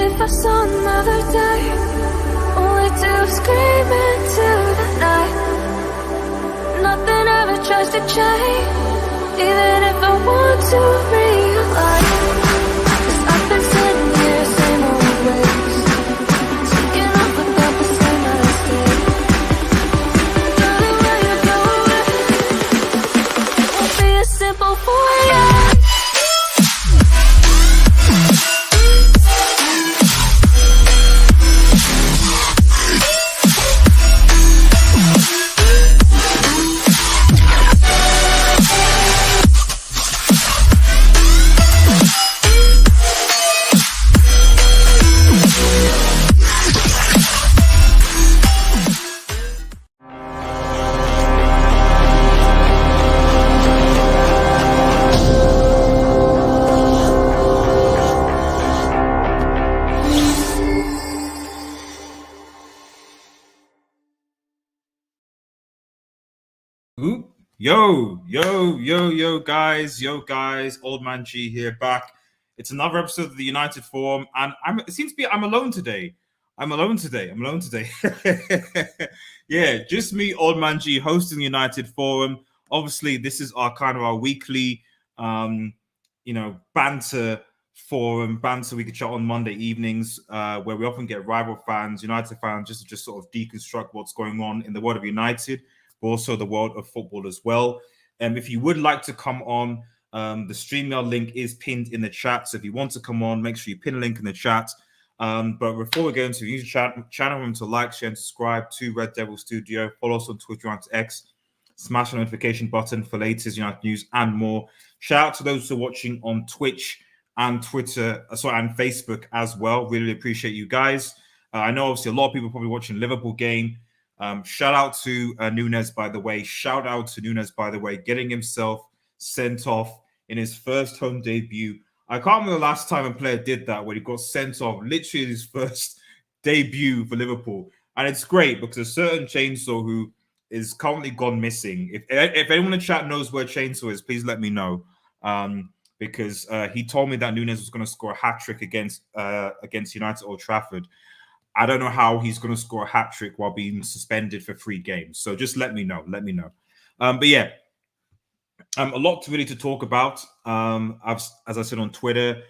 if I saw another day, only to scream into the night. Nothing ever tries to change, even if I want to realize. 'Cause I've been sitting here, same old place, taking off without the same mistake. Darling, when you go away, it won't be as simple for you. Yo, guys, Old Man G here, back. It's another episode of the United Forum, and it seems to be I'm alone today. Yeah, just me, Old Man G, hosting the United Forum. Obviously, this is our weekly, banter forum, banter we could chat on Monday evenings, where we often get rival fans, United fans, just sort of deconstruct what's going on in the world of United, but also the world of football as well. If you would like to come on, the StreamYard link is pinned in the chat. So if you want to come on, make sure you pin a link in the chat. But before we go into the YouTube channel, remember to like, share, and subscribe to Red Devil Studio. Follow us on Twitter and X. Smash the notification button for latest United news and more. Shout out to those who are watching on Twitch and Twitter, and Facebook as well. Really appreciate you guys. I know obviously a lot of people are probably watching Liverpool game. Shout out to Nunes, by the way. Getting himself sent off in his first home debut. I can't remember the last time a player did that, where he got sent off literally his first debut for Liverpool. And it's great because a certain Chainsaw who is currently gone missing. If anyone in the chat knows where Chainsaw is, please let me know. Because he told me that Nunes was going to score a hat-trick against United Old Trafford. I don't know how he's going to score a hat-trick while being suspended for 3 games. So just let me know. But yeah, a lot really to talk about. As I said on Twitter,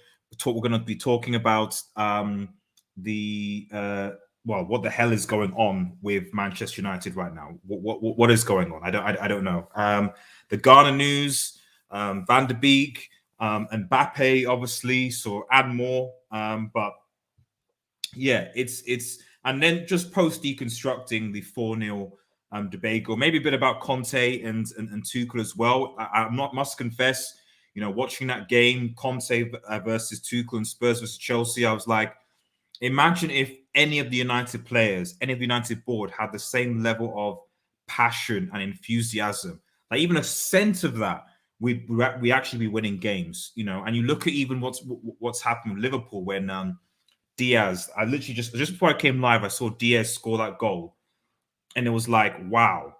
we're going to be talking about what the hell is going on with Manchester United right now? What is going on? I don't know. The Ghana news, Van de Beek, Mbappe, obviously, so and more. But yeah, it's and then just post deconstructing the 4-0 debate, or maybe a bit about Conte and Tuchel as well. I must confess, watching that game, Conte versus Tuchel and Spurs versus Chelsea, I was like, imagine if any of the United players, any of the United board had the same level of passion and enthusiasm, like even a sense of that, we actually be winning games, And you look at even what's happened with Liverpool when Diaz, I literally just before I came live, I saw Diaz score that goal, and it was like, wow,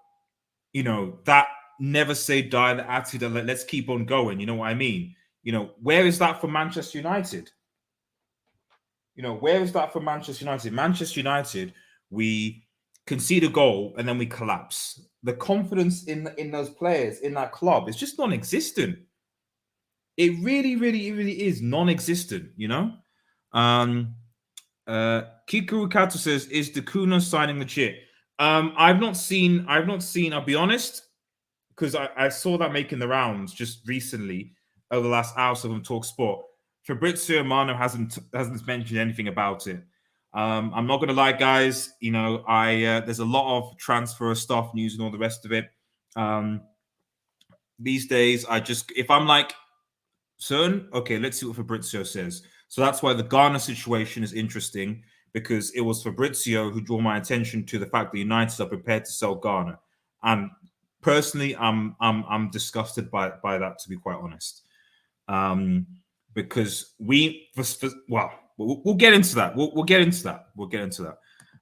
that never say die, the attitude that let's keep on going. You know what I mean? Where is that for Manchester United? Where is that for Manchester United? Manchester United, we concede a goal and then we collapse. The confidence in those players, in that club, is just non-existent. It really, really, really is non-existent, Kikuru Kato says, is Dakuna signing legit? I've not seen, I'll be honest, because I saw that making the rounds just recently over the last hour or so on Talk Sport. Fabrizio Romano hasn't mentioned anything about it. I'm not gonna lie, guys. There's a lot of transfer stuff, news, and all the rest of it. These days, if I'm like certain, okay, let's see what Fabrizio says. So that's why the Ghana situation is interesting, because it was Fabrizio who drew my attention to the fact that United are prepared to sell Ghana, and personally, I'm disgusted by that, to be quite honest. Because we'll get into that. We'll get into that.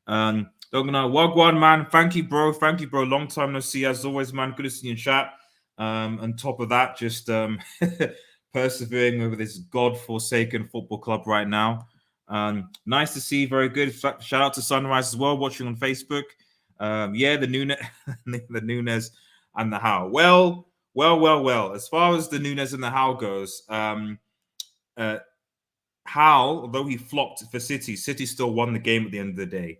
Don't know. Wagwan, man. Thank you, bro. Long time no see. As always, man. Good to see you in chat. On top of that, just persevering over this godforsaken football club right now. Nice to see. Very good. Shout out to Sunrise as well, watching on Facebook. Yeah, the Nunez, the Nunez and the How. Well. As far as the Nunez and the How goes, How, although he flopped for City still won the game at the end of the day.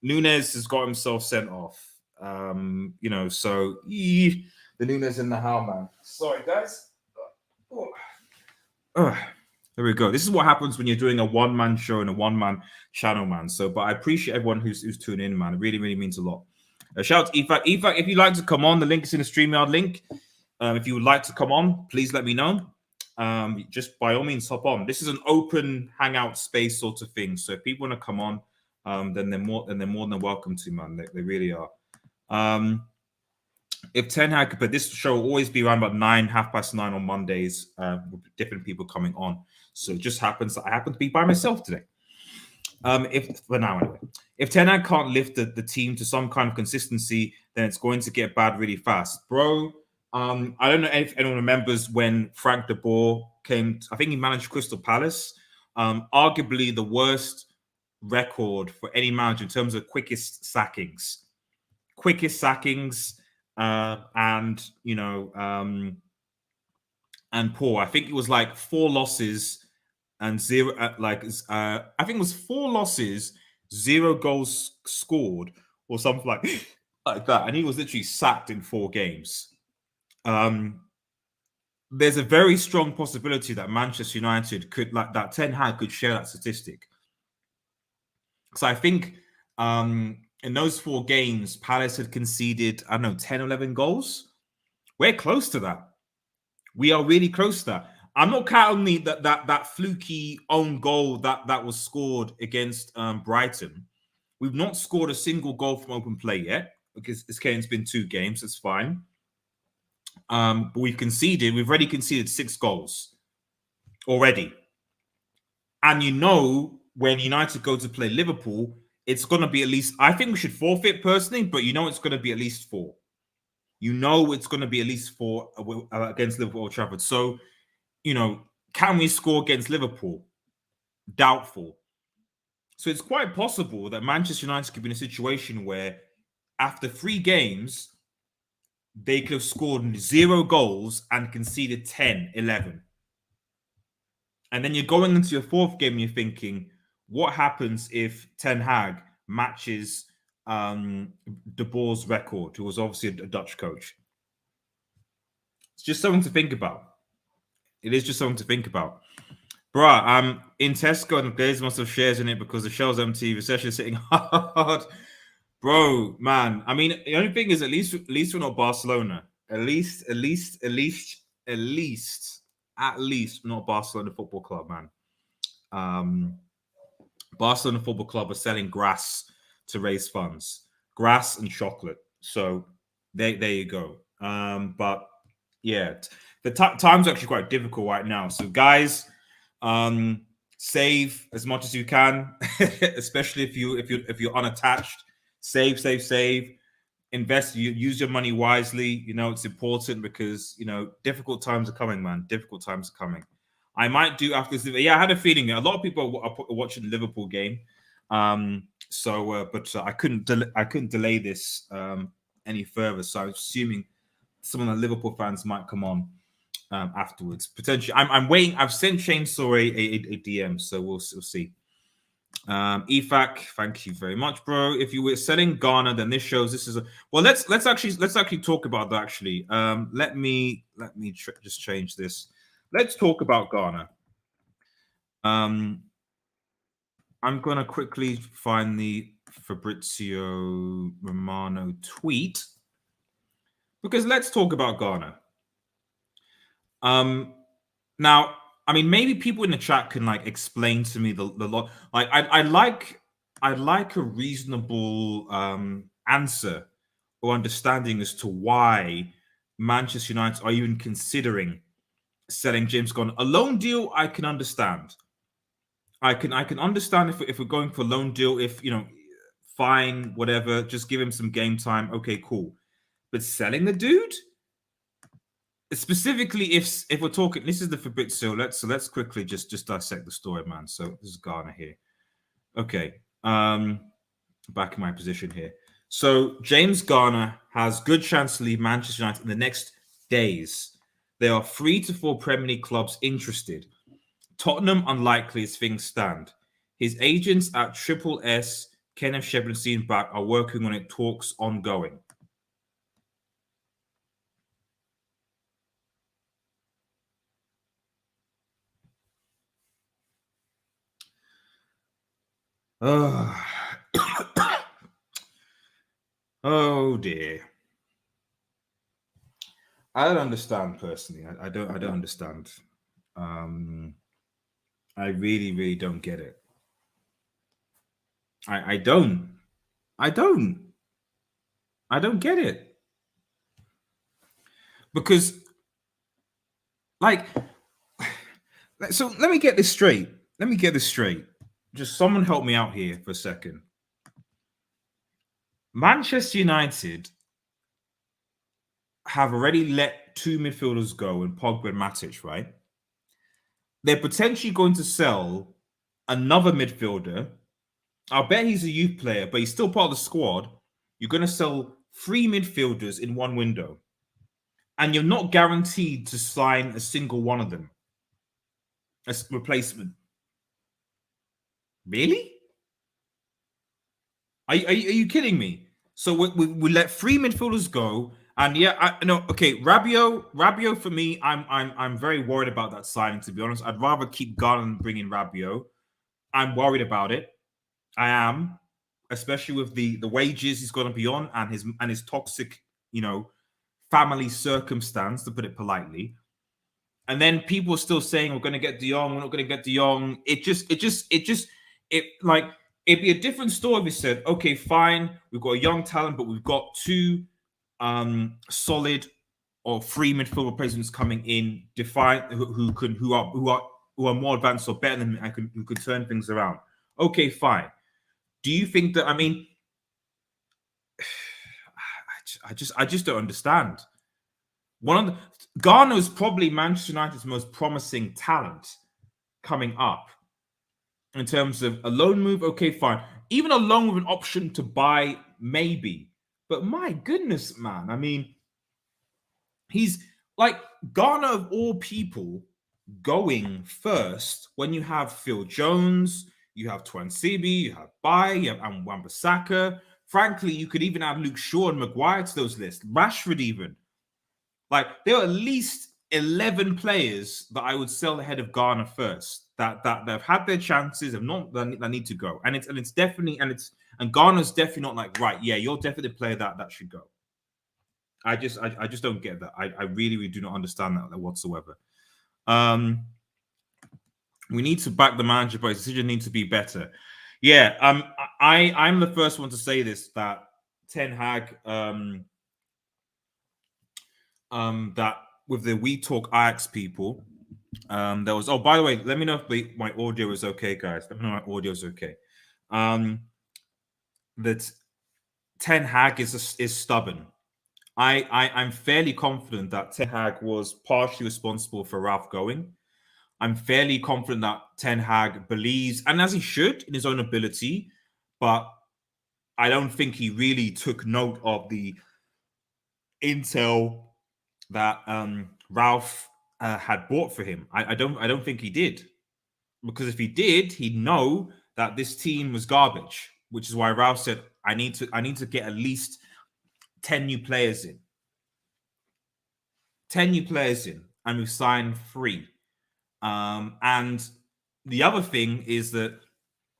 Nunez has got himself sent off. So the Nunez and the How, man. Sorry, guys. There we go. This is what happens when you're doing a one-man show and a one-man channel, man. So, but I appreciate everyone who's tuning in, man. It really, really means a lot. Shout out to Efak. Efak, if you'd like to come on, the link is in the StreamYard link. If you would like to come on, please let me know. Just by all means, hop on. This is an open hangout space sort of thing. So if people want to come on, then they're more than welcome to, man. They really are. If Ten Hag, but this show will always be around about 9:30 on Mondays, with different people coming on. So it just happens that I happen to be by myself today. If Ten Hag can't lift the team to some kind of consistency, then it's going to get bad really fast, bro. I don't know if anyone remembers when Frank de Boer came. I think he managed Crystal Palace, arguably the worst record for any manager in terms of quickest sackings, and and poor. I think it was like 4 losses and 0. I think it was 4 losses, 0 goals scored, or something like that. And he was literally sacked in 4 games. There's a very strong possibility that Manchester United that Ten Hag could share that statistic. So I think in those 4 games, Palace had conceded, 10 or 11 goals. We're close to that. We are really close to that. I'm not counting that fluky own goal that was scored against Brighton. We've not scored a single goal from open play yet, because it's been 2 games. It's fine. But we've already conceded 6 goals already. And when United go to play Liverpool, it's going to be at least, I think we should forfeit personally, but it's going to be at least 4. It's going to be at least 4 against Liverpool Old Trafford. So, can we score against Liverpool? Doubtful. So it's quite possible that Manchester United could be in a situation where after 3 games, they could have scored 0 goals and conceded 10, 11. And then you're going into your 4th game and you're thinking, what happens if Ten Hag matches De Boer's record, who was obviously a Dutch coach? It's just something to think about. It is just something to think about. Bruh, in Tesco, and the Glazers must have shares in it because the shell's empty, recession is hitting hard. Bro, man. I mean, the only thing is, at least we're not Barcelona. At least not Barcelona Football Club, man. Barcelona Football Club are selling grass to raise funds. Grass and chocolate. So there you go. But yeah, the time's actually quite difficult right now. So guys, save as much as you can, especially if you're unattached. Save. Invest. Use your money wisely. It's important because difficult times are coming, man. Difficult times are coming. I might do after this. Yeah, I had a feeling a lot of people are watching the Liverpool game. But I couldn't delay this any further. So I was assuming some of the Liverpool fans might come on afterwards. Potentially, I'm waiting. I've sent Chainsaw a DM, so we'll see. Efak, thank you very much, bro. If you were selling Ghana, then this shows this is a well. Let's actually talk about that. Actually, let me just change this. Let's talk about Ghana. I'm gonna quickly find the Fabrizio Romano tweet because let's talk about Ghana. Now, I mean, maybe people in the chat can explain to me the lot. I'd like a reasonable answer or understanding as to why Manchester United are even considering selling James Ghana. A loan deal, I can understand. I can understand if we're going for a loan deal. If fine, whatever, just give him some game time. Okay, cool. But selling the dude, specifically if we're talking, this is the Fabrizio. Let's quickly just dissect the story, man. So this is Garner here. Okay, back in my position here. So James Garner has good chance to leave Manchester United in the next days. There are 3 to 4 Premier League clubs interested. Tottenham unlikely as things stand. His agents at Triple S, Kenneth Shebenstein back, are working on it. Talks ongoing. Oh dear. I don't understand personally. I don't understand. I really don't get it. I don't. I don't get it. Because like so let me get this straight. Just someone help me out here for a second. Manchester United have already let 2 midfielders go in Pogba and Matic, right? They're potentially going to sell another midfielder. I'll bet he's a youth player, but he's still part of the squad. You're going to sell 3 midfielders in one window. And you're not guaranteed to sign a single one of them as replacement. Really? Are you kidding me? So we let 3 midfielders go, and yeah, okay, Rabiot for me, I'm very worried about that signing. To be honest, I'd rather keep Garner than bring in Rabiot. I'm worried about it. I am, especially with the wages he's going to be on and his toxic, family circumstance, to put it politely. And then people are still saying we're going to get De Jong, we're not going to get De Jong. It'd be a different story if we said, okay, fine, we've got a young talent, but we've got 2 solid or 3 midfield replacements coming in, who are more advanced or better than me and who could turn things around. Okay, fine. Do you think that? I mean, I just don't understand. Garner is probably Manchester United's most promising talent coming up. In terms of a loan move, okay, fine. Even a loan with an option to buy, maybe. But my goodness, man. I mean, he's like Garner of all people going first when you have Phil Jones, you have Tuanzebe, you have Baye, you have Wan-Bissaka. Frankly, you could even add Luke Shaw and Maguire to those lists. Rashford even. Like, there are at least 11 players that I would sell ahead of Garner first. That have had their chances, that need to go, and Garner's definitely not like, right, yeah, you're definitely the player that should go. I just don't get that. I really do not understand that whatsoever. We need to back the manager, but his decision needs to be better. Yeah, I'm the first one to say this, that Ten Hag, that with the We Talk Ajax people. There was, by the way, let me know if my audio is okay, guys. Let me know my audio is okay. That Ten Hag is stubborn. I'm fairly confident that Ten Hag was partially responsible for Ralph going. I'm fairly confident that Ten Hag believes, and as he should, in his own ability, but I don't think he really took note of the intel that Ralph had bought for him. I don't think he did, because if he did, he'd know that this team was garbage, which is why Ralph said, I need to get at least 10 new players in. 10 new players in, and we've signed 3. And the other thing is that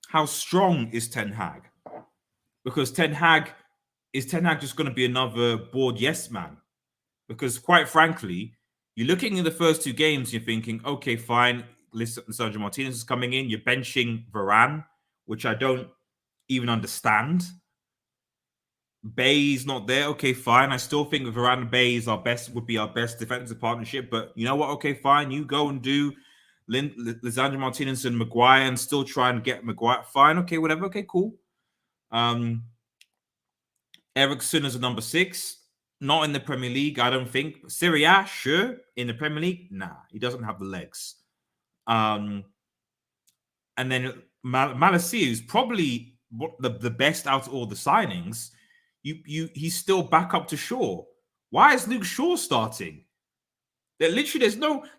how strong is Ten Hag? Because Ten Hag just going to be another bored yes man? Because quite frankly, you're looking at the first 2 games, you're thinking, okay, fine, Lisandro Martinez is coming in, you're benching Varane, which I don't even understand. Bay's not there, okay, fine. I still think Varane and Bay would be our best defensive partnership, but you know what? Okay, fine, you go and do Lisandro Martinez and Maguire and still try and get Maguire. Fine, okay, whatever, okay, cool. Eriksen as a number 6. Not in the Premier League, I don't think. Serie A, sure. In the Premier League, nah, he doesn't have the legs. And then Malacia is probably the best out of all the signings. He's still back up to Shaw. Why is Luke Shaw starting? Literally,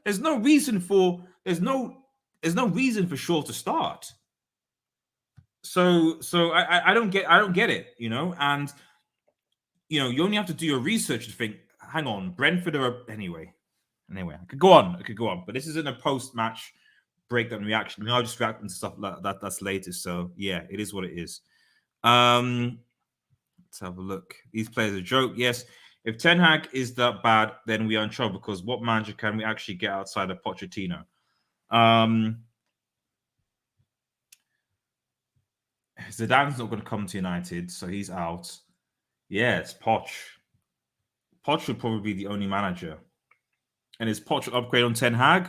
there's no reason for Shaw to start. So I don't get it, you know, and you know, you only have to do your research to think, hang on, Brentford are anyway, I could go on, but this isn't a post-match breakdown reaction. I'll just react to stuff like that that's later. So yeah, it is what it is. Let's have a look. These players are a joke. Yes. If Ten Hag is that bad, then we are in trouble, because what manager can we actually get outside of Pochettino? Zidane's not going to come to United, so he's out. Yeah, it's Poch. Poch would probably be the only manager. And is Poch an upgrade on Ten Hag?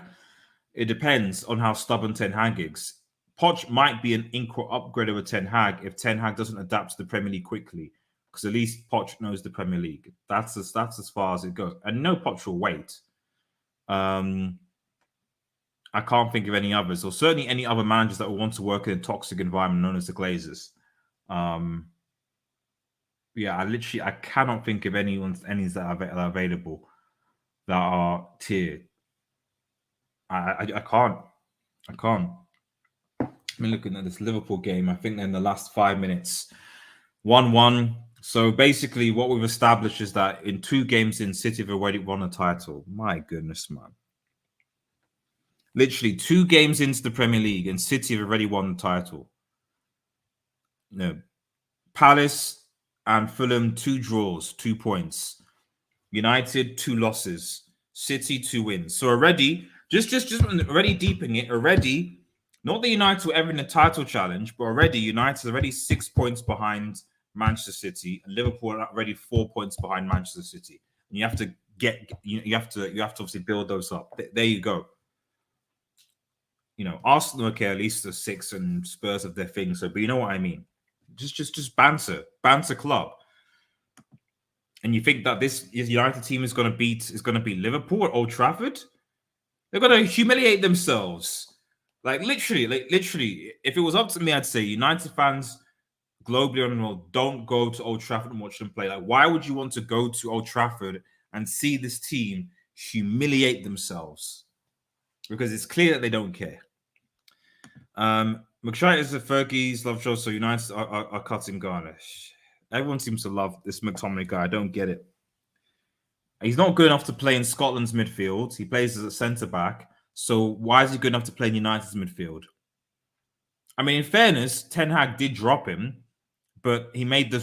It depends on how stubborn Ten Hag is. Poch might be an equal upgrade over Ten Hag if Ten Hag doesn't adapt to the Premier League quickly, because at least Poch knows the Premier League. That's as far as it goes. And no, Poch will wait. I can't think of any others, or certainly any other managers that will want to work in a toxic environment known as the Glazers. Yeah, I cannot think of any that are available that are tiered. I can't. I mean, looking at this Liverpool game, I think in the last 5 minutes, 1-1. So basically, what we've established is that in 2 games in, City have already won a title. My goodness, man. Literally 2 games into the Premier League and City have already won the title. You know, Palace and Fulham, 2 draws, 2 points. United, 2 losses. City, 2 wins. So already, just already deepening it, already, not that United were ever in a title challenge, but already United are already 6 points behind Manchester City, and Liverpool are already 4 points behind Manchester City. And you have to you have to obviously build those up. There you go. You know, Arsenal, okay, at least the 6, and Spurs have their thing. So, but you know what I mean. Just banter club. And you think that this United team is going to beat Liverpool at Old Trafford? They're going to humiliate themselves. Like literally, if it was up to me, I'd say United fans globally on the world, don't go to Old Trafford and watch them play. Like, why would you want to go to Old Trafford and see this team humiliate themselves? Because it's clear that they don't care. McShite is the Fergie's love show, so United are cutting garnish. Everyone seems to love this McTominay guy. I don't get it. He's not good enough to play in Scotland's midfield. He plays as a centre-back. So why is he good enough to play in United's midfield? I mean, in fairness, Ten Hag did drop him, but he made,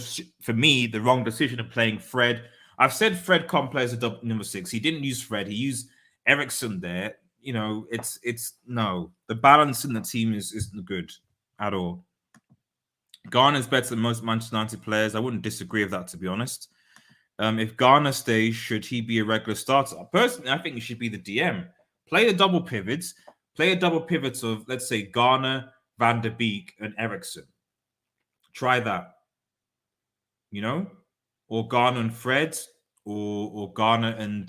for me, the wrong decision of playing Fred. I've said Fred can't play as a number 6. He didn't use Fred. He used Eriksen there. You know, it's no. The balance in the team isn't good at all. Garner's better than most Manchester United players. I wouldn't disagree with that, to be honest. If Garner stays, should he be a regular starter? Personally, I think he should be the DM. Play a double pivots. Play a double pivot of, let's say, Garner, Van der Beek, and Eriksen. Try that. You know? Or Garner and Fred, or Garner and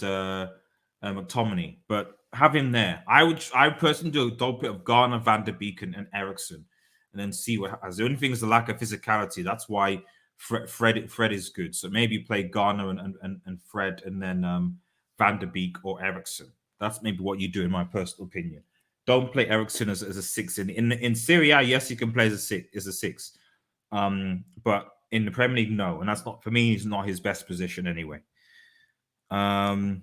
McTominay. But have him there. I personally do a double pit of Garner, Van der Beek, and Eriksen, and then see what happens. The only thing is the lack of physicality. That's why Fred is good. So maybe play Garner and Fred, and then Van der Beek or Eriksen. That's maybe what you do, in my personal opinion. Don't play Eriksen as a 6 in Serie A. Yes, you can play as a 6, but in the Premier League, no. And that's not, for me, he's not his best position anyway. Garner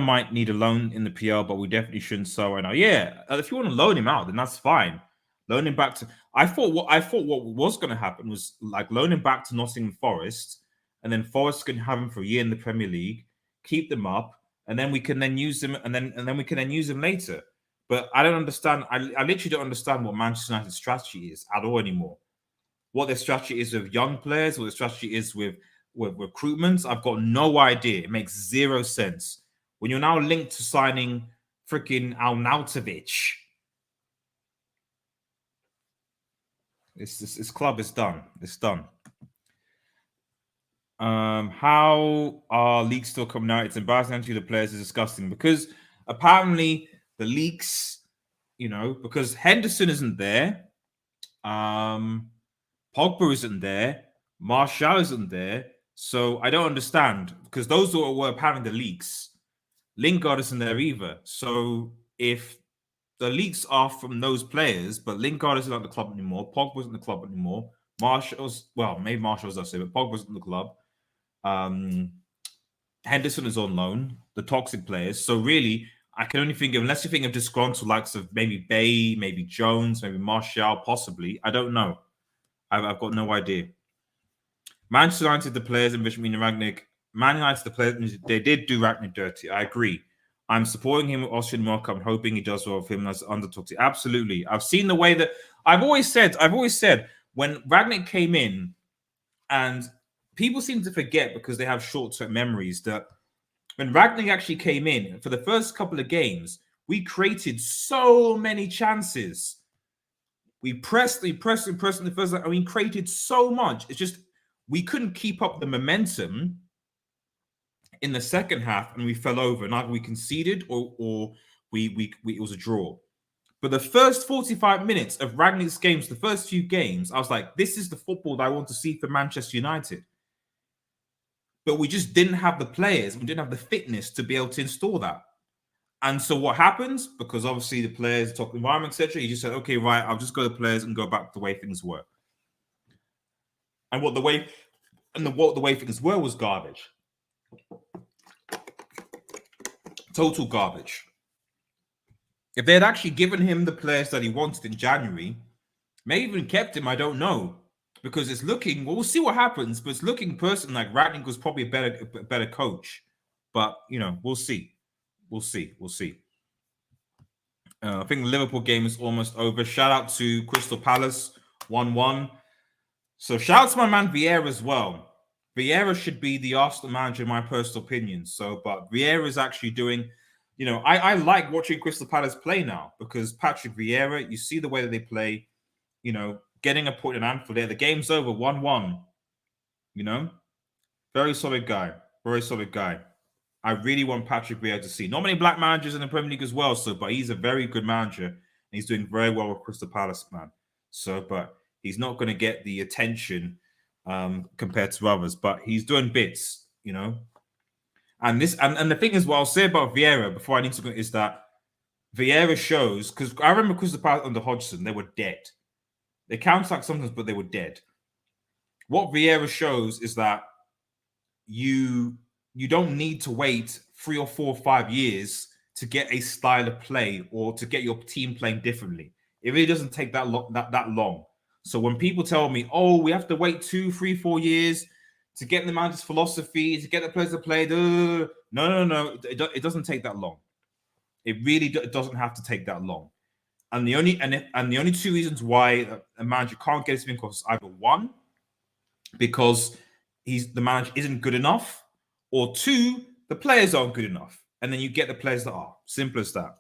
might need a loan in the PL, but we definitely shouldn't sell right now. Yeah, if you want to loan him out, then that's fine. Loan him back to. I thought what was going to happen was like loan him back to Nottingham Forest, and then Forest can have him for a year in the Premier League, keep them up, and then we can then use them, and then we can then use them later. But I don't understand. I literally don't understand what Manchester United's strategy is at all anymore. What their strategy is with young players, what their strategy is with recruitments, I've got no idea. It makes 0 sense. When you're now linked to signing freaking Arnautovic, this club is done. It's done. How are leaks still coming out? It's embarrassing to the players. Is disgusting because apparently the leaks, because Henderson isn't there, Pogba isn't there, Martial isn't there. So I don't understand because those were apparently the leaks. Lingard isn't there either. So if the leaks are from those players, but Lingard isn't at the club anymore, Pogba isn't at the club anymore, maybe Martial's I say, but Pogba's in the club. Henderson is on loan, the toxic players. So really, I can only think of, unless you think of disgruntled likes of maybe Bay, maybe Jones, maybe Martial, possibly. I don't know. I've got no idea. Manchester United, the players in Mino Rangnick. Man United, the players, they did do Rangnick dirty. I agree. I'm supporting him with Austrian World Cup and hoping he does well with him as underdog. Absolutely. I've seen the way that I've always said when Rangnick came in, and people seem to forget because they have short-term memories, that when Rangnick actually came in for the first couple of games, we created so many chances. We pressed in the first. I mean, created so much. It's just we couldn't keep up the momentum in the second half, and we fell over. And either we conceded or we it was a draw. But the first 45 minutes of Rangnick's games, the first few games, I was like, this is the football that I want to see for Manchester United. But we just didn't have the players. We didn't have the fitness to be able to install that. And so what happens? Because obviously the players talk environment, etc. You just said, okay, right, I'll just go to the players and go back to the way things were. And what the way things were was garbage. Total garbage. If they had actually given him the players that he wanted in January, maybe even kept him, I don't know. Because it's looking, we'll see what happens, but it's looking personally like Rangnick was probably a better coach. But, we'll see. We'll see. I think the Liverpool game is almost over. Shout out to Crystal Palace, 1-1. So shout out to my man Vieira as well. Vieira should be the Arsenal manager in my personal opinion. But Vieira is actually doing, I like watching Crystal Palace play now because Patrick Vieira, you see the way that they play, getting a point in Anfield there. The game's over, 1-1. Very solid guy. Very solid guy. I really want Patrick Vieira to see. Not many black managers in the Premier League as well, but he's a very good manager. And he's doing very well with Crystal Palace, man. But he's not going to get the attention compared to others. But he's doing bits, And the thing is, what I'll say about Vieira before I need to go is that Vieira shows, because I remember Crystal Palace under Hodgson, they were dead. They counter-attack sometimes, but they were dead. What Vieira shows is that you don't need to wait 3 or 4 or 5 years to get a style of play or to get your team playing differently. It really doesn't take that long. So when people tell me, oh, we have to wait 2, 3, 4 years to get the manager's philosophy, to get the players to play, no. It doesn't take that long. It really doesn't have to take that long. And the only 2 reasons why a manager can't get his thing across is either 1, because the manager isn't good enough, or 2, the players aren't good enough. And then you get the players that are. Simple as that.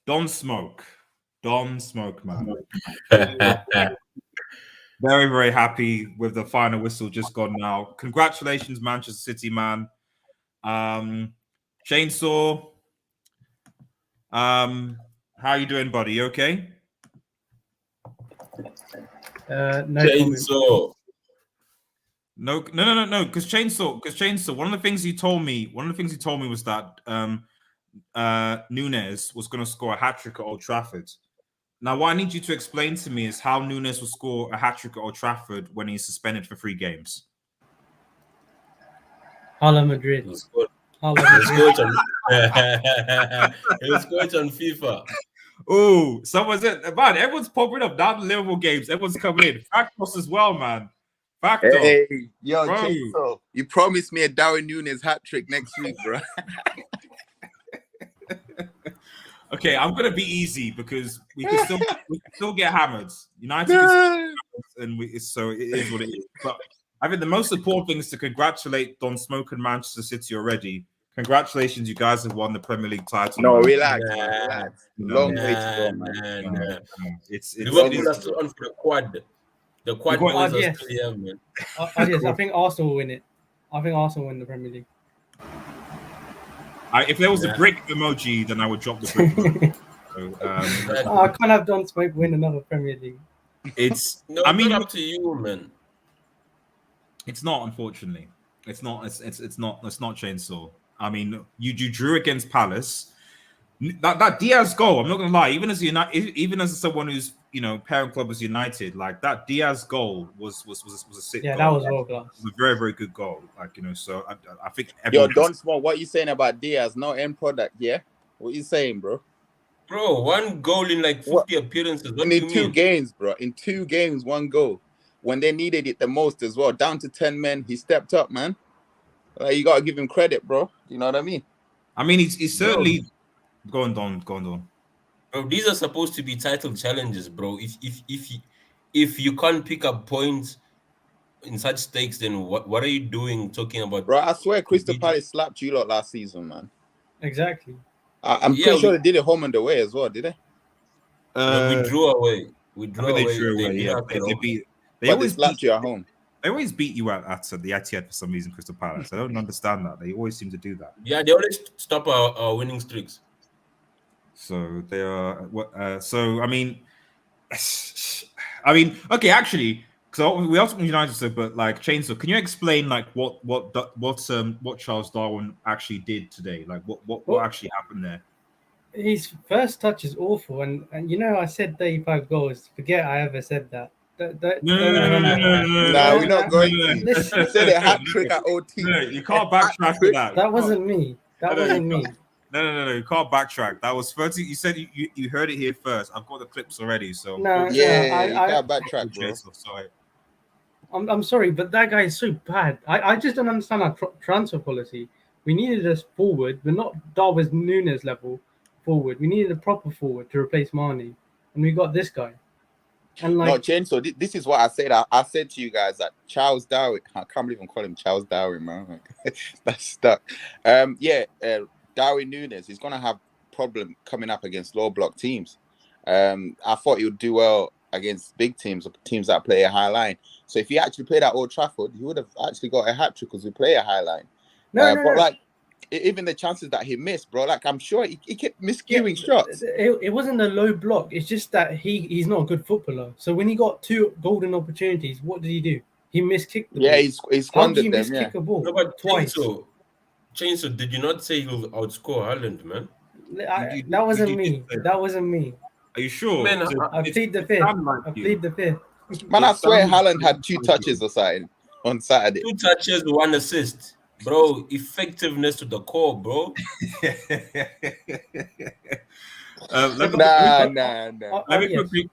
Don Smoke, man. Very, very happy with the final whistle just gone now. Congratulations, Manchester City, man. Chainsaw, how you doing, buddy? You okay? No Chainsaw. No. Because Chainsaw. One of the things he told me was that Nunes was going to score a hat trick at Old Trafford. Now, what I need you to explain to me is how Nunes will score a hat trick at Old Trafford when he's suspended for 3 games. Hala Madrid. He scored on FIFA. Oh, someone's it, man. Everyone's popping up down the Liverpool games. Everyone's coming in. Factos as well, man. Factos. Hey, yo, Chainsaw, you promised me a Darwin Nunes hat trick next week, bro. Okay, I'm gonna be easy because we can still get hammered. United can still get hammered, so it is what it is. But I think the most important thing is to congratulate Don Smoke and Manchester City already. Congratulations, you guys have won the Premier League title. No, relax. Long way to go, man. Liverpool are still on for the quad. The quad You're going- boys are yes. still here, man. Yes, I think Arsenal will win it. I think Arsenal win the Premier League. If there was a Yeah. brick emoji, then I would drop the brick emoji. So, I can't have Don Smoke win another Premier League. it's. No, I mean, it's up to you, man. it's not. Unfortunately, it's not. It's not. It's not Chainsaw. I mean, you drew against Palace. That Diaz goal, I'm not gonna lie. Even as someone who's parent club is United, like that Diaz goal was a sick. Yeah, goal. that was world class. It was a very, very good goal. Like so I think. Yo, everyone Don Small, what you saying about Diaz? No end product, yeah? What you saying, bro? Bro, one goal in like 50 What? appearances. What In do you 2 mean? games, bro. In 2 games, 1 goal. When they needed it the most as well. Down to 10 men, he stepped up, man. Like, you gotta give him credit, bro. You know what I mean? I mean, he's certainly going on. Bro, these are supposed to be title challenges, bro. If you can't pick up points in such stakes, then what are you doing talking about? Bro, I swear Crystal Palace slapped you lot last season, man. Exactly. I'm pretty sure they did it home and away as well, did they? No, we drew away. We I drew think away. they drew away. beat Yeah, us, they bro. beat. They But they always slapped beat you at home. They always beat you at the Etihad for some reason, Crystal Palace. I don't understand that. They always seem to do that. Yeah, they always stop our winning streaks. So they are. So I mean, okay, actually, because we also United said, but like Chainsaw, can you explain like what Charles Darwin actually did today? Like what actually happened there? His first touch is awful, and I said 35 goals. Forget I ever said that. No, Nah, we're not going to. Listen. You said a hat trick at OT. No, you can't backtrack to that. That wasn't me. That wasn't me. No, you can't backtrack. That was 30. You said you heard it here first. I've got the clips already. So No, Yeah, you I, gotta backtrack, bro. Sorry. I'm sorry, but that guy is so bad. I just don't understand our transfer policy. We needed a forward, but not Darwin Núñez level forward. We needed a proper forward to replace Marnie, and we got this guy. And like, No, Chainsaw, this is what I said. I said to you guys that Charles Darwin, I can't believe I'm calling him Charles Darwin, man. That's stuck. Darwin Núñez is going to have problem coming up against low block teams. I thought he would do well against big teams or teams that play a high line. So if he actually played at Old Trafford, he would have actually got a hat trick because we play a high line. no. Like, even the chances that he missed, bro, like I'm sure he kept miscuing shots. It wasn't a low block. It's just that he's not a good footballer. So when he got 2 golden opportunities, what did he do? He miskicked the ball. Yeah, he How do squandered you them. miskick Yeah. a ball No, but twice? Chainsaw, did you not say he'll outscore Haaland, man? That wasn't you me. did say That wasn't me. Are you sure? Man, I plead the fifth. I plead the fifth. Man, I It swear sounds- Haaland had 2 touches or something on Saturday. 2 touches, 1 assist. Bro, effectiveness to the core, bro. Nah. Let me Yes. quickly.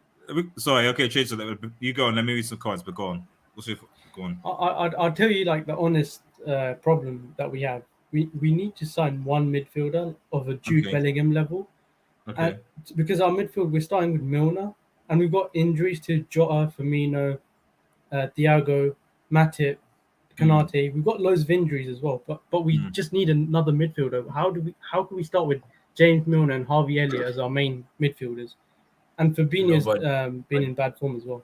Sorry, okay, Chainsaw. You go on. Let me read some comments, but go on. Go on. I'll tell you like the honest problem that we have. We need to sign one midfielder of a Jude Okay. Bellingham level, Okay. because our midfield we're starting with Milner, and we've got injuries to Jota, Firmino, Thiago, Matip, Kanate. We've got loads of injuries as well, but we just need another midfielder. How can we start with James Milner and Harvey Elliott as our main midfielders, and Fabinho's been in bad form as well.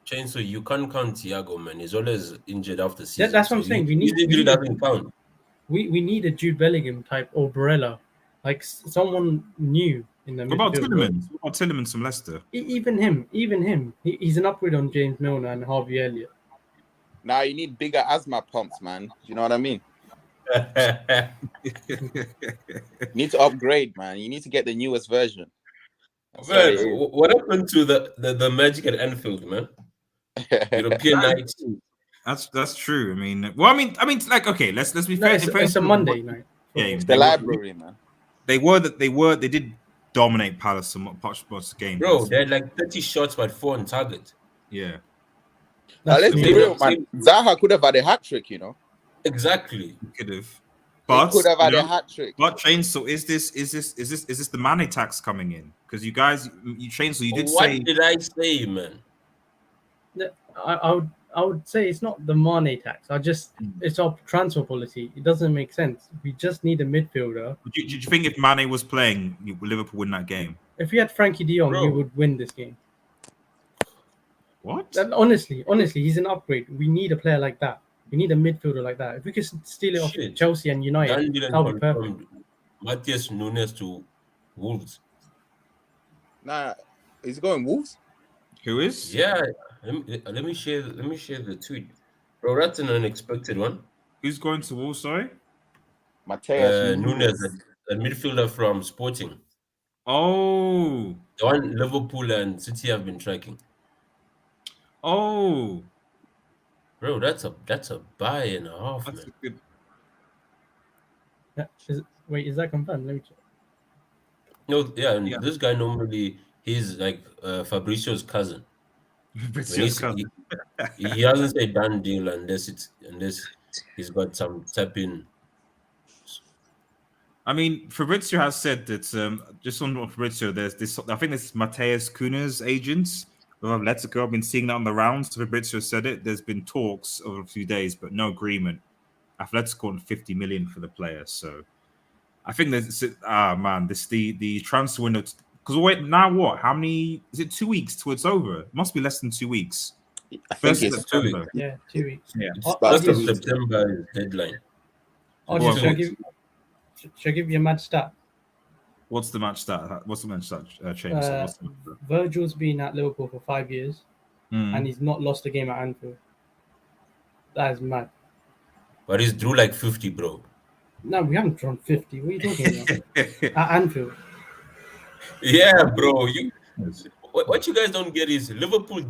Chainsaw, you can't count Thiago, man. He's always injured after season. That's what I'm saying. His injury doesn't count. We need a Jude Bellingham type or Barella, like someone new in the What about midfield. Tillemans? What about Tillemans from Leicester? Even him. He's an upgrade on James Milner and Harvey Elliott. Now you need bigger asthma pumps, man. You know what I mean? You need to upgrade, man. You need to get the newest version. Man, what happened to the magic at Anfield, man? European nights. That's true. I mean, like, okay, let's be No, fair. it's a Monday night. game. It's the library, man. They did dominate Palace some much the game, Bro, they had like 30 shots but 4 on target. Yeah. Now, let's be true. real, man. Zaha could have had a hat trick, you know. Exactly. Could have. He But could have had you a know, hat trick. But Chainsaw, is this the Mane tax coming in? Because you guys, Chainsaw, you did What say did I say, man? I would say it's not the Mane tax. It's our transfer policy. It doesn't make sense. We just need a midfielder. Do you think if Mane was playing, Liverpool win that game? If we had Frankie De Jong, Bro. we would win this game. What? And honestly, he's an upgrade. We need a player like that. We need a midfielder like that. If we could steal it off Shit. Chelsea and United, Dan Dillon that would be perfect. confirmed Matthias Nunes to Wolves. Nah, he's going Wolves. Who is? Yeah, let me share the tweet, bro. That's an unexpected one. Who's going to Wolves? Sorry. Mateus Nunes, a midfielder from Sporting, Oh. the one Liverpool and City have been tracking. Oh. Bro, that's a buy and a half, That's a man. good. Yeah. Is that confirmed? Let me check. No, yeah, and Yeah. this guy normally he's like Fabricio's cousin. When he hasn't said done deal unless he's got some tap in. I mean, Fabrizio has said that just on Fabrizio, there's this. I think this is Mateus Cunha's agents of Atletico. I've been seeing that on the rounds. Fabrizio said it. There's been talks over a few days, but no agreement. Atletico want 50 million for the player, so I think there's the transfer window. Because wait, now what? How many? Is it 2 weeks till it's over? It must be less than 2 weeks. I think it's September. Yeah, 2 weeks. Yeah. It's But- 1st of September is deadline. Should I give you a mad stat? What's the match stat? What's the match stat, James? What's the match stat? Virgil's been at Liverpool for 5 years, Hmm. and he's not lost a game at Anfield. That is mad. But he's drew like 50, bro. No, we haven't drawn 50. What are you talking about? At Anfield. Yeah, bro. What you guys don't get is Liverpool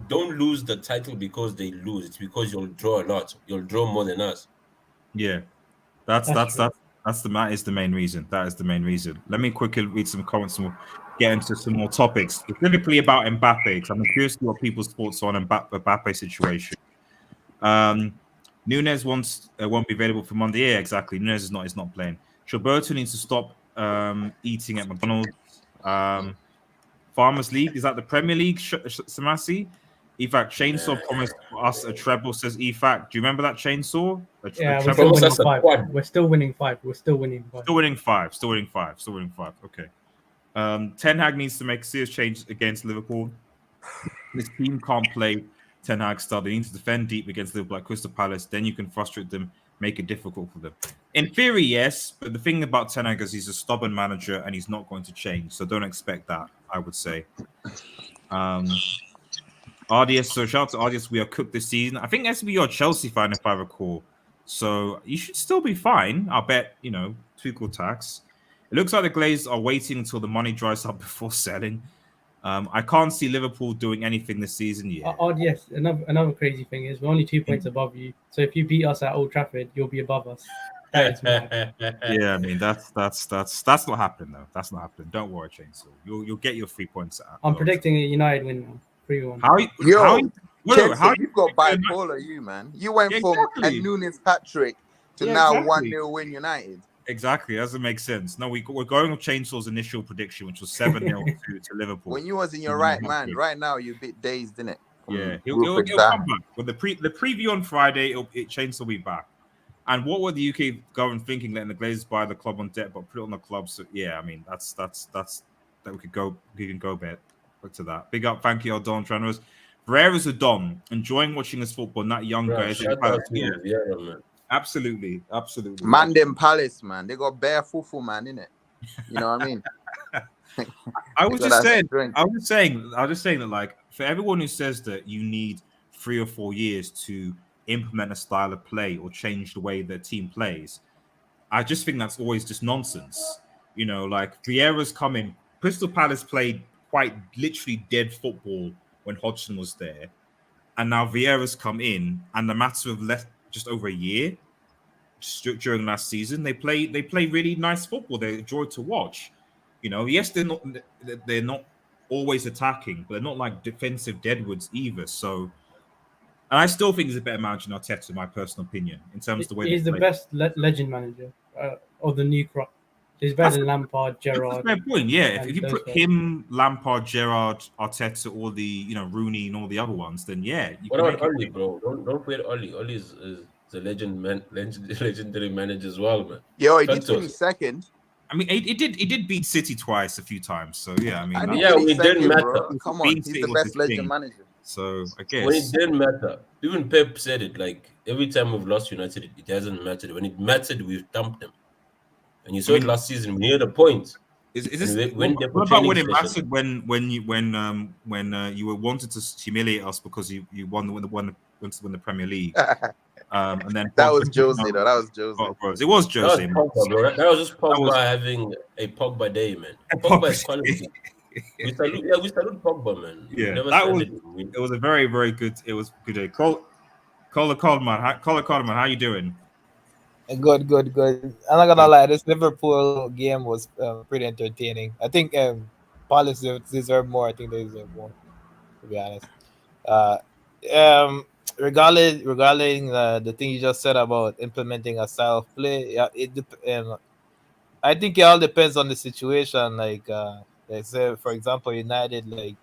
don't lose the title because they lose. It's because you'll draw a lot. You'll draw more than us. Yeah, that's true. that is the main reason. That is the main reason. Let me quickly read some comments and we'll get into some more topics, specifically about Mbappe. Because I'm curious to what people's thoughts on Mbappe situation. Nunes won't be available for Monday. Yeah, exactly. Nunes is not playing. Gilberto needs to stop eating at McDonald's. Farmers League, is that the Premier League? Samasi? Efac Chainsaw promised us a treble, says Efac. Do you remember that Chainsaw? Yeah, treble? we're still winning That's a 5. quad. We're still winning 5. We're still winning 5. Still winning five. Okay. Ten Hag needs to make serious changes against Liverpool. This team can't play Ten Hag style. They need to defend deep against Liverpool like Crystal Palace. Then you can frustrate them, make it difficult for them. In theory, yes, but the thing about Ten Hag is he's a stubborn manager and he's not going to change. So don't expect that, I would say. RDS, so shout out to RDS. We are cooked this season. I think SB you're a Chelsea fan, if I recall. So you should still be fine. I'll bet, Tuchel tax. It looks like the Glazed are waiting until the money dries up before selling. I can't see Liverpool doing anything this season yet. Yes, another crazy thing is we're only 2 points above you. So if you beat us at Old Trafford, you'll be above us. That is mad. Yeah, I mean that's not happening though. That's not happening. Don't worry, Chainsaw. You'll get your 3 points out. I'm predicting a United win now. 3-1. You've got bipolar, you man. You went from a Nunes hat trick to now 1-0 win United. Exactly, doesn't make sense. No, we're going with Chainsaw's initial prediction, which was 7-0 to Liverpool. When you was in your right man, right now you're a bit dazed, innit? Yeah, he'll come back. With the preview on Friday, Chainsaw will be back. And what were the UK government thinking, letting the Glazers buy the club on debt, but put it on the club? So yeah, I mean that's that we can go back to that. Big up, thank you, Don Trainers. Vieira's a Don, enjoying watching this football, not young guys. Man. Absolutely. Man, them Palace, man. They got bare fufu, man, innit? You know what I mean? I was just saying that, like, for everyone who says that you need 3 or 4 years to implement a style of play or change the way the team plays, I just think that's always just nonsense. Like Vieira's coming. Crystal Palace played quite literally dead football when Hodgson was there, and now Vieira's come in, and the matter of just over a year during last season, they play really nice football. They're a joy to watch. Yes, they're not always attacking, but they're not like defensive deadwoods either. So, and I still think he's a better manager than Arteta, in my personal opinion, in terms of the way he's the best legend manager of the new crop. He's better than Lampard, Gerrard. That's a fair point. Yeah, if you put him, Lampard, Gerrard, Arteta, all the Rooney and all the other ones, then yeah. What about Oli, bro? Don't forget Oli. Oli is the legendary manager as well, man. Yo, he did 22nd. I mean, he did beat City twice a few times. So yeah, I mean, it didn't matter. Bro. Come on, he's the best legend manager. So I When it guess didn't matter, even Pep said it. Like every time we've lost United, it hasn't mattered. When it mattered, we've thumped them. And you saw it last season. We had a point. is And this we went there for what about training when it session. mattered when you were wanted to humiliate us because you won the Premier League, and then That was Jose, though. That was Jose. It was That was Jose. Man. Pogba, bro. That was just Pogba was- having a Pogba day, man. Pogba Pogba is quality. We salute Pogba, man. Yeah, We never that said was. it. It was a very, very good. It was a good day. Caller Coleman, how you doing? Good. I'm not gonna lie, this Liverpool game was pretty entertaining. I think Palace deserve more. I think they deserve more, to be honest. Regarding the thing you just said about implementing a style of play, yeah, I think it all depends on the situation. Like say, for example, United, like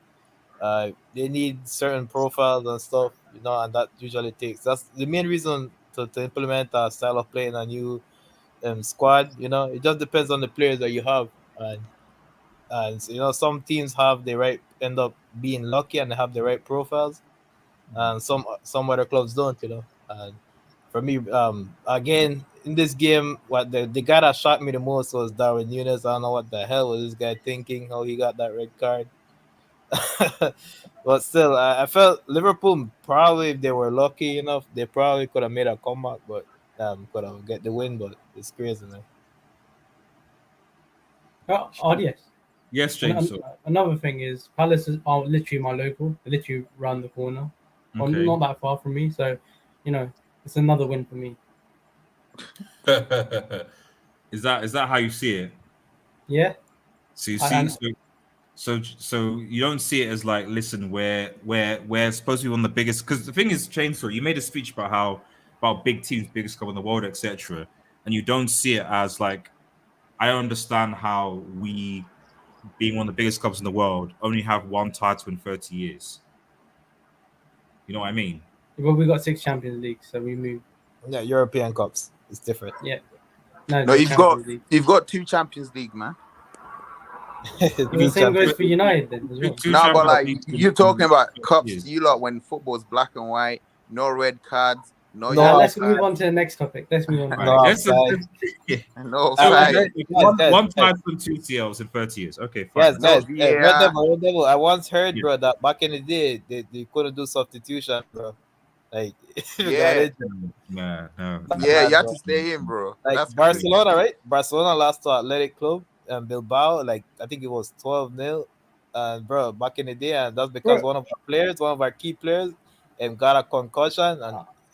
they need certain profiles and stuff, and that usually that's the main reason to implement a style of play in a new squad. It just depends on the players that you have, and some teams end up being lucky and they have the right profiles, and some other clubs don't. And for me, again in this game, what the guy that shot me the most was Darwin Núñez. I don't know what the hell was this guy thinking, how he got that red card. But still, I felt Liverpool probably, if they were lucky enough, they probably could have made a comeback, but could have get the win. But it's crazy, man. Yes. Yes, James. Another thing is Palace are literally my local. They literally round the corner, Okay. not that far from me. So, it's another win for me. Is that how you see it? Yeah. So you see, so you don't see it as like, listen, we're supposed to be one of the biggest. Because the thing is, Chainsaw, you made a speech about big teams, biggest club in the world, etc. And you don't see it as like, I understand how we, being one of the biggest clubs in the world, only have one title in 30 years. You know what I mean? Well, we got 6 Champions Leagues, so we moved. Yeah, European Cups. It's different. Yeah. No, you've got 2 Champions League, man. The same goes for United then as well. No, but like you're talking about cups, you lot, when football's black and white, no red cards, no. Let's move on to the next topic. Let's move on. No offside. One title and 2 CLs in 30 years. Okay, Yes, fine. Red Devil. I once heard, bro, that back in the day they couldn't do substitution, bro. Like, No. Yeah, you have to stay in, bro. Like That's Barcelona, crazy. Right? Barcelona lost to Athletic Club and Bilbao. Like, I think it was 12-0. And bro, back in the day, and that's because one of our key players, got a concussion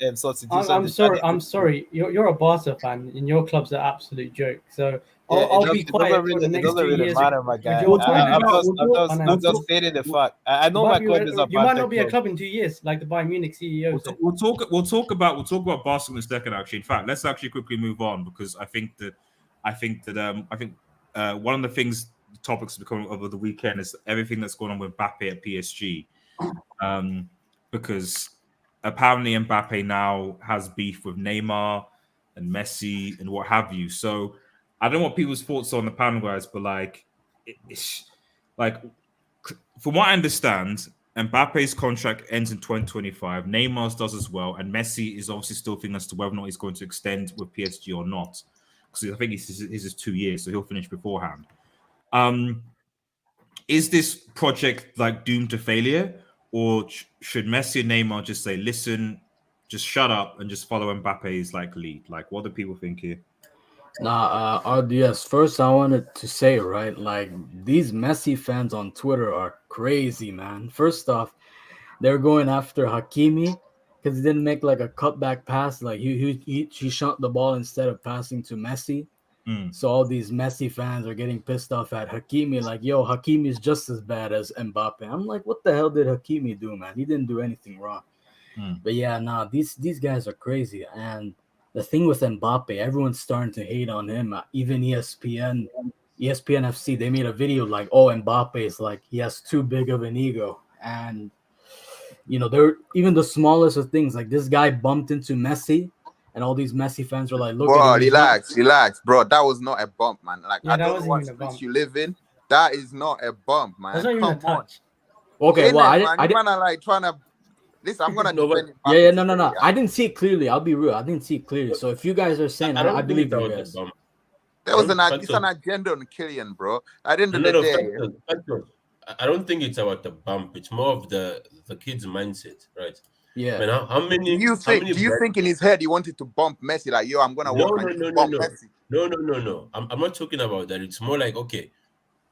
and substitution. I'm sorry. You're a Barca fan, and your club's an absolute joke. So I'll be quiet for the next 2 years. Matter, my guy. I'm just stating the fact. I know my club is a. You might not be a club in 2 years, like the Bayern Munich CEO. We'll talk about Barcelona in a second. Actually, in fact, let's actually quickly move on, because I think one of the topics becoming over the weekend is everything that's going on with Mbappe at PSG, because apparently Mbappe now has beef with Neymar and Messi and what have you. So I don't know what people's thoughts are on the panel, guys, but from what I understand, Mbappe's contract ends in 2025. Neymar's does as well, and Messi is obviously still thinking as to whether or not he's going to extend with PSG or not, because I think his is 2 years, so he'll finish beforehand. Is this project like doomed to failure, or should Messi and Neymar just say, listen, just shut up and just follow Mbappe's lead? Like, what do people think here? RDS, first I wanted to say, right, like, these Messi fans on Twitter are crazy, man. First off, they're going after Hakimi because he didn't make like a cutback pass. Like, he shot the ball instead of passing to Messi. So all these Messi fans are getting pissed off at Hakimi, like, yo, Hakimi is just as bad as Mbappe. I'm like, what the hell did Hakimi do, man? He didn't do anything wrong. But yeah, these guys are crazy. And the thing with Mbappe, everyone's starting to hate on him. Even ESPN FC, they made a video like, oh, Mbappe is like, he has too big of an ego. And, they're even the smallest of things. Like, this guy bumped into Messi. And all these Messi fans are like, look, bro, relax, bro. That was not a bump, man. Like, yeah, I don't know what streets you live in. That is not a bump, man. That's not even a touch. Okay, Innit, well, man? I You didn't. man are like trying to. Listen, I'm gonna No, but- defend Yeah, Mbappe no. today, I didn't see it clearly. I'll be real. I didn't see it clearly. So if you guys are saying, I I don't think believe it's you about guys. the bump. There was Factos. it's an agenda on Kylian, bro. At the end of No, the day, factos. I don't think it's about the bump. It's more of the kid's mindset, right? Yeah. Man, how many? do you Bright- think in his head he wanted to bump Messi? Like, yo, I'm gonna No, walk no, and no, just no, bump no. Messi. No. I'm not talking about that. It's more like, okay,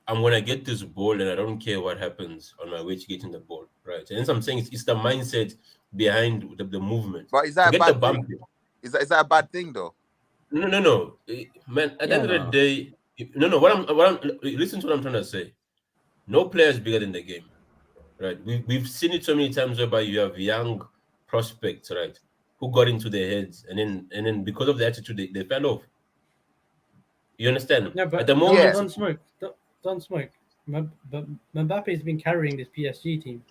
I'm gonna get this ball and I don't care what happens on my way to getting the ball, right? And so I'm saying it's the mindset behind the movement. But is that Forget a the bad bump. thing? Is that a bad thing though? No. Man, at the end of the day, no. What I'm listen to what I'm trying to say. No player is bigger than the game, right? We've seen it so many times whereby you have young prospects, right, who got into their heads and then because of the attitude they fell off. You understand? Yeah, but at the moment, Yeah. don't smoke. But Mbappe has been carrying this PSG team.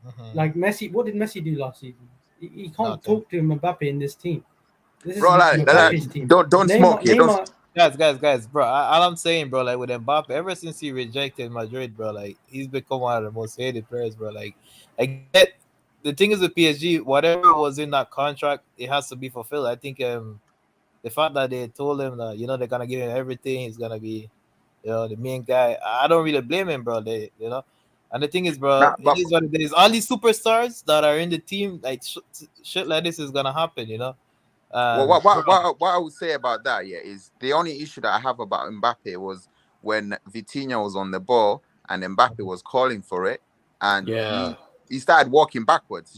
Mhm. Like Messi, what did Messi do last season? He can't Nothing. talk to Mbappe in this team. This Bro, is like, Mbappe's team. don't smoke here. Neymar, Guys, bro. All I'm saying, bro, like with Mbappe, ever since he rejected Madrid, bro, like he's become one of the most hated players, bro. Like, I get the thing is with PSG, whatever was in that contract, it has to be fulfilled. I think the fact that they told him that they're gonna give him everything, he's gonna be the main guy. I don't really blame him, bro. And the thing is, bro, Nah, but- it is what it is. All these superstars that are in the team, like shit like this is gonna happen, Well, what I would say about that, yeah, is the only issue that I have about Mbappe was when Vitinha was on the ball and Mbappe was calling for it, and Yeah. he started walking backwards.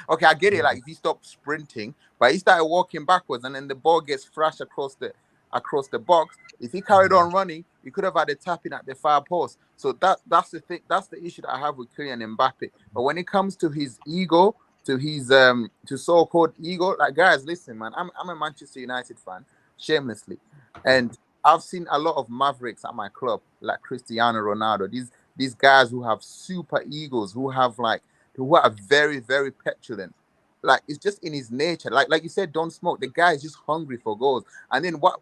Okay, I get it. Like if he stopped sprinting, but he started walking backwards, and then the ball gets flashed across the box. If he carried on running, he could have had a tapping at the far post. So that's the thing. That's the issue that I have with Kylian Mbappe. But when it comes to his ego, to his to so-called ego, like guys, listen, man, I'm a Manchester United fan, shamelessly, and I've seen a lot of mavericks at my club, like Cristiano Ronaldo. These guys who have super egos, who are very, very petulant. Like it's just in his nature. Like you said, don't smoke. The guy is just hungry for goals. And then what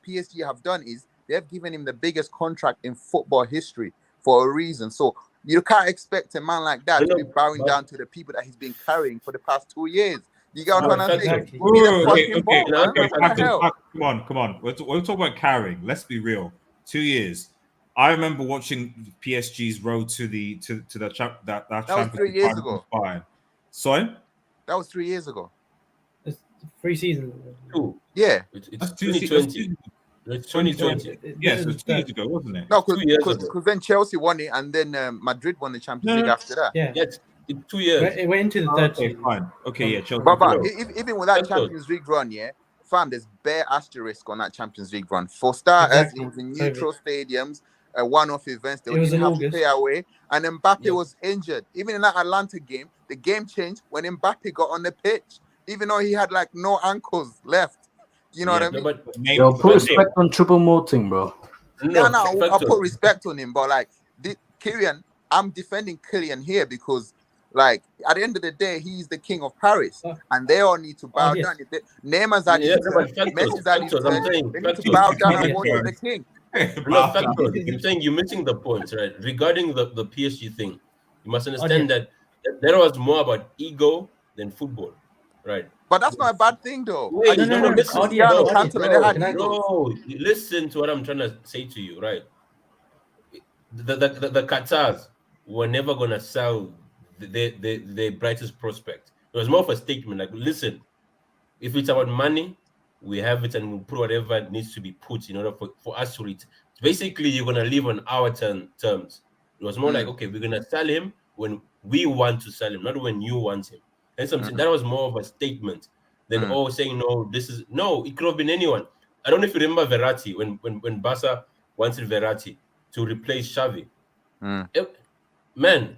PSG have done is they've given him the biggest contract in football history for a reason. So you can't expect a man like that to be bowing down to the people that he's been carrying for the past 2 years. You get what I'm saying? Exactly. Give me the Okay, fucking ball, man. okay, Like, what the hell? Come on. We're talking about carrying. Let's be real. 2 years. I remember watching PSG's road to the that was Champions 3 years League ago. final. Sorry? That was 3 years ago. it's 3 seasons. Two. Yeah. It's That's 2020. It's 2020. Yes, it was 2 years ago, wasn't it? No, 2 years because ago. then Chelsea won it, and then Madrid won the Champions No, League no. after that. Yeah, Yes, it's 2 years. it went into the third Okay, season. fine. Okay, yeah, Chelsea. But No. even with that That's good. Champions League run, yeah, fam, there's bare asterisk on that Champions League run. For starters, Exactly. it was in neutral stadiums, one-off events. They It was didn't in have to August. pay away, and Mbappe Yeah. was injured. Even in that Atlanta game, the game changed when Mbappe got on the pitch, even though he had like no ankles left. You know what I mean? But Yo, put respect on triple moting, bro. Yeah, no, I'll factor. put respect on him, but like Kylian, I'm defending Kylian here because, like, at the end of the day, he's the king of Paris, and they all need to bow yes. down. If Neymar's at his Yeah, turn, but factors, Messi's at his factors, I'm turn, saying they need to factors. bow down and Yeah. worship the king. No, factors. I'm saying you're missing the point, right? Regarding the PSG thing, you must understand that there was more about ego than football, right? But that's not a bad thing, though. Wait, And no, you no, know, no, Cristiano audience, Cantona, bro, they had can I- egos. No, listen to what I'm trying to say to you, right? The Qatars were never gonna sell the brightest prospect. It was more of a statement, like, listen, if it's about money, we have it and we'll put whatever needs to be put in order for us to reach. Basically, you're gonna live on our terms. It was more like, okay, we're gonna sell him when we want to sell him, not when you want him. And something that was more of a statement than saying no. It could have been anyone. I don't know if you remember Verratti when Barca wanted Verratti to replace Xavi. Man,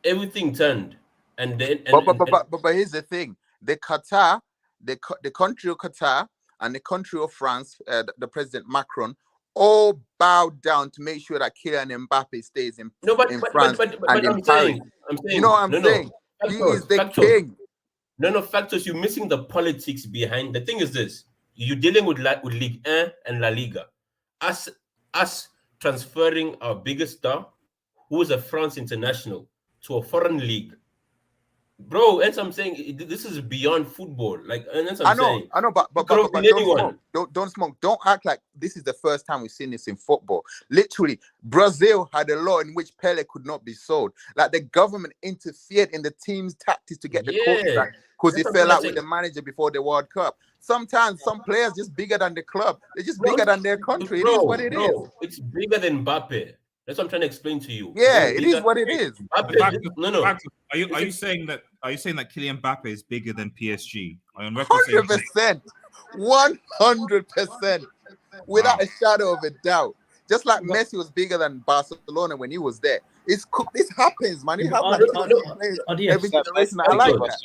everything turned, and then But here's the thing: the Qatar, the country of Qatar, and the country of France, the President Macron, all bowed down to make sure that Kylian Mbappe stays in France and in I'm Paris. saying, You know what I'm saying? He is the king. No, factors. You're missing the politics behind. The thing is this: you're dealing with Ligue 1 and La Liga. Us transferring our biggest star, who is a France international, to a foreign league. Bro, as I'm saying, this is beyond football. Like, and as I'm saying, I know, but it could have been anyone. don't smoke. Don't act like this is the first time we've seen this in football. Literally, Brazil had a law in which Pele could not be sold. Like the government interfered in the team's tactics to get the coach back because he fell out with the manager before the World Cup. Sometimes some players just bigger than the club. They're just bigger than their country. It is what it is. It's bigger than Mbappe. That's what I'm trying to explain to you. Yeah, it is what it is. No. Are you saying that Kylian Mbappe is bigger than PSG? 100%, 100%, without a shadow of a doubt. Just like Messi was bigger than Barcelona when he was there. This happens, man. It happens. Every generation. I like that.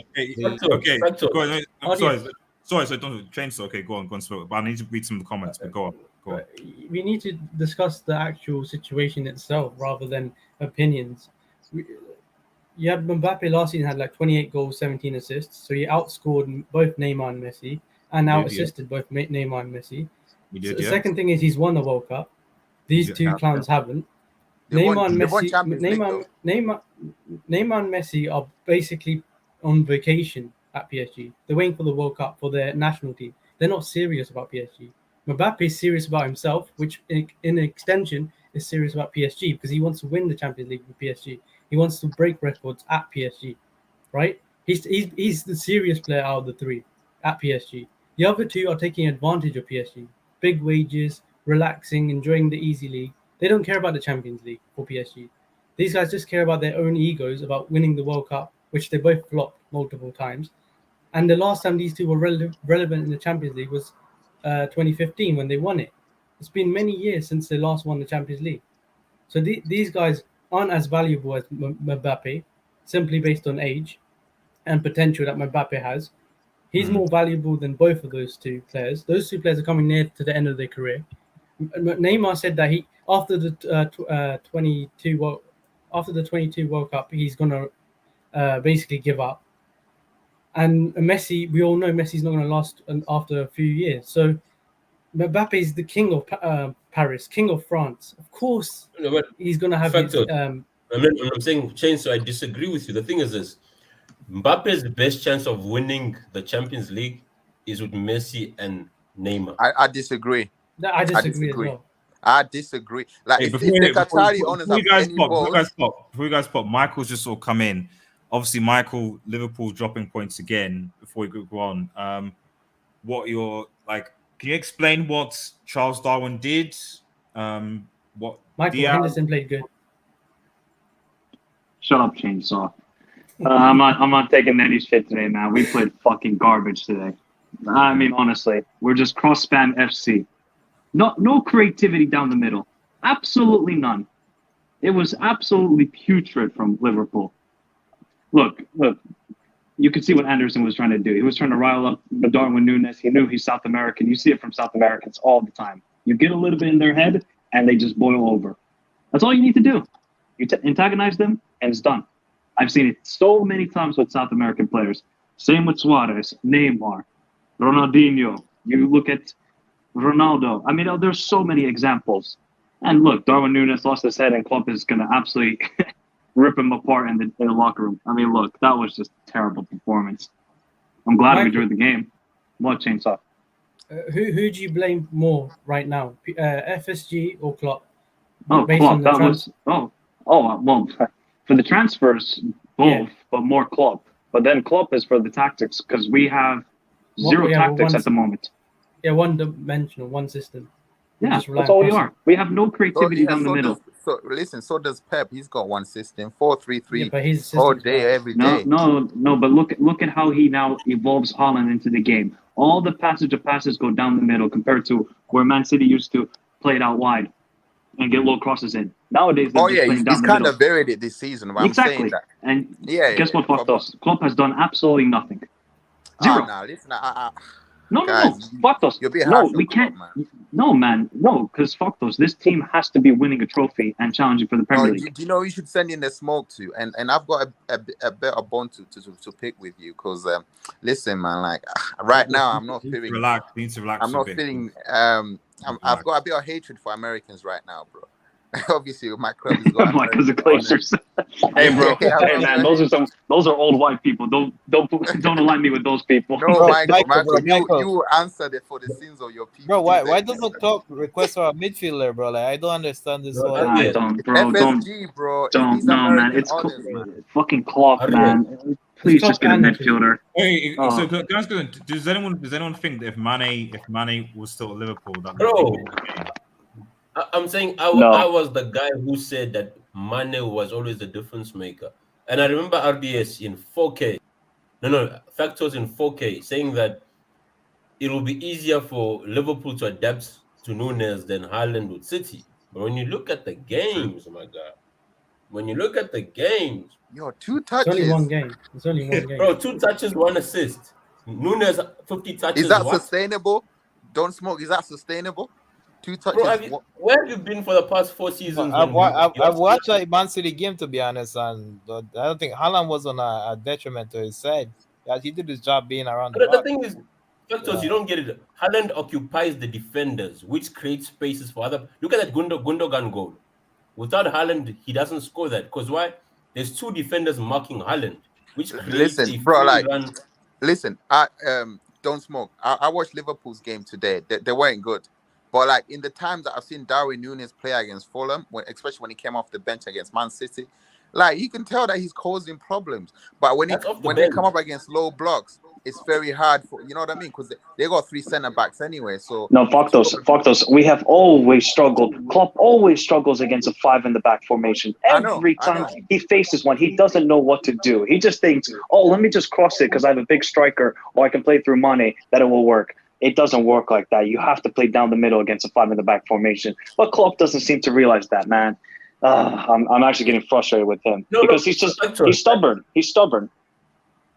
Okay. Go on. I'm sorry. So don't change. Okay, go on. But I need to read some of the comments. But go on. We need to discuss the actual situation itself rather than opinions. You had Mbappe last season had like 28 goals, 17 assists, so he outscored both Neymar and Messi, and out-assisted both Neymar and Messi. The second thing is he's won the World Cup. These two clowns haven't. Neymar and Messi are basically on vacation at PSG. They're waiting for the World Cup for their national team. They're not serious about PSG. Mbappe is serious about himself, which in extension is serious about PSG because he wants to win the Champions League with PSG. He wants to break records at PSG, right? He's the serious player out of the three at PSG. The other two are taking advantage of PSG. Big wages, relaxing, enjoying the easy league. They don't care about the Champions League for PSG. These guys just care about their own egos, about winning the World Cup, which they both flopped multiple times. And the last time these two were relevant in the Champions League was 2015 when they won it. It's been many years since they last won the Champions League. So these guys aren't as valuable as Mbappe, simply based on age and potential that Mbappe has. He's more valuable than both of those two players. Those two players are coming near to the end of their career. Neymar said that he after the 22 World Cup, he's gonna basically give up. And Messi, we all know Messi's not going to last after a few years. So Mbappe is the king of Paris, king of France. Of course, he's going to have his... I'm saying, Shane, so I disagree with you. The thing is this. Mbappe's best chance of winning the Champions League is with Messi and Neymar. I disagree. I disagree as well. I disagree. Like, if the Qatari owners have any balls... Before you guys pop, Michael's just sort of come in. Obviously, Michael, Liverpool dropping points again. Before we go on, what you're like? Can you explain what Charles Darwin did? What Michael Henderson played good. Shut up, Chainsaw. I'm not taking any shit today, man. We played fucking garbage today. I mean, honestly, we're just cross spam FC. No creativity down the middle. Absolutely none. It was absolutely putrid from Liverpool. Look, you could see what Anderson was trying to do. He was trying to rile up Darwin Núñez. He knew he's South American. You see it from South Americans all the time. You get a little bit in their head, and they just boil over. That's all you need to do. You antagonize them, and it's done. I've seen it so many times with South American players. Same with Suarez, Neymar, Ronaldinho. You look at Ronaldo. I mean, there's so many examples. And look, Darwin Núñez lost his head, and Klopp is going to absolutely... rip him apart in the locker room. I mean, look, that was just a terrible performance. I'm glad we enjoyed the game. What, Chainsaw? Who do you blame more right now, FSG or Klopp? Oh, Klopp. Well, for the transfers, both, but more Klopp. But then Klopp is for the tactics because we have zero tactics at the moment. Yeah, one-dimensional, one system. Yeah, that's all we are. We have no creativity down the middle. So does Pep. He's got one system, 4-3-3, all day, every day. No. But look at how he now evolves Haaland into the game. All the passage of passes go down the middle compared to where Man City used to play it out wide and get low crosses in. Nowadays, he's kind of varied it this season. Exactly. I'm saying that. And guess what, Faktos? Klopp has done absolutely nothing. Zero. No, Faktos. No, we can't. No, man. No, because Faktos, this team has to be winning a trophy and challenging for the Premier League. Do you know you should send in the smoke to? And I've got a better bone to pick with you because listen, man. Like right now, I'm not feeling. Relax. Need to relax. I'm not feeling. I've got a bit of hatred for Americans right now, bro. Obviously, my club has got Why? Because the American Glazers. Hey, bro. Hey, man. Those are old white people. Don't align me with those people. No, Bro, Michael, Michael, you answered it for the sins of your people. Bro, why doesn't Klopp request for a midfielder, bro? Like I don't understand this Bro, whole. RDS. I don't, bro. FSG, bro. Don't. No, man. It's fucking Klopp, man. Please just get a midfielder. Hey, Oh. so guys, does anyone think that if Mane was still at Liverpool, that Bro, I'm saying I was the guy who said that Mane was always the difference maker. And I remember RDS in 4K. No, Factors in 4K saying that it will be easier for Liverpool to adapt to Nunes than Haaland with City. But when you look at the games, my God, Yo, 2 It's touches. only one game. It's only one game. Bro, 2 touches, 1 assist. Nunes 50 touches. Is that what? sustainable? Don't smoke. Is that sustainable? 2 touches. Bro, where have you been for the past 4 seasons? I've watched a Man City game, to be honest, and I don't think Haaland was on a detriment to his side. Yeah, he did his job being around But the the thing is, Factors, you don't get it. Haaland occupies the defenders, which creates spaces for other. Look at that Gundogan goal. Without Haaland, he doesn't score that. Because why? There's 2 defenders marking Haaland, which creates a Listen, bro, free run. Listen, don't smoke. I watched Liverpool's game today. They weren't good. But like in the times that I've seen Darwin Núñez play against Fulham, especially when he came off the bench against Man City, like you can tell that he's causing problems. But when they come up against low blocks, it's very hard for, you know what I mean? Because they got 3 centre backs anyway. So No, fuck those. We have always struggled. Klopp always struggles against a 5 in the back formation. Every time he faces one, he doesn't know what to do. He just thinks, oh, let me just cross it because I have a big striker, or I can play through Mane, that it will work. It doesn't work like that. You have to play down the middle against a 5 in the back formation. But Klopp doesn't seem to realize that, man. I'm actually getting frustrated with him because he's stubborn. He's stubborn.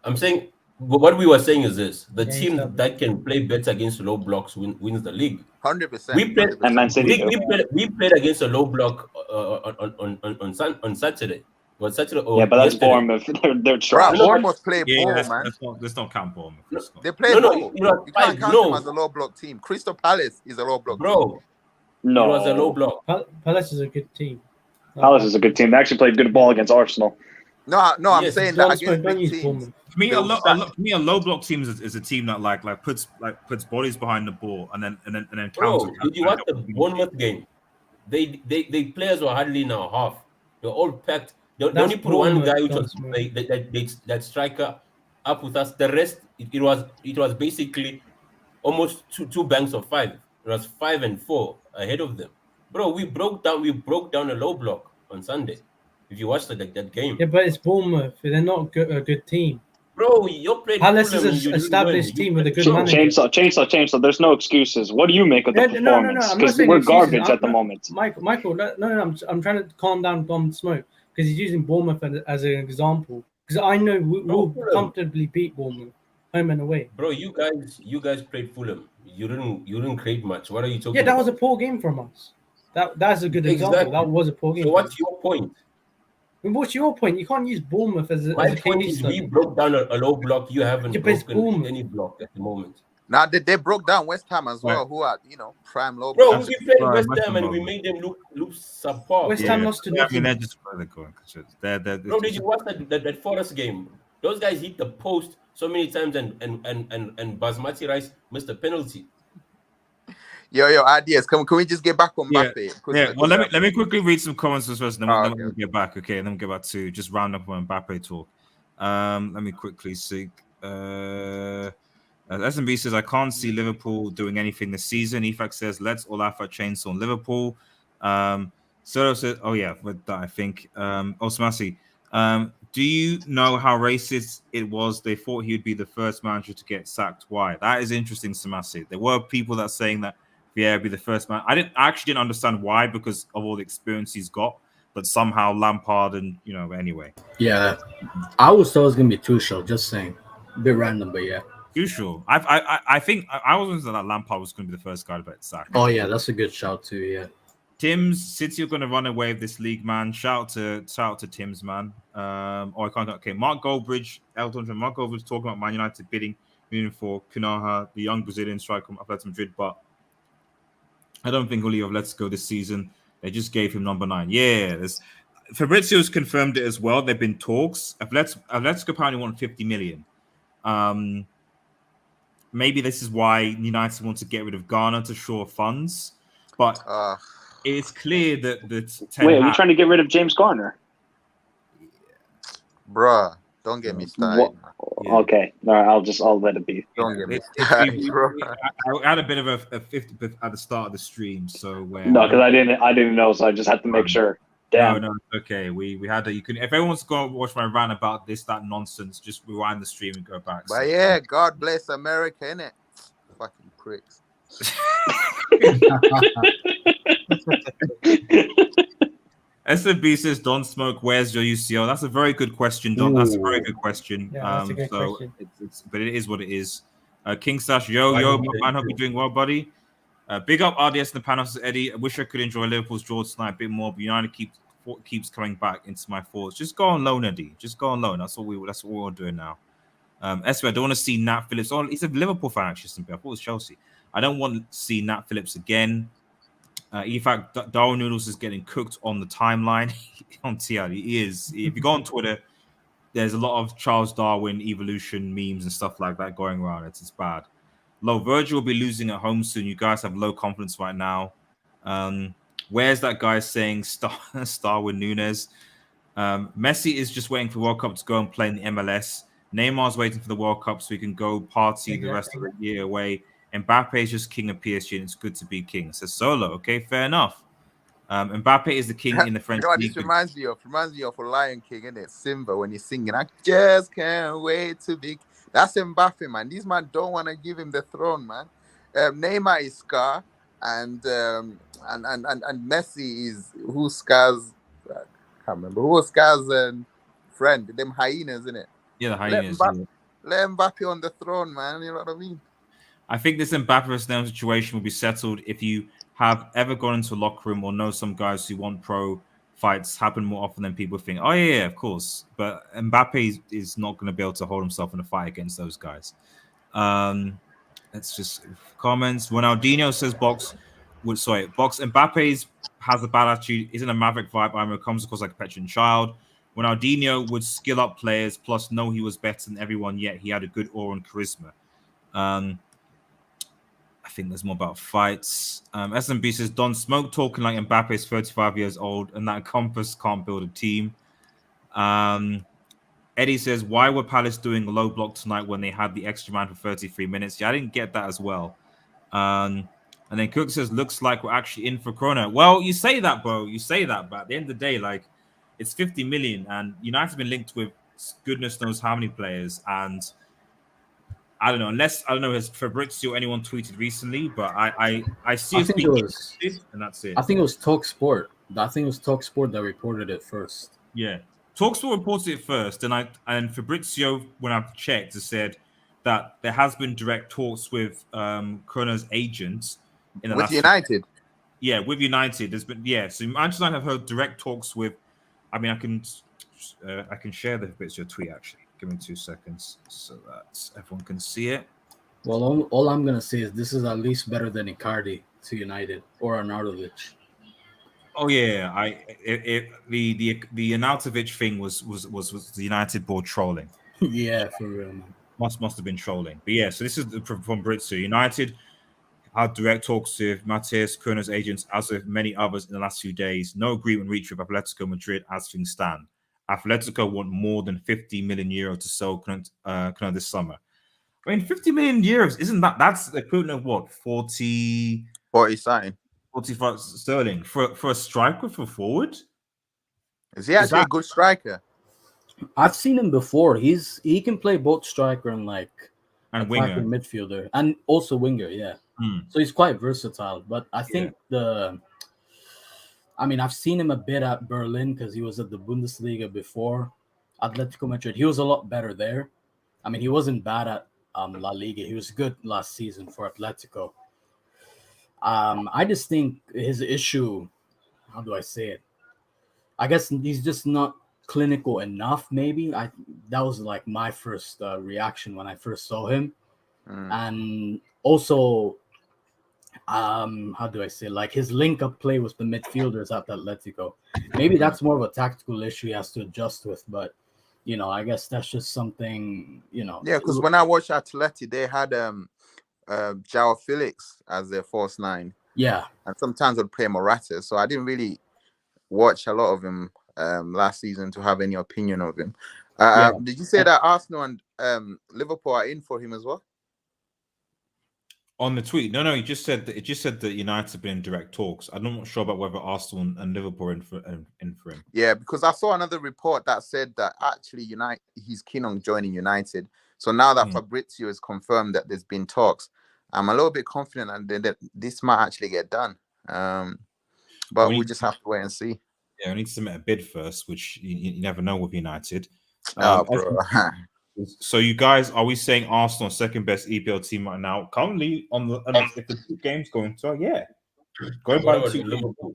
I'm saying what we were saying is this: the team that can play better against low blocks wins the league. 100%. We played, and Man City. we played against a low block on Saturday. But Saturday, yeah, but that's Bournemouth. They're trash. Bournemouth play ball, man. Let's not count Bournemouth. They play ball. You can't count them as a low block team. Crystal Palace is a low block team. No, it was a low block. Palace is a good team. Palace is a good team. They actually played good ball against Arsenal. No, I'm saying that against big teams. For me, a low block team is a team that like puts bodies behind the ball and then Bro, did you watch the Bournemouth game? They players were hardly in our half. They're all packed. They only put one guy which was that striker up with us. The rest it was basically almost two banks of 5. It was 5 and 4 ahead of them. Bro, we broke down a low block on Sunday. If you watched that game. Yeah, but it's Bournemouth. They're not a good team. Bro, you're playing. Palace is an established team with a good manager. Chainsaw. There's no excuses. What do you make of the performance? Because we're garbage at the moment. Michael, no. I'm trying to calm down Dom Smoke because he's using Bournemouth as an example. Because I know we'll comfortably beat Bournemouth home and away. Bro, you guys played Fulham. You didn't create much. What are you talking? Yeah, that was a poor game from us. That's a good example. That was a poor game. So what's your point? What's your point? You can't use Bournemouth as a point is we broke down a low block. You haven't broken any block at the moment. Now they broke down West Ham as well, who are prime low. Bro, we played West Ham and we made them look subpar. West Ham lost to Nottingham. They're just further going. Bro, did you watch that Forest game? Those guys hit the post so many times and Basmati Rice missed a penalty. Yo, ideas. Can we just get back on Mbappe? Yeah. Well, let me quickly read some comments first, then we'll get back. Okay, and then we'll get back to just round up on Mbappe talk. Let me quickly see. SMB says I can't see Liverpool doing anything this season. Efak says let's all laugh at chainsaw on Liverpool. Soto says, oh yeah, with that I think. Osmasi, do you know how racist it was? They thought he would be the first manager to get sacked. Why? That is interesting, Samasi. There were people that saying that Vieira be the first man. I actually didn't understand why because of all the experience he's got, but somehow Lampard and anyway. Yeah, I was thought it was gonna be Tuchel. Just saying, a bit random, but yeah. Tuchel. I think I was thinking that Lampard was going to be the first guy to get sacked. Oh yeah, that's a good shout too. Yeah. Tim's City are going to run away with this league, man. Shout out to Tim's, man. I can't. Okay, Mark Goldbridge, Elton John. Mark Goldbridge talking about Man United bidding for Cunha, the young Brazilian striker from Atletico Madrid, but I don't think he'll leave Atletico this season. They just gave him number 9. Yeah, Fabrizio's confirmed it as well. There've been talks. Atletico apparently want 50 million. Maybe this is why United want to get rid of Ghana to shore funds, but it's clear that Wait, are you trying to get rid of James Garner? Bruh, don't get me started. Yeah. Okay, all right, I'll let it be. Don't get me started, bro. I had a bit of a 50 at the start of the stream, so No, because I didn't know, so I just had to make sure. Damn. No, okay. We had you can if everyone wants to go watch my rant about that nonsense, just rewind the stream and go back. But yeah, God bless America, innit? Fucking pricks. SFB says, "Don't smoke. Where's your UCL?" That's a very good question, Don. That's a very good question. Yeah, that's a good question. But it is what it is. King Stash, yo, man, hope you're doing well, buddy. Big up RDS and the panels, Eddie. I wish I could enjoy Liverpool's draw tonight a bit more, but United keeps coming back into my thoughts. Just go on loan, Eddie. Just go on loan. That's what we're doing now. Esper, I don't want to see Nat Phillips. Oh, he's a Liverpool fan, actually. I thought it was Chelsea. I don't want to see Nat Phillips again. In fact, Darwin Noodles is getting cooked on the timeline on TR. He is. If you go on Twitter, there's a lot of Charles Darwin evolution memes and stuff like that going around. It's bad. Low Virgil will be losing at home soon. You guys have low confidence right now. Where's that guy saying Starwin Nunes? Messi is just waiting for World Cup to go and play in the MLS. Neymar's waiting for the World Cup so he can go party the rest of the year away. Mbappe is just king of PSG and it's good to be king. Says Solo. Okay, fair enough. Mbappe is the king in the French league. This reminds me of a Lion King, innit? Simba when he's singing, I just can't wait to be. That's Mbappe, man. These man don't want to give him the throne, man. Neymar is Scar, and Messi is who's Scar's. I can't remember who was Scar's friend. Them hyenas, innit? Yeah, the hyenas. Let Mbappe on the throne, man. You know what I mean? I think this Mbappe Neymar situation will be settled if you have ever gone into a locker room or know some guys who want pro fights happen more often than people think. Oh, yeah, of course. But Mbappe is not going to be able to hold himself in a fight against those guys. Let's just comments. Ronaldinho says Box Mbappe has a bad attitude, isn't a maverick vibe. I mean, comes across like a petulant child. Ronaldinho would skill up players, plus know he was better than everyone, yet he had a good aura and charisma. I think there's more about fights. SMB says, Don Smoke talking like Mbappe is 35 years old and that Compass can't build a team. Eddie says, why were Palace doing a low block tonight when they had the extra man for 33 minutes? Yeah, I didn't get that as well. And then Cook says, looks like we're actually in for Corona. Well, you say that, bro. You say that, but at the end of the day, like, it's 50 million and United's been linked with goodness knows how many players. And I don't know, has Fabrizio anyone tweeted recently, but I see I think it was, and that's it. I think it was TalkSport. I think it was TalkSport that reported it first. Yeah. TalkSport reported it first, and Fabrizio, when I've checked, has said that there has been direct talks with Krona's agents in the with United. Yeah, with United. There's been so Manchester United have heard direct talks with. I mean, I can share the Fabrizio tweet actually. Give me 2 seconds so that everyone can see it. Well, all I'm gonna say is this is at least better than Icardi to United or Arnautovic. Oh yeah, the Arnautovic thing was the United board trolling. Yeah, for real, man. Must have been trolling. But yeah, so this is from Fabrizio. United had direct talks with Matheus Cunha's agents, as with many others in the last few days. No agreement reached with Atletico Madrid as things stand. Atletico want more than 50 million euros to sell Cunha this summer. I mean, 50 million euros, isn't that's the equivalent of what? 40 something. 45 sterling for a striker, for forward? Is he actually a good striker? I've seen him before. He can play both striker and winger, midfielder, and also winger. Yeah, so he's quite versatile. But I think I've seen him a bit at Berlin because he was at the Bundesliga before Atletico Madrid. He was a lot better there. I mean, he wasn't bad at La Liga. He was good last season for Atletico. I just think his issue, how do I say it? I guess he's just not clinical enough, maybe. That was like my first reaction when I first saw him. And also how do I say, like his link up play with the midfielders at Atletico. Maybe that's more of a tactical issue he has to adjust with, but you know, I guess that's just something, you know. Yeah, because when I watched Atleti, they had João Felix as their false nine. Yeah. And sometimes would play Morata. So I didn't really watch a lot of him last season to have any opinion of him. Did you say that Arsenal and Liverpool are in for him as well? On the tweet, no, it just said that United have been in direct talks. I'm not sure about whether Arsenal and Liverpool are in for him. Yeah, because I saw another report that said that actually he's keen on joining United. So now that Fabrizio has confirmed that there's been talks, I'm a little bit confident that this might actually get done. But we just have to wait and see. Yeah, we need to submit a bid first, which you never know with United. Bro. So you guys, are we saying Arsenal second best EPL team right now? Currently on the if the 2 games going to going by 2 Liverpool.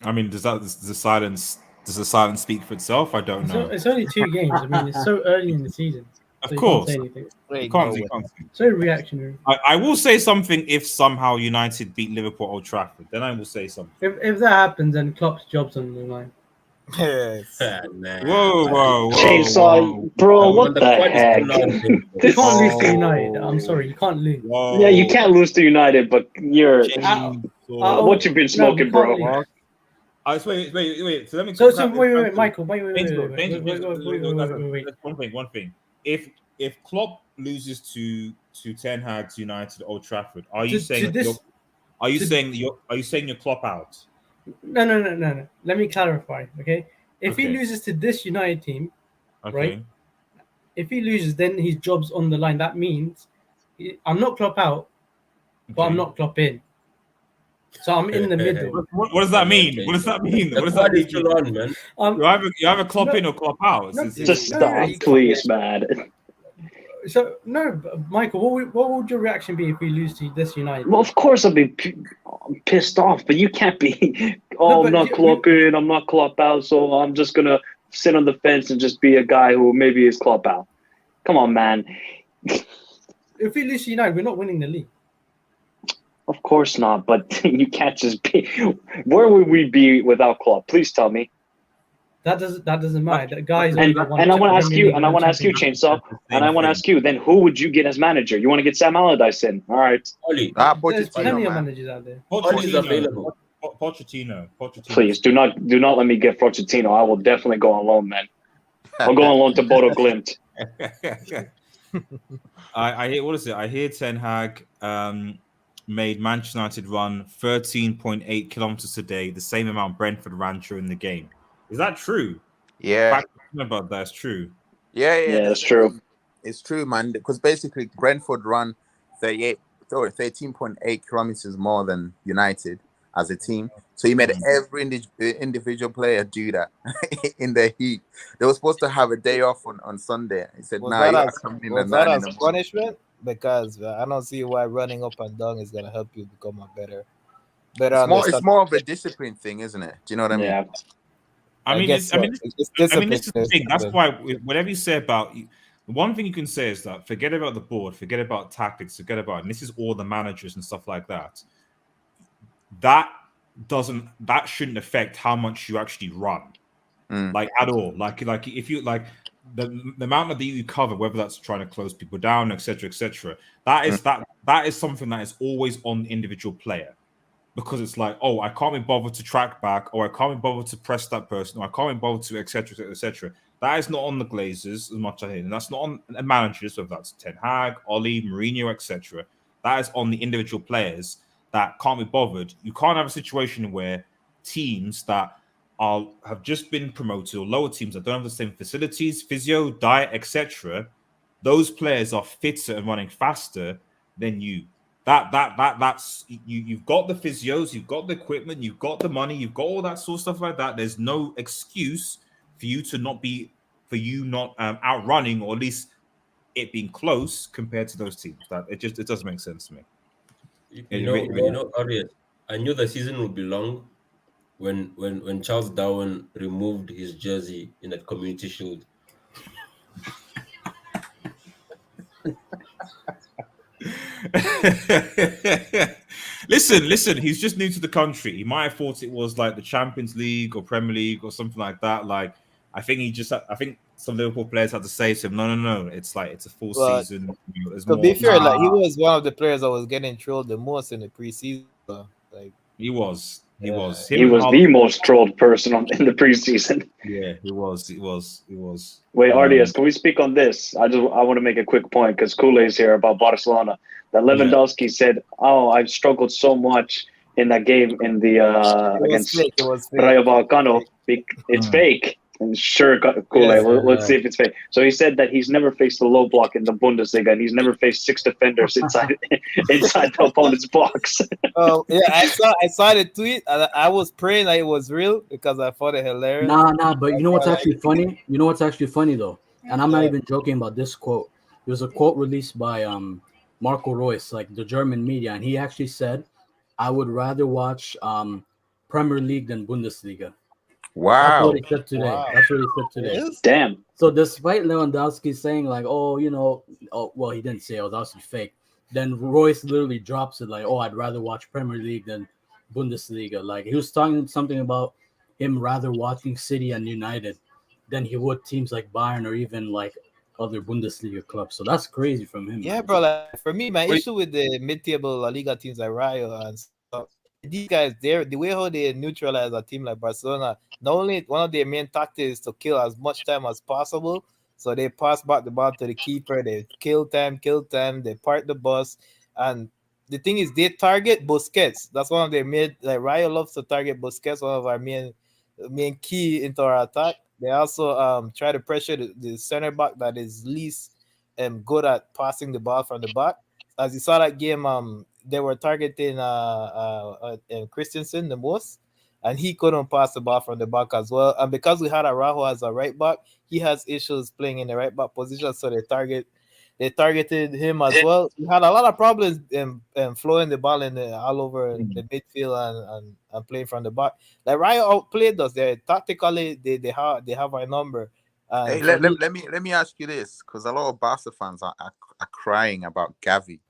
I mean, does the silence speak for itself? I don't know. It's only 2 games. I mean, it's so early in the season. Of course. You can't say. So reactionary. I will say something if somehow United beat Liverpool at Old Trafford. Then I will say something. If that happens, then Klopp's job's on the line. Yes. Whoa. Chainsaw, bro, what the heck? You can't lose to United. I'm sorry, you can't lose. Yeah, you can't lose to United, but you're what you've been smoking, bro. Wait. So let me. Wait, Michael. Wait. One thing. If Klopp loses to Ten Hag's United at Old Trafford, are you saying you're Klopp out? No. Let me clarify, okay? If he loses to this United team, right? If he loses, then his job's on the line. That means I'm not Klopp out, but I'm not Klopp in. So I'm in the middle. What does that mean? What does that mean? What does that mean? Still on, man. You have a Klopp in or Klopp out. Just stop, please, man. So no, Michael, what would your reaction be if we lose to this United? Well, of course I'll be pissed off, but you can't be. I'm not Klopp in, I'm not Klopp out, so I'm just gonna sit on the fence and just be a guy who maybe is Klopp out. Come on, man. If we lose to United, we're not winning the league. Of course not, but you can't just be. Where would we be without Klopp? Please tell me. That doesn't matter. That guy's and I want to ask you, Chainsaw, and I want to ask you, then who would you get as manager? You want to get Sam Allardyce in? All right. There's plenty of managers out there. Oli's available. Pochettino. Please do not let me get Pochettino. I will definitely go on loan, man. I'll go on loan to Bodo Glimt. I hear, what is it? I hear Ten Hag made Manchester United run 13.8 kilometers a day, the same amount Brentford ran during the game. Is that true? Yeah. About that's true. Yeah, that's true. It's true, man. Because basically, Brentford run 13.8 kilometers more than United as a team. So he made every individual player do that in the heat. They were supposed to have a day off on Sunday. He said, "No, you gotta come in was that as punishment? Because I don't see why running up and down is gonna help you become a better. It's more of a discipline thing, isn't it? Do you know what I mean? Yeah. I mean, this is the thing. That's why whatever you say about the one thing you can say is that forget about the board, forget about tactics, forget about, and this is all the managers and stuff like that. That shouldn't affect how much you actually run, like at all. Like if you like the amount that you cover, whether that's trying to close people down, etc., that is something that is always on the individual player. Because it's like, oh, I can't be bothered to track back, or I can't be bothered to press that person, or I can't be bothered to, etc. That is not on the Glazers as much as I hear, and that's not on the managers, whether that's Ten Hag, Oli, Mourinho, etc. That is on the individual players that can't be bothered. You can't have a situation where teams that have just been promoted, or lower teams that don't have the same facilities, physio, diet, etc. Those players are fitter and running faster than you. That's you've got the physios, you've got the equipment, you've got the money, you've got all that sort of stuff like that. There's no excuse for you not outrunning, or at least it being close compared to those teams. That it doesn't make sense to me. Ariel, I knew the season would be long when Charles Darwin removed his jersey in that Community Shield. listen. He's just new to the country. He might have thought it was like the Champions League or Premier League or something like that. Like, I think some Liverpool players had to say to him, no. It's like it's a full But season. There's to more. be fair, like he was one of the players that was getting trolled the most in the preseason. Like He was. He was the most trolled person in the preseason. Yeah, he was. Wait, RDS, can we speak on this? I want to make a quick point because Kool-Aid's here about Barcelona. That Lewandowski said, "Oh, I've struggled so much in that game in the against Rayo Vallecano. It's fake." And sure, Kool-Aid. Let's see if it's fake. So he said that he's never faced a low block in the Bundesliga, and he's never faced 6 defenders inside the opponent's box. Oh yeah, I saw the tweet. I was praying that it was real because I thought it hilarious. Nah. But you know what's actually funny? You know what's actually funny though, and I'm not even joking about this quote. There was a quote released by Marco Reus, like the German media, and he actually said, "I would rather watch Premier League than Bundesliga." Wow. That's what he said today. Wow. That's what he said today. Yes. Damn. So despite Lewandowski saying like, well, he didn't say it was obviously fake. Then Royce literally drops it like, I'd rather watch Premier League than Bundesliga. Like he was talking something about him rather watching City and United than he would teams like Bayern or even like other Bundesliga clubs. So that's crazy from him. Yeah, man. bro. Like for me, my issue with the mid-table La Liga teams like Rayo and stuff, these guys, the way how they neutralize a team like Barcelona, not only one of their main tactics is to kill as much time as possible. So they pass back the ball to the keeper, they kill time, they park the bus. And the thing is, they target Busquets. That's one of their main, like Rayo loves to target Busquets, one of our main key into our attack. They also try to pressure the center back that is least good at passing the ball from the back. As you saw that game, they were targeting Christensen the most, and he couldn't pass the ball from the back as well. And because we had Araujo as a right back, he has issues playing in the right back position, so they targeted him as well. He had a lot of problems in flowing the ball all over the midfield and playing from the back. Like Rayo outplayed us. They tactically they have our number. Hey, let me ask you this, because a lot of Barca fans are crying about Gavi.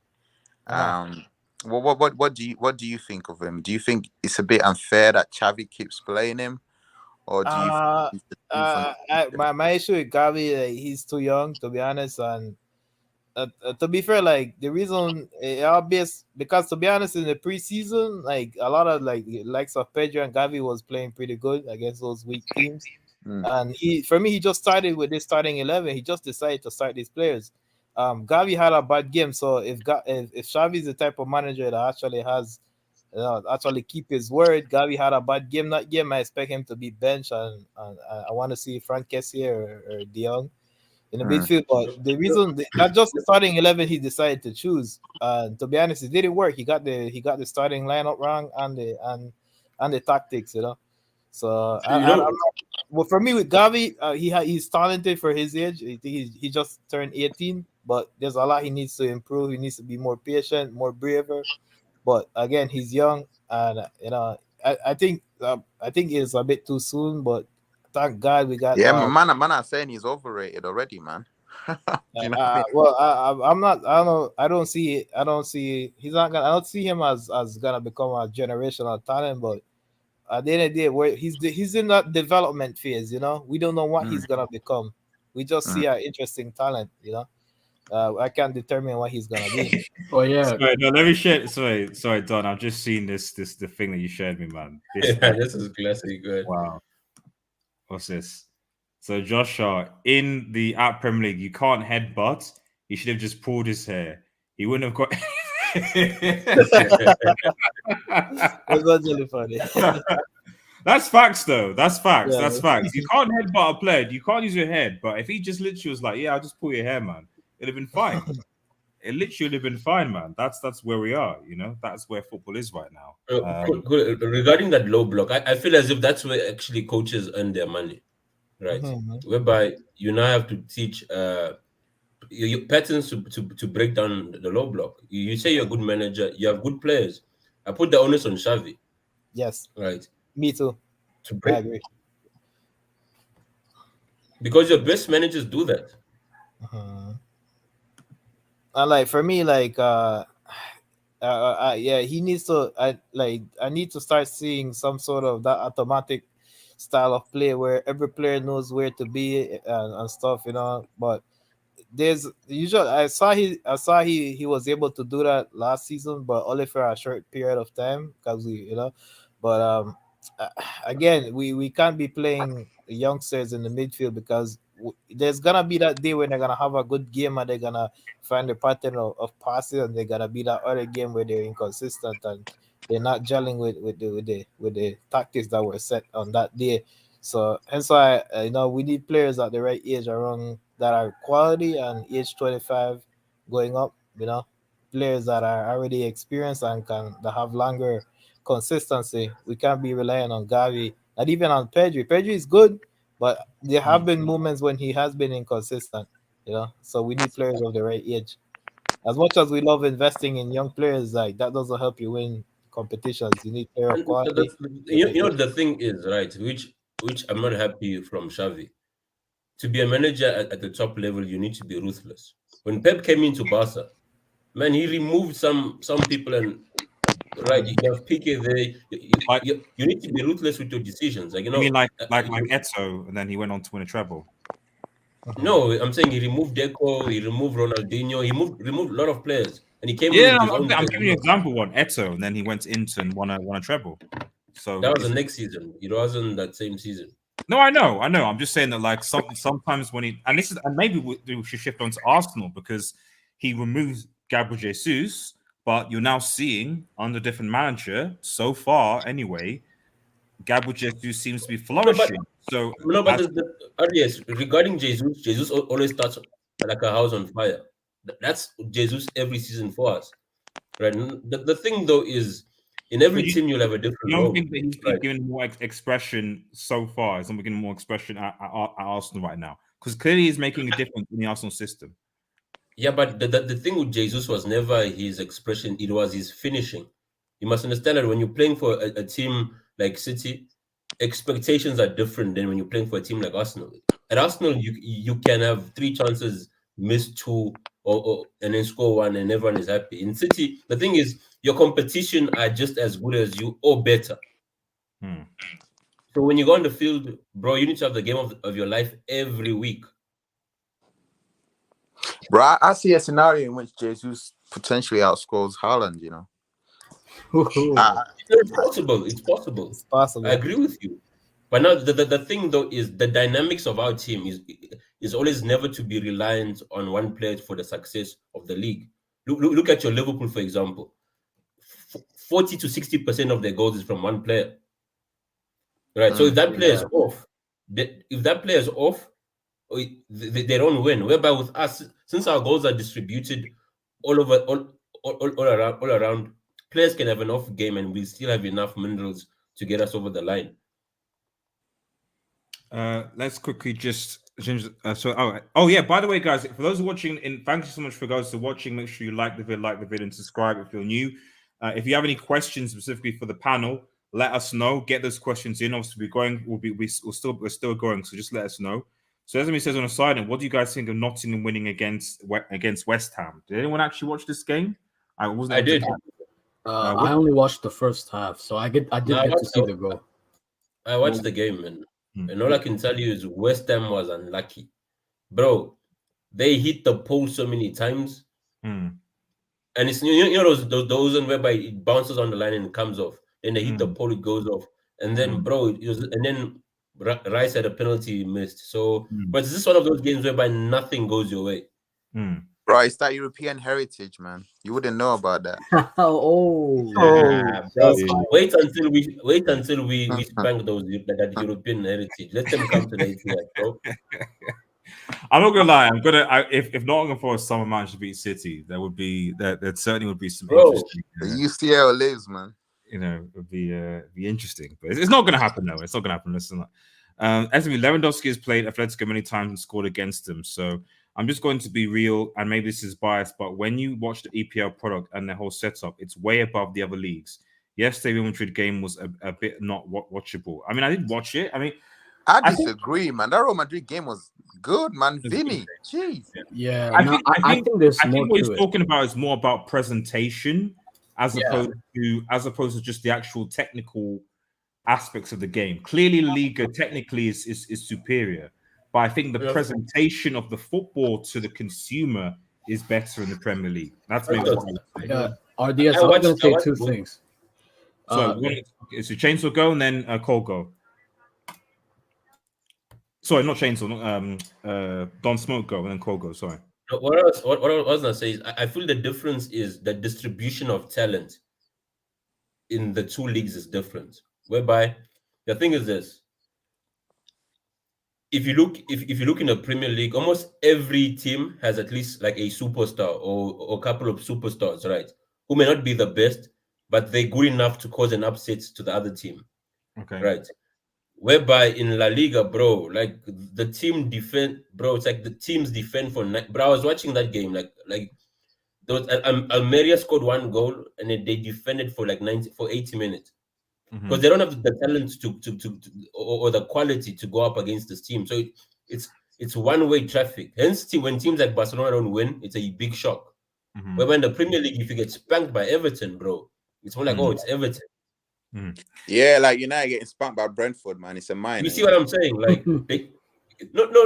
What do you think of him? Do you think it's a bit unfair that Xavi keeps playing him, or do you? My issue with Gavi, he's too young, to be honest, and to be fair, like the reason obvious, because to be honest, in the preseason, like a lot of likes of Pedro and Gavi was playing pretty good against those weak teams, and he just started with this starting 11. He just decided to start these players. Gavi had a bad game, so if Xavi is the type of manager that actually has actually keep his word, Gavi had a bad game that game. I expect him to be benched, and I want to see Frank Kessié or De Jong in the midfield. But the reason not just the starting 11 he decided to choose, to be honest, it didn't work. He got the starting lineup wrong and the tactics, So well, for me with Gavi, he's talented for his age. He just turned 18, but there's a lot he needs to improve. He needs to be more patient, more braver. But again, he's young, and I think it's a bit too soon. But thank God we got. Man are saying he's overrated already, man. Well, I'm not. I don't know. I don't see. He's not gonna. I don't see him as gonna become a generational talent, but. At the end of the day, where he's in that development phase, we don't know what he's gonna become. We just see an interesting talent, I can't determine what he's gonna be. Oh yeah. Sorry, no, let me share. Sorry, Don. I've just seen the thing that you shared me, man. This is classic. Good. Wow. What's this? So Joshua, in the Premier League, you can't headbutt. He should have just pulled his hair. He wouldn't have got. It's not really funny. That's facts, though. That's facts. Yeah, that's facts. You can't headbutt a player. You can't use your head. But if he just literally was like, "Yeah, I'll just pull your hair, man," it'd have been fine. It literally would have been fine, man. That's where we are. That's where football is right now. Regarding that low block, I feel as if that's where actually coaches earn their money, right? Whereby you now have to teach your patterns to break down the low block. You say you're a good manager, you have good players. I put the onus on Xavi. Yes. Right. Me too. I agree. Because your best managers do that. And for me, yeah, he needs to. I need to start seeing some sort of that automatic style of play where every player knows where to be and stuff, you know. But there's usually I saw he was able to do that last season, but only for a short period of time because But again, we can't be playing youngsters in the midfield because there's gonna be that day when they're gonna have a good game and they're gonna find the pattern of passing, and they're gonna be that other game where they're inconsistent and they're not gelling with the tactics that were set on that day. So hence why we need players at the right age around that are quality and age 25 going up. Players that are already experienced and that have longer consistency. We can't be relying on Gavi, not even on Pedri. Pedri is good, but there have been moments when he has been inconsistent. So we need players of the right age. As much as we love investing in young players, like that doesn't help you win competitions. You need player quality. The thing is, right, which I'm not happy from Xavi. To be a manager at the top level, you need to be ruthless. When Pep came into Barca, man, he removed some people and right. You have Piqué there. You need to be ruthless with your decisions. Like You mean like Eto'o, and then he went on to win a treble. No, I'm saying he removed Deco, he removed Ronaldinho, he removed a lot of players, and he came. Yeah, I'm giving you an example. One Eto'o, and then he went into and won a treble. So that was the next season. It wasn't that same season. No, I know. I'm just saying that like sometimes when and maybe we should shift on to Arsenal because he removed Gabriel Jesus, but you're now seeing under different manager so far anyway, Gabriel Jesus seems to be flourishing. Yes, regarding Jesus always starts like a house on fire. That's Jesus every season for us, right? The thing though is, in every team you'll have a different role. You don't think that he's given more expression so far? He's not getting more expression at Arsenal right now because clearly he's making a difference in the Arsenal system. Yeah, but the thing with Jesus was never his expression; it was his finishing. You must understand that when you're playing for a team like City, expectations are different than when you're playing for a team like Arsenal. At Arsenal, you can have 3 chances, miss 2, or and then score 1, and everyone is happy. In City, the thing is, your competition are just as good as you or better. So when you go on the field, bro, you need to have the game of your life every week. Bro, I see a scenario in which Jesus potentially outscores Haaland, It's possible. It's possible. I agree with you. But now the thing though is the dynamics of our team is always never to be reliant on one player for the success of the league. Look at your Liverpool, for example. 40 to 60% of their goals is from one player. Right. So if that player is off, they don't win. Whereby with us, since our goals are distributed all around, players can have an off game and we still have enough minerals to get us over the line. Let's quickly just yeah, by the way, guys, for those watching, thank you so much for guys watching. Make sure you like the video and subscribe if you're new. If you have any questions specifically for the panel, let us know. Get those questions in. Obviously, we're still going, so just let us know. So as he says on a side note, what do you guys think of Nottingham winning against West Ham? Did anyone actually watch this game? I did. I only watched the first half, so I did get to see the goal. I watched the game, and all I can tell you is West Ham was unlucky, bro. They hit the post so many times, and it's those whereby it bounces on the line and it comes off. Then they hit the pole, it goes off, and then then Rice had a penalty missed. So, but is this one of those games whereby nothing goes your way? Bro, it's that European heritage, man. You wouldn't know about that. Wait until we spank that European heritage. Let them come to the ATS, bro. I'm not gonna lie. If Nottingham Forest summer match to beat City, there certainly would be some. Interesting, the UCL lives, man. It would be interesting, but it's not gonna happen though. It's not gonna happen. Listen, Lewandowski has played Atletico many times and scored against them, so. I'm just going to be real, and maybe this is biased, but when you watch the EPL product and the whole setup, it's way above the other leagues. Yesterday, Real Madrid game was a bit not watchable. I mean, I did watch it. I mean, I disagree, man. That Real Madrid game was good, man. Vinny, jeez. Yeah, I think there's more I think what to he's talking about is more about presentation as opposed to just the actual technical aspects of the game. Clearly, Liga technically is superior, but I think the presentation of the football to the consumer is better in the Premier League. That's maybe what I would say. RDS, I was going to say two things. So it's a Chainsaw go and then Cole go. Sorry, not Chainsaw. Don Smoke go and then Cole go. Sorry. What I was going to say is I feel the difference is the distribution of talent in the two leagues is different. Whereby the thing is this: if you look in the Premier League, almost every team has at least like a superstar or a couple of superstars, right? Who may not be the best, but they're good enough to cause an upset to the other team. Okay. Right. Whereby in La Liga, bro, like the team defend, bro. It's like the teams defend for. Bro, I was watching that game, like there was Almeria scored one goal and they defended for like 80 minutes because they don't have the talent or the quality to go up against this team. So it's one-way traffic. Hence, when teams like Barcelona don't win, it's a big shock. Whereby in the Premier League, if you get spanked by Everton, bro, it's more like, oh, it's Everton. Yeah, like United getting spanked by Brentford, man. It's a minor. You see what I'm saying? Like,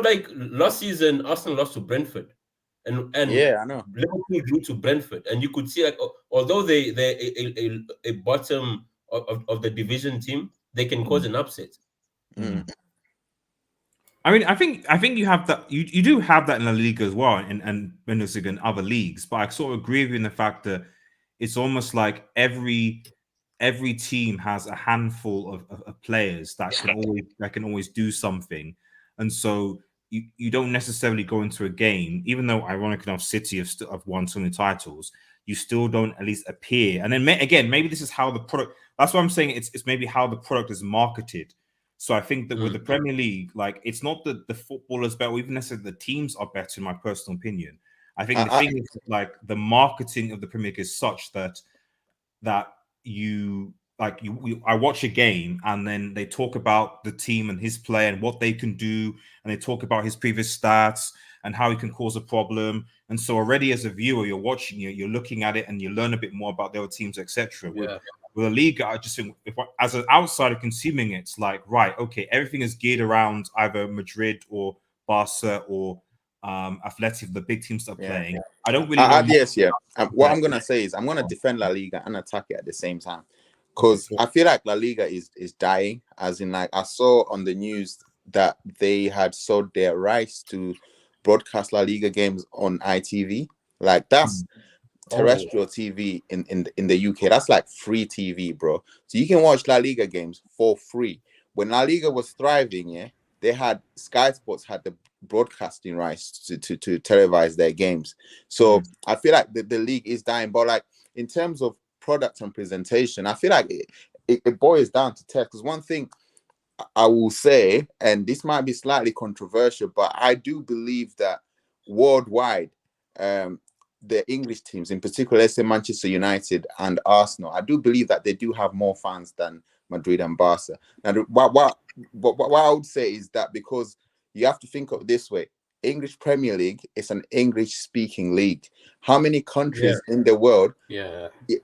like last season, Arsenal lost to Brentford, and yeah, I know Liverpool drew to Brentford, and you could see like, although they're a bottom of the division team, they can cause an upset. I mean, I think you have that. You do have that in La Liga as well, and Bundesliga and other leagues. But I sort of agree with you in the fact that it's almost like every team has a handful of players that can always do something, and so you don't necessarily go into a game, even though ironically enough, City have won so many titles. You still don't at least appear, and then again, maybe this is how the product. That's what I'm saying. It's maybe how the product is marketed. So I think that with the Premier League, like it's not that the footballers better, or even necessarily the teams are better, in my personal opinion. I think the thing is like the marketing of the Premier League is such that I watch a game and then they talk about the team and his play and what they can do, and they talk about his previous stats and how he can cause a problem. And so already as a viewer, you're watching it, you're looking at it, and you learn a bit more about the other teams, etc. With a league, I just think as an outsider consuming it, it's like, right, okay, everything is geared around either Madrid or Barca or Athletic, the big teams that are playing. I don't really know. What I'm gonna say is I'm gonna defend La Liga and attack it at the same time, because I feel like La Liga is dying. As in, like I saw on the news that they had sold their rights to broadcast La Liga games on ITV. Like that's terrestrial TV in the UK. That's like free TV, bro. So you can watch La Liga games for free. When La Liga was thriving, they had Sky Sports had the broadcasting rights to televise their games. So I feel like the league is dying. But like in terms of product and presentation, I feel like it boils down to tech. Because one thing I will say, and this might be slightly controversial, but I do believe that worldwide, the English teams, in particular, let's say Manchester United and Arsenal, I do believe that they do have more fans than Madrid and Barca. Now, what I would say is that because you have to think of it this way, English Premier League is an English-speaking league. How many countries in the world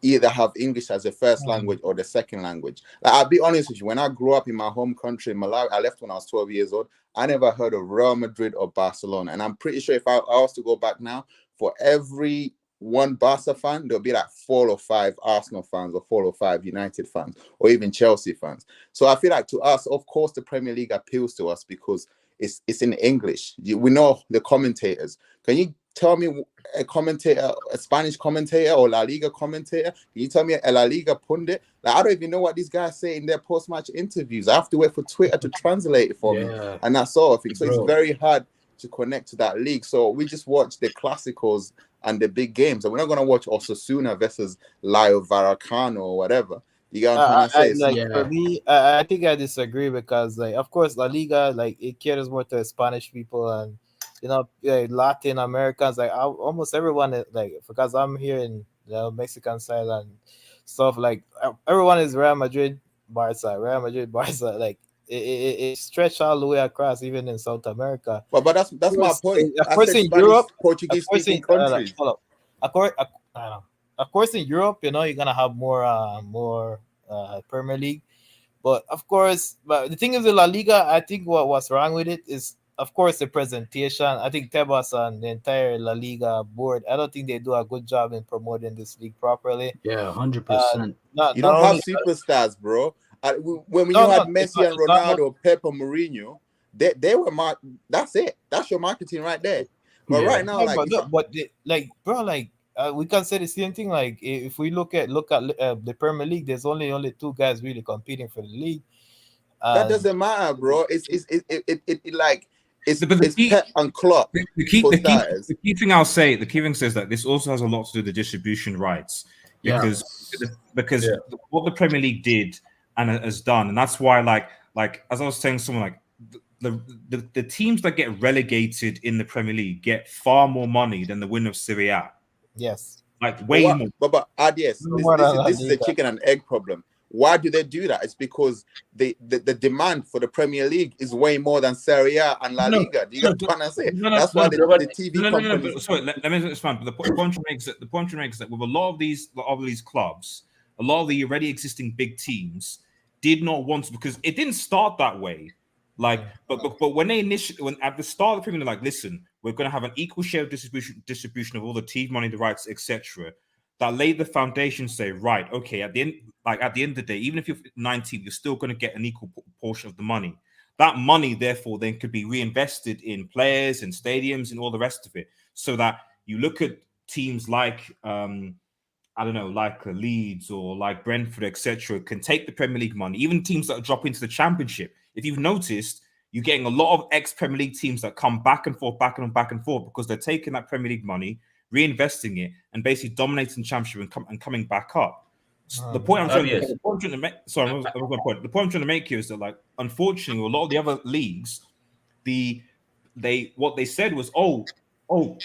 either have English as a first language or the second language? Like, I'll be honest with you, when I grew up in my home country, Malawi, I left when I was 12 years old. I never heard of Real Madrid or Barcelona. And I'm pretty sure if I was to go back now, for every one Barca fan, there'll be like 4 or 5 Arsenal fans or 4 or 5 United fans or even Chelsea fans. So I feel like to us, of course, the Premier League appeals to us because it's in English. We know the commentators. Can you tell me a commentator, a Spanish commentator or La Liga commentator? Can you tell me a La Liga pundit? Like, I don't even know what these guys say in their post-match interviews. I have to wait for Twitter to translate it for me and that sort of thing. So it's very hard to connect to that league. So we just watch the classicals and the big games, and we're not going to watch Osasuna versus Rayo Vallecano or whatever. You get what I'm trying to say? For me, I think I disagree because, like, of course, La Liga, like, it caters more to Spanish people and, you know, Latin Americans. Like, almost everyone, like, because I'm here in the Mexican side and stuff, like, everyone is Real Madrid, Barca. Like, it stretched all the way across, even in South America. But that's my point. Of course, in Europe, Portuguese speaking countries. of course, in Europe, you're gonna have more Premier League. But of course, but the thing is with La Liga, I think what's wrong with it is, of course, the presentation. I think Tebas and the entire La Liga board, I don't think they do a good job in promoting this league properly. Yeah, 100%. You don't have superstars, bro. When you had Messi and Ronaldo, Pep and Mourinho, they were that's it. That's your marketing right there. But right now, we can say the same thing. Like if we look at the Premier League, there's only two guys really competing for the league. That doesn't matter, bro. It's Pep and Klopp. The key thing I'll say, the key thing says that this also has a lot to do with the distribution rights, because what the Premier League did and has done, and that's why, like as I was saying, someone like the teams that get relegated in the Premier League get far more money than the winner of Serie A. Yes, like way more. But this is a chicken and egg problem. Why do they do that? It's because the demand for the Premier League is way more than Serie A and La Liga. Do you get what I'm saying? That's why the TV companies. Sorry, let me explain. But the point you make is that with a lot of these clubs, a lot of the already existing big teams did not want to, because it didn't start that way. Like, but when at the start of the Premier League, like, listen, we're going to have an equal share of distribution of all the TV money, the rights, etc. That laid the foundation. Say, right, okay, at the end of the day, even if you're 19th, you're still going to get an equal portion of the money. That money, therefore, then could be reinvested in players and stadiums and all the rest of it. So that you look at teams like like Leeds or like Brentford, etc., can take the Premier League money. Even teams that drop into the Championship. If you've noticed, you're getting a lot of ex-Premier League teams that come back and forth because they're taking that Premier League money, reinvesting it, and basically dominating the Championship and coming back up. So the point I'm trying to make here is that, like, unfortunately, a lot of the other leagues, what they said was,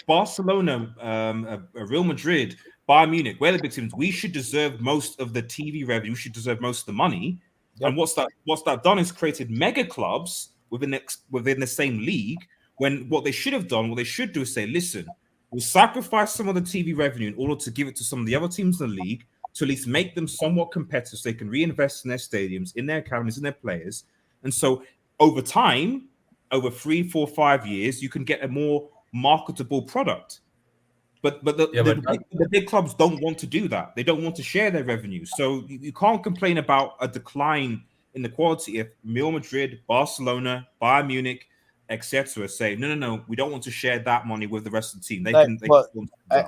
Barcelona, Real Madrid, Bayern Munich, we're the big teams. We should deserve most of the TV revenue. We should deserve most of the money. Yep. And what's that done is created mega clubs within the same league. When what they should do is say, listen, we'll sacrifice some of the TV revenue in order to give it to some of the other teams in the league to at least make them somewhat competitive, so they can reinvest in their stadiums, in their academies, in their players. And so over time, over 3, 4, 5 years, you can get a more marketable product. But the big clubs don't want to do that. They don't want to share their revenue. So you can't complain about a decline in the quality if Real Madrid, Barcelona, Bayern Munich, etc. say, no, we don't want to share that money with the rest of the team.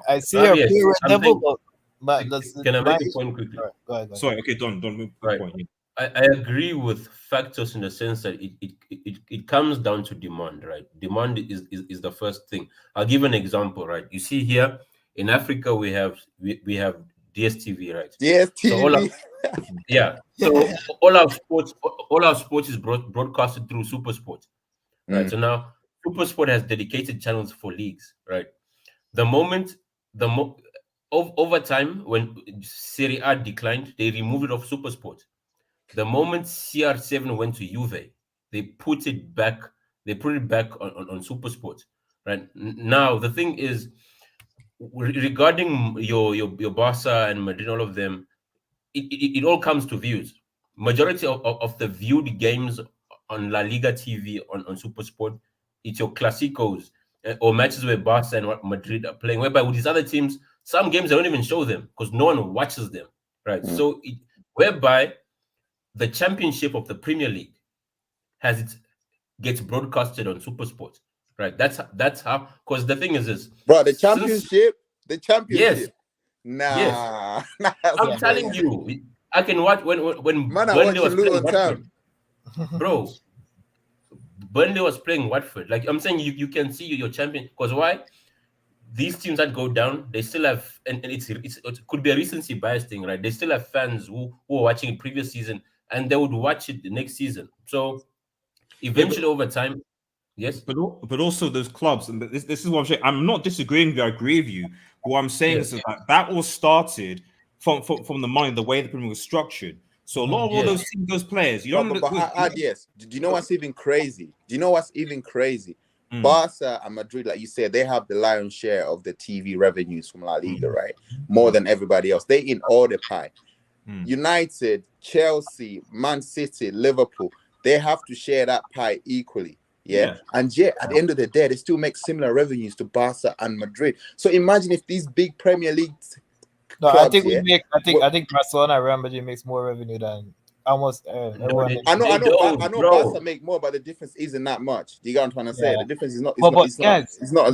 I see your level, but can I make a point quickly? Right, go ahead. Sorry, okay, don't move the point. I agree with factors in the sense that it comes down to demand, right? Demand is the first thing. I'll give an example, right? You see here in Africa we have DSTV, right? DSTV. So all our sports is broadcasted through SuperSport, right? So now SuperSport has dedicated channels for leagues, right? Over time, when Serie A declined, they removed it off SuperSport. The moment CR7 went to Juve, they put it back on SuperSport. Right now, the thing is, regarding your Barca and Madrid, all of them, it all comes to views. Majority of the viewed games on La Liga TV on SuperSport, it's your Clásicos or matches where Barca and Madrid are playing. Whereby with these other teams, some games they don't even show them because no one watches them. Right, so whereby the Championship of the Premier League gets broadcasted on SuperSport, right? That's how. Because the thing is this, bro. The championship. Yes. Nah. Yes. I'm telling you, I can watch when Burnley was playing Watford. Bro, Burnley was playing Watford. Like I'm saying, you can see your champion. Because why? These teams that go down, they still have, and it could be a recency bias thing, right? They still have fans who were watching it previous season, and they would watch it the next season. So eventually, over time, yes. But also those clubs, and this is what I'm saying. I'm not disagreeing with you. I agree with you. But what I'm saying is that all started from the money, the way the Premier was structured. So a lot of all those teams, those players, you don't. Yes. Do you know what's even crazy? Barca and Madrid, like you said, they have the lion's share of the TV revenues from La Liga, right? More than everybody else. They in all the pie. United, Chelsea, Man City, Liverpool, they have to share that pie equally. Yeah. And yet, at the end of the day, they still make similar revenues to Barca and Madrid. So imagine if these big Premier League clubs, I think Barcelona, Real Madrid makes more revenue than almost everyone. I know Barca make more, but the difference isn't that much. Do you get what I'm trying to say? The difference is not. It's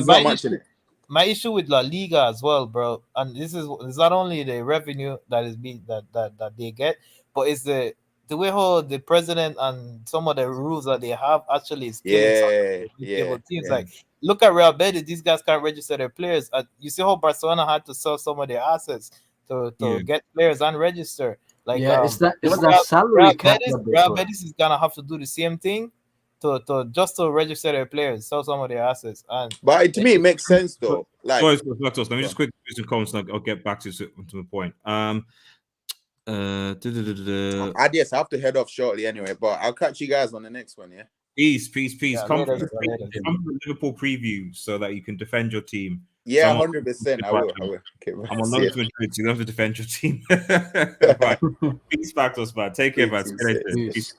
not much in it. My issue with La Liga as well, bro, and it's not only the revenue that is being that they get, but it's the way how the president and some of the rules that they have actually is killing teams. Like, look at Real Betis; these guys can't register their players. You see how Barcelona had to sell some of their assets to get players and register. Like, it's that salary cap. Real Betis is gonna have to do the same thing to register their players, sell some of their assets. But to me, it makes sense though. Like, sorry, let me just quickly do some comments. And I'll get back to the point. Adios. I have to head off shortly anyway, but I'll catch you guys on the next one. Yeah. Peace. Come to later. the Liverpool preview so that you can defend your team. Yeah, 100%. I will. Okay, I'm on loan to Madrid, so you have to defend your team. Right. Peace back to us, man. Take care, man. Peace.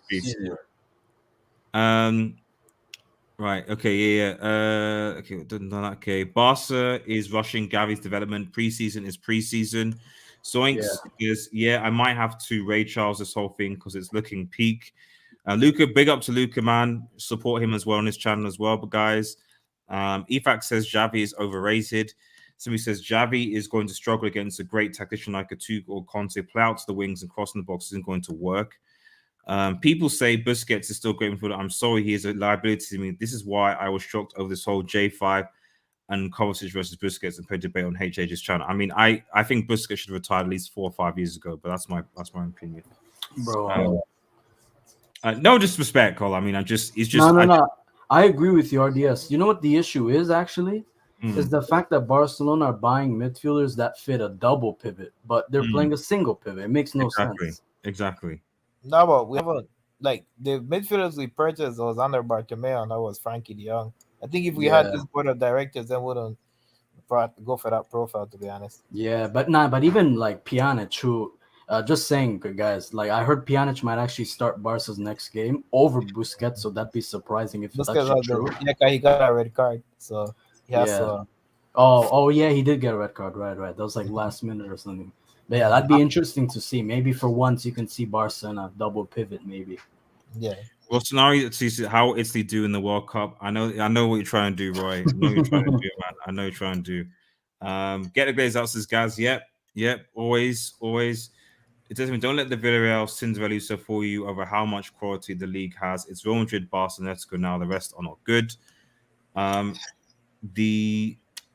Right. Okay. Okay. Done that. Okay. Barca is rushing Gavi's development. Preseason is preseason. Zoinks is I might have to Ray Charles this whole thing because it's looking peak. Luca, big up to Luca, man. Support him as well on his channel as well. But guys, Efak says Xavi is overrated. Somebody says Xavi is going to struggle against a great tactician like a Tuchel or Conte. Play out to the wings and crossing the box isn't going to work. People say Busquets is still great midfielder. I'm sorry, he is a liability to me. This is why I was shocked over this whole J5 and Kovacic versus Busquets and debate on HH's channel. I mean, I think Busquets should have retired at least 4 or 5 years ago, but that's my opinion, bro. No disrespect, Cole. I mean, it's just no. I agree with you, RDS. You know what the issue is actually? Is the fact that Barcelona are buying midfielders that fit a double pivot, but they're playing a single pivot. It makes no sense. Exactly. No, but we haven't, like, the midfielders we purchased was under Bartomeu, and that was Frankie de Jong. I think if we had this board of directors, then we wouldn't go for that profile, to be honest. Yeah, but even like Pjanic, who just saying, guys, like I heard Pjanic might actually start Barca's next game over Busquets, so that'd be surprising if that's true. Yeah, he got a red card, so he has to. Oh yeah, he did get a red card, right. That was like last minute or something. But yeah, that'd be interesting to see. Maybe for once you can see Barca in a double pivot, maybe. Yeah. Well, scenario to see how Italy do in the World Cup. I know what you're trying to do, Roy. I know you're trying to do, man. I know you're trying to do. Get the Glaze out, says guys. Yep. Always. It doesn't mean don't let the Villarreal Cinderella fool you over how much quality the league has. It's Real Madrid, Barca, and Atletico now. The rest are not good.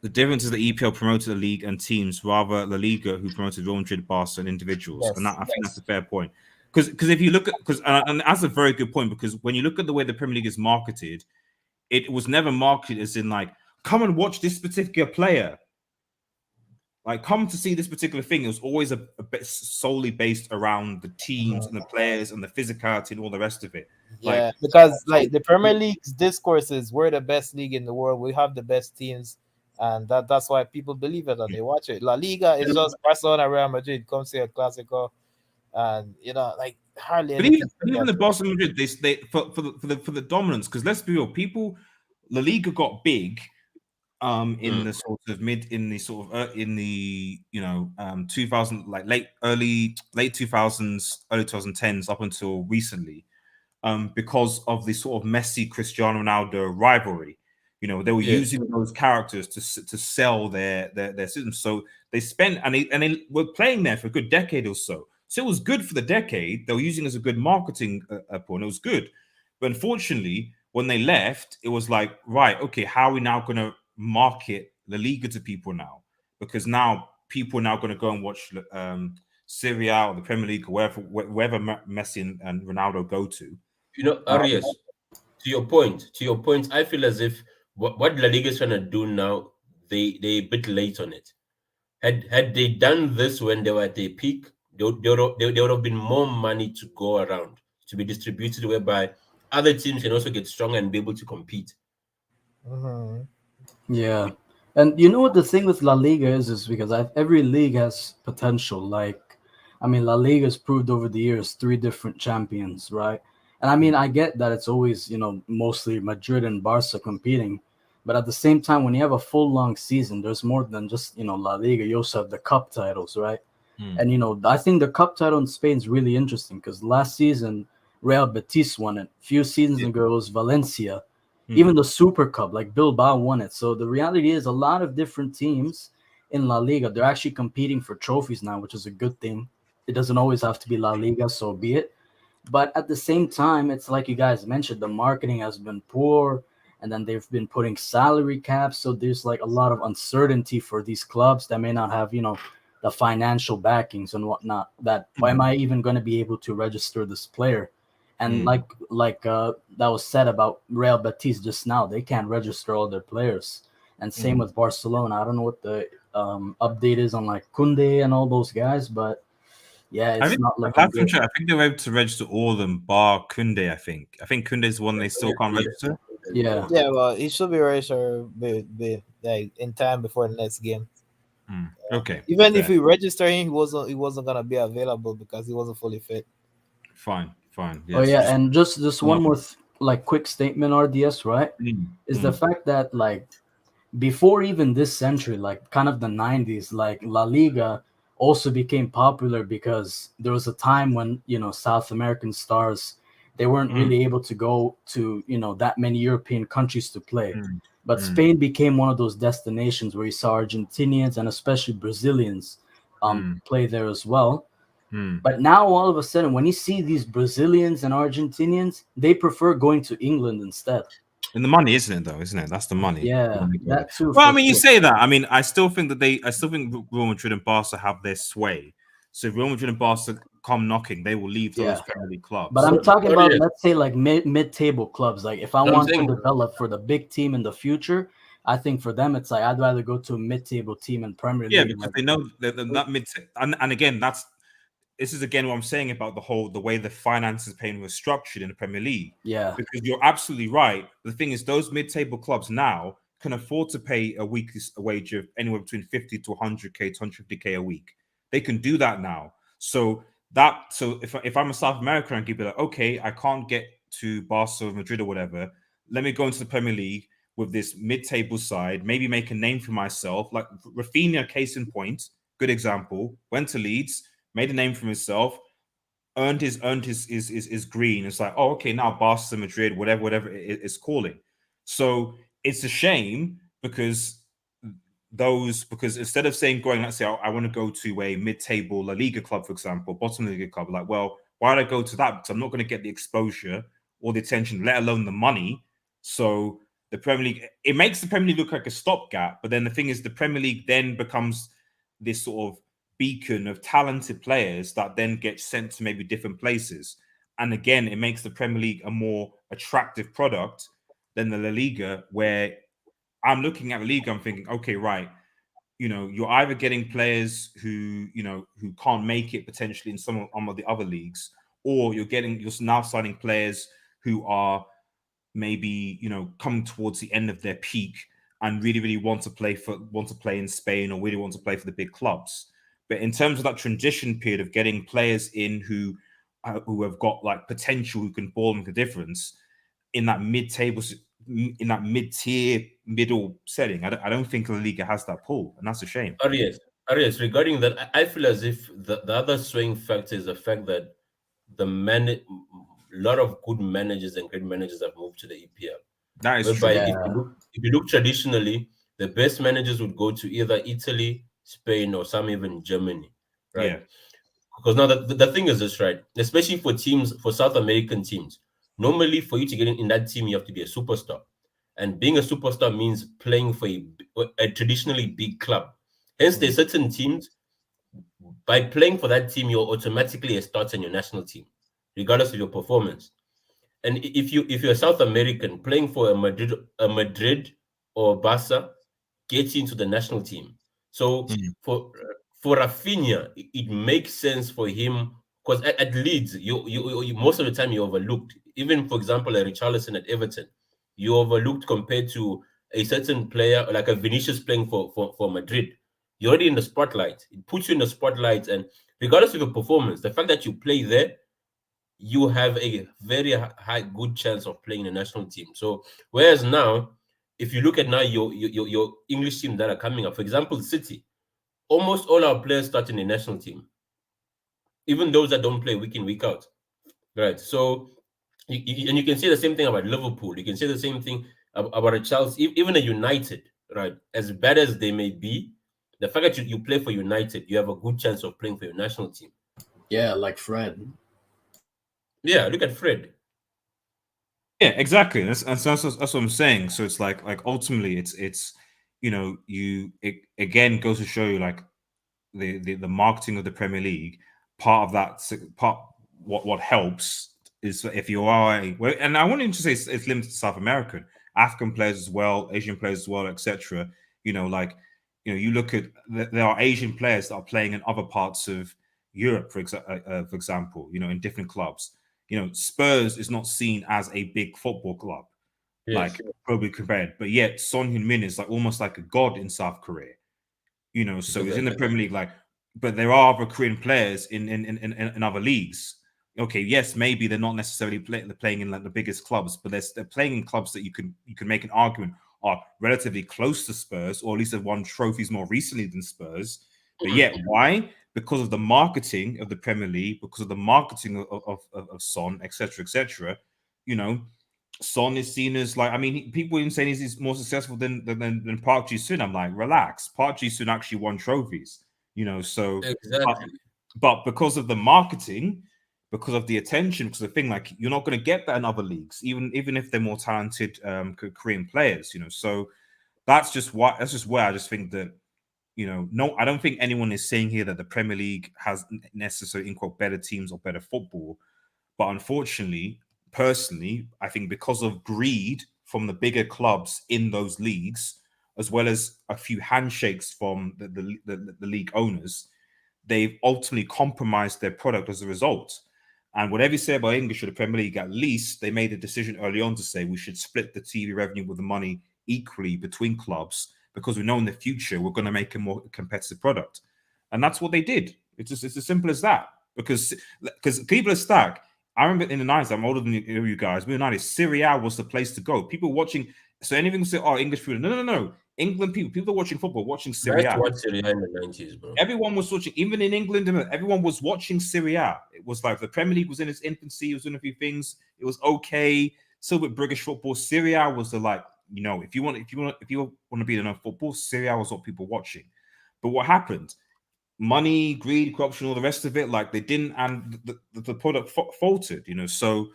The difference is the EPL promoted the league and teams, rather La Liga, who promoted Real Madrid, Barca, and individuals. And I think that's a fair point. Because if you look at and that's a very good point, because when you look at the way the Premier League is marketed, it was never marketed as in like, come and watch this particular player. Like, come to see this particular thing. It was always a bit solely based around the teams and the players and the physicality and all the rest of it. Yeah, because like the Premier League's discourse is we're the best league in the world. We have the best teams. And that's why people believe it and they watch it. La Liga is just Barcelona, Real Madrid. Come see a Clásico, and like hardly. But even the Barcelona Madrid, they for the dominance. Because let's be real, La Liga got big, in the sort of in the 2000 like late 2000s, early 2010s up until recently, because of the sort of Messi Cristiano Ronaldo rivalry. They were using those characters to sell their system. So they spent and they were playing there for a good decade or so. So it was good for the decade. They were using it as a good marketing point. It was good. But unfortunately, when they left, it was like, right, okay, how are we now going to market La Liga to people now? Because now people are now going to go and watch Serie A or the Premier League or wherever Messi and Ronaldo go to. Arias, to your point, I feel as if what La Liga is trying to do now, they're a bit late on it. Had they done this when they were at their peak, there would have been more money to go around, to be distributed, whereby other teams can also get stronger and be able to compete. Mhm. Yeah. And you know what the thing with La Liga is because every league has potential. Like, I mean, La Liga has proved over the years 3 different champions, right? And I mean, I get that it's always, mostly Madrid and Barca competing. But at the same time, when you have a full long season, there's more than just, La Liga. You also have the cup titles, right? And, I think the cup title in Spain is really interesting because last season, Real Betis won it. A few seasons ago, it was Valencia. Even the Super Cup, like Bilbao won it. So the reality is a lot of different teams in La Liga, they're actually competing for trophies now, which is a good thing. It doesn't always have to be La Liga, so be it. But at the same time, it's like you guys mentioned, the marketing has been poor, and then they've been putting salary caps. So there's like a lot of uncertainty for these clubs that may not have, the financial backings and whatnot. That why am I even going to be able to register this player? And that was said about Real Betis just now, they can't register all their players. And same with Barcelona. I don't know what the update is on like Kunde and all those guys, but yeah, it's not looking good. I think they're able to register all of them, bar Kunde. I think Kunde is one they still can't register. Yeah. Yeah, well, he should be registered like in time before the next game. Okay. Even if we register him, he wasn't gonna be available because he wasn't fully fit. Fine. Yes. Oh yeah, and just one more quick statement, RDS, right? Is the fact that like before even this century, like kind of the 90s, like La Liga also became popular because there was a time when South American stars, they weren't really able to go to that many European countries to play. But Spain became one of those destinations where you saw Argentinians and especially Brazilians play there as well. But now all of a sudden, when you see these Brazilians and Argentinians, they prefer going to England instead. And the money, isn't it? Though, isn't it? That's the money. Yeah, that too. Well, I mean, you say that. I mean, I still think Real Madrid and Barca have their sway. So if Real Madrid and Barca come knocking, they will leave those Premier League clubs. But I'm talking about, let's say, like mid-table clubs. Like if I want to develop for the big team in the future, I think for them it's like I'd rather go to a mid-table team in Premier League. Yeah, because they know that mid. And again, this is again what I'm saying about the way the finances paying was structured in the Premier League. Yeah. Because you're absolutely right. The thing is, those mid-table clubs now can afford to pay a weekly wage of anywhere between 50 to 100k to 150k a week. They can do that now. So if I'm a South American, I could be like, okay, I can't get to Barca or Madrid or whatever. Let me go into the Premier League with this mid-table side, maybe make a name for myself. Like Rafinha, case in point, good example, went to Leeds, made a name for himself, earned his green. It's like, oh, okay, now Barca, Madrid, whatever it is calling. So it's a shame because instead of saying let's say I want to go to a mid-table La Liga club, for example, bottom Liga club, like, well, why would I go to that? Because I'm not going to get the exposure or the attention, let alone the money. So the Premier League, it makes the Premier League look like a stopgap. But then the thing is, the Premier League then becomes this sort of beacon of talented players that then get sent to maybe different places. And again, it makes the Premier League a more attractive product than the La Liga, where I'm looking at the league, I'm thinking, okay, right, you're either getting players who can't make it potentially in some of the other leagues, or you're now signing players who are maybe coming towards the end of their peak and really, really want to play in Spain or really want to play for the big clubs. But in terms of that transition period of getting players in who have got like potential, who can ball make a difference in that mid-table, in that mid-tier, middle setting, I don't think La Liga has that pull, and that's a shame. Arias, regarding that, I feel as if the other swing factor is the fact that a lot of good managers and great managers have moved to the EPL. That is true. If you look traditionally, the best managers would go to either Italy, Spain, or some even Germany, right? Yeah. Because now the thing is this, right? Especially for South American teams, normally for you to get in that team, you have to be a superstar. And being a superstar means playing for a traditionally big club. Hence, there's certain teams, by playing for that team, you're automatically a starter in your national team, regardless of your performance. And if you're a South American playing for a Madrid or Barca, gets you into the national team. So for Rafinha, it makes sense for him because at Leeds, you most of the time you're overlooked. Even for example, like Richarlison at Everton, you're overlooked compared to a certain player, like a Vinicius playing for Madrid, you're already in the spotlight. It puts you in the spotlight, and regardless of your performance, the fact that you play there, you have a very high good chance of playing the national team. So whereas now, if you look at now your English team that are coming up, for example, City, almost all our players start in the national team, even those that don't play week in, week out, right? So and you can say the same thing about Liverpool. You can say the same thing about a Chelsea, even a United, right? As bad as they may be, the fact that you play for United, you have a good chance of playing for your national team. Yeah, like Fred. Yeah, look at Fred. Yeah, exactly. That's what I'm saying. So it's like ultimately, it's it again goes to show you like the marketing of the Premier League. Part of that what helps is if you are and I wanted to say it's limited to South American, African players as well, Asian players as well, etc. You look at there are Asian players that are playing in other parts of Europe, for example, in different clubs. Spurs is not seen as a big football club, like probably compared, but yet Son Heung-min is like almost like a god in South Korea. So he's in the Premier League, but there are other Korean players in other leagues. Okay, yes, maybe they're not necessarily playing in like the biggest clubs, but they're playing in clubs that you can make an argument are relatively close to Spurs, or at least have won trophies more recently than Spurs. But yet, why? Because of the marketing of the Premier League, because of the marketing of Son, etc., etc. Son is seen as people even saying he's more successful than Park Ji-sung. I'm like, relax. Park Ji-sung actually won trophies, so exactly. But because of the marketing, because of the attention, because of the thing, like you're not going to get that in other leagues, even if they're more talented Korean players, So that's just where I just think that, no, I don't think anyone is saying here that the Premier League has necessarily, in quote, better teams or better football. But unfortunately, personally, I think because of greed from the bigger clubs in those leagues, as well as a few handshakes from the league owners, they've ultimately compromised their product as a result. And whatever you say about English or the Premier League, at least they made a decision early on to say we should split the TV revenue with the money equally between clubs, because we know in the future we're going to make a more competitive product. And that's what they did. It's as simple as that. Because people are stacked. I remember in the 90s, I'm older than you guys. We were 90s. Serie A was the place to go. People watching. So anything say, oh, English people. No. England people are watching football, watching Serie A. Watch Serie A in the 90s, bro. Everyone was watching, even in England, everyone was watching Serie A. It was like the Premier League was in its infancy. It was doing a few things. It was okay. So with British football, Serie A was the if you want to be in football, Serie A was what people were watching. But what happened? Money, greed, corruption, all the rest of it, like they didn't, and the product faltered, So,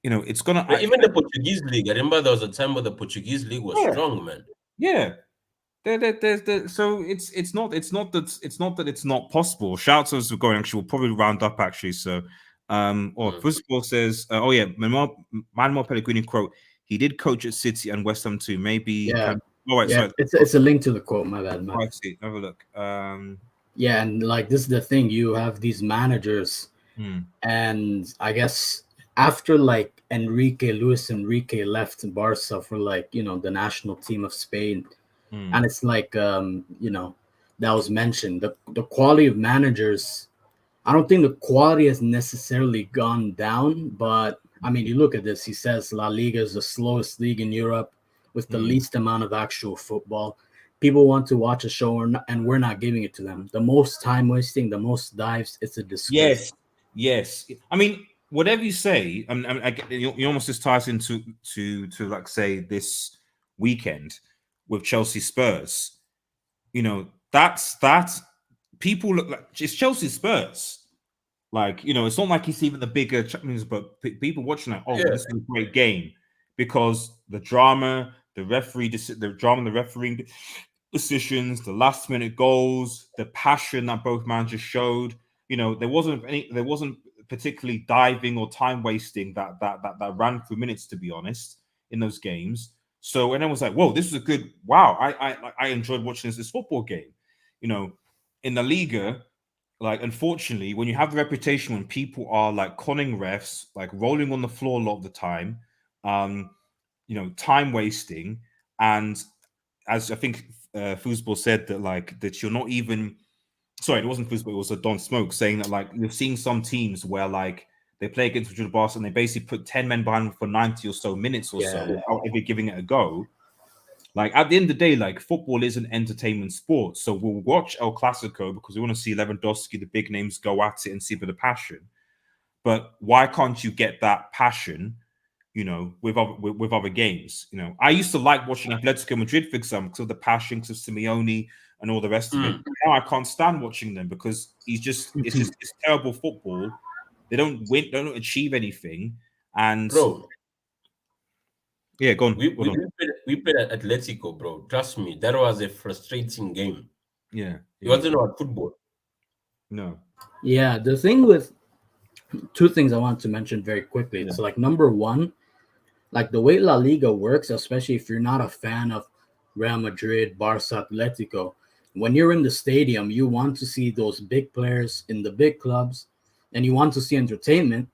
it's gonna. Even the Portuguese league. I remember there was a time where the Portuguese league was strong, man. Yeah. So it's not that it's not possible. Shouts as we're going. Actually, we'll probably round up. Actually, so Football says, Manuel Pellegrini quote: "He did coach at City and West Ham too. Maybe." Yeah. So it's a link to the quote. My bad. I see. Have a look. Yeah, and like this is the thing. You have these managers, and I guess after like Luis Enrique left Barca for the national team of Spain. And it's like, that was mentioned. The quality of managers, I don't think the quality has necessarily gone down. But, I mean, you look at this. He says La Liga is the slowest league in Europe with the least amount of actual football. People want to watch a show, and we're not giving it to them. The most time wasting, the most dives, it's a disgrace. Yes. I mean, whatever you say, you almost just ties into like, say, this weekend with Chelsea Spurs, that's people look like it's Chelsea Spurs. Like, it's not like it's even the bigger champions, but people watching it, this is a great game because the drama, the refereeing decisions, the last minute goals, the passion that both managers showed. There wasn't particularly diving or time wasting that ran through minutes, to be honest, in those games. So, and I was like, whoa, this is a good, wow. I enjoyed watching this football game. In the Liga, like, unfortunately, when you have the reputation when people are like conning refs, like rolling on the floor a lot of the time, time wasting, And as I think Foosball said that like that you're not even sorry, it wasn't Foosball, it was a Don Smoke saying that like you're seeing some teams where like they play against Madrid Barca and they basically put 10 men behind them for 90 or so minutes or so without ever giving it a go. Like at the end of the day, like football is an entertainment sport. So we'll watch El Clasico because we want to see Lewandowski, the big names, go at it and see a bit of passion. But why can't you get that passion, you know, with other games? You know, I used to like watching Atletico Madrid, for example, because of the passion, because of Simeone and all the rest of it. Now I can't stand watching them because it's terrible football. They don't win, they don't achieve anything. And bro, yeah, go on. We played at Atletico, bro. Trust me, that was a frustrating game. Yeah. It wasn't about football. No. Yeah, the thing with two things I want to mention very quickly. It's like number one, like the way La Liga works, especially if you're not a fan of Real Madrid, Barca, Atletico, when you're in the stadium, you want to see those big players in the big clubs and you want to see entertainment,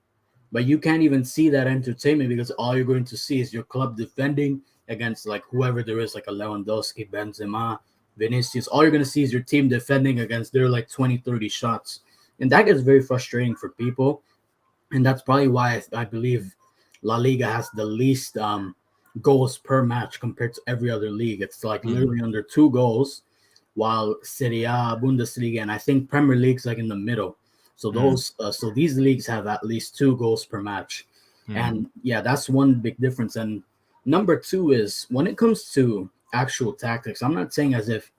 but you can't even see that entertainment because all you're going to see is your club defending against like whoever there is, like a Lewandowski, Benzema, Vinicius. All you're going to see is your team defending against their like 20, 30 shots. And that gets very frustrating for people. And that's probably why I believe La Liga has the least goals per match compared to every other league. It's like literally under 2 goals, while Serie A, Bundesliga, and I think Premier League's like in the middle. So those, so these leagues have at least 2 goals per match. And yeah, that's one big difference. And number two is when it comes to actual tactics, I'm not saying as if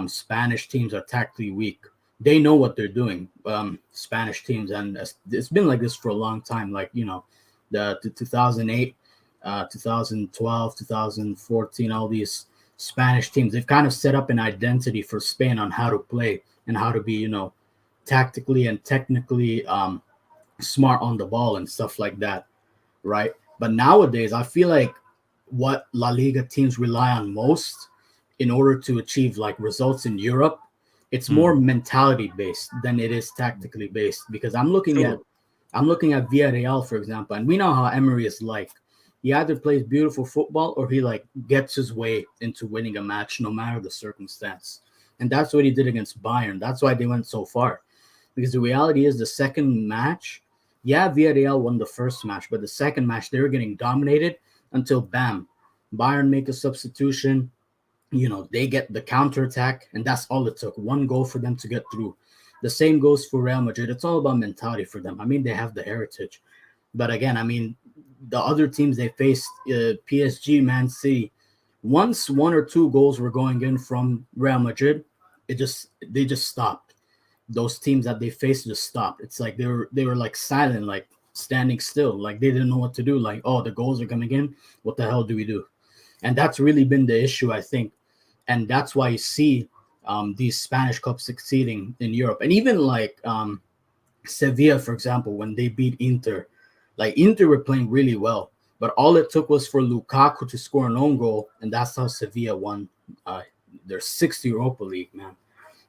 Spanish teams are tactically weak. They know what they're doing, Spanish teams. And it's been like this for a long time. Like, you know, the 2008, 2012, 2014, all these Spanish teams, they've kind of set up an identity for Spain on how to play and how to be, you know, tactically and technically smart on the ball and stuff like that, right? But nowadays, I feel like what La Liga teams rely on most in order to achieve like results in Europe, it's more mentality based than it is tactically based. Because I'm looking at Villarreal, for example, and we know how Emery is like. He either plays beautiful football or he like gets his way into winning a match no matter the circumstance. And that's what he did against Bayern. That's why they went so far. Because the reality is the second match, yeah, Villarreal won the first match, but the second match, they were getting dominated until, bam, Bayern make a substitution. You know, they get the counterattack, and that's all it took. 1 goal for them to get through. The same goes for Real Madrid. It's all about mentality for them. I mean, they have the heritage. But again, I mean, the other teams they faced, PSG, Man City, once 1 or 2 goals were going in from Real Madrid, they just stopped. Those teams that they faced just stopped. It's like they were like silent, like standing still, like they didn't know what to do. Like, oh, the goals are coming in. What the hell do we do? And that's really been the issue, I think. And that's why you see these Spanish clubs succeeding in Europe. And even like Sevilla, for example, when they beat Inter, like Inter were playing really well, but all it took was for Lukaku to score an own goal, and that's how Sevilla won their 6th Europa League, man.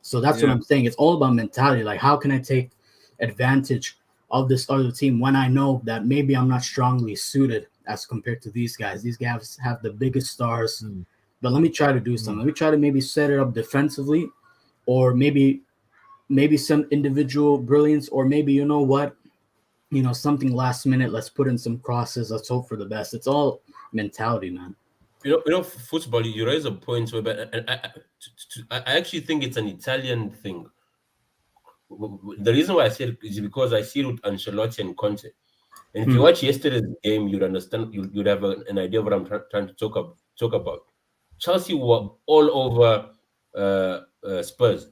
So that's what I'm saying. It's all about mentality. Like, how can I take advantage of this other team when I know that maybe I'm not strongly suited as compared to these guys? These guys have the biggest stars, but let me try to do something. Let me try to maybe set it up defensively, or maybe some individual brilliance, or maybe, you know what, you know, something last minute. Let's put in some crosses. Let's hope for the best. It's all mentality, man. You know, football. You raise a point, but I actually think it's an Italian thing. The reason why I say it is because I see it with Ancelotti and Conte. And if you watch yesterday's game, you'd understand. You'd have an idea of what I'm trying to talk about. Chelsea were all over Spurs,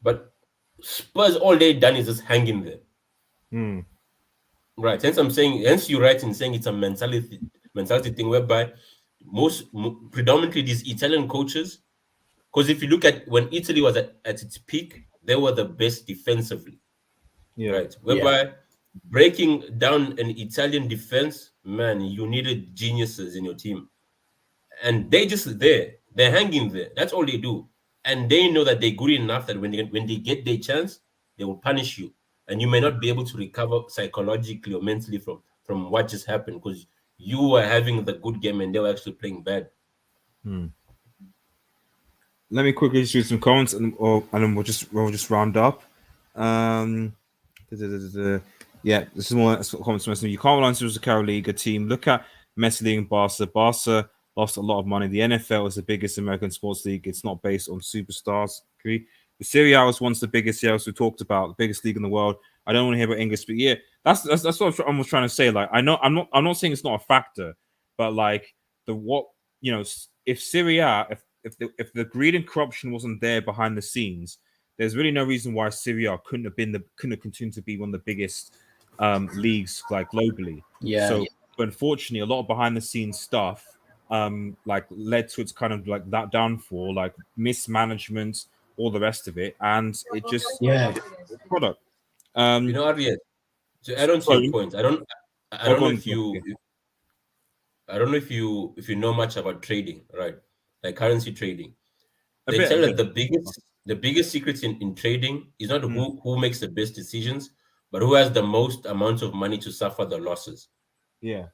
but Spurs all they done is just hanging there. Right. Hence you're right in saying it's a mentality thing whereby predominantly these Italian coaches, because if you look at when Italy was at its peak, they were the best defensively. Right. Whereby breaking down an Italian defense, man, you needed geniuses in your team. And they're hanging there. That's all they do. And they know that they're good enough that when they get their chance, they will punish you. And you may not be able to recover psychologically or mentally from what just happened, because you were having the good game and they were actually playing bad. Let me quickly just read some comments and then we'll just round up. Yeah, this is more comments. You can't rely on the Carol Liga team. Look at Messi League and Barca. Barca lost a lot of money. The NFL is the biggest American sports league. It's not based on superstars. Agree? The Serie A was once the biggest, we talked about, the biggest league in the world. I don't want to hear about English, but yeah, that's what I was trying to say. Like, I know I'm not saying it's not a factor, but like if Serie A, if the greed and corruption wasn't there behind the scenes, there's really no reason why Serie A couldn't have continued to be one of the biggest leagues like globally. Yeah. So, but unfortunately, a lot of behind the scenes stuff like led to its kind of like that downfall, like mismanagement, all the rest of it, and it just product. You know, Ariel, to add on to your point, I don't know if you know much about trading, right? Like currency trading. They tell that the biggest secret in trading is not who makes the best decisions, but who has the most amount of money to suffer the losses. Yeah.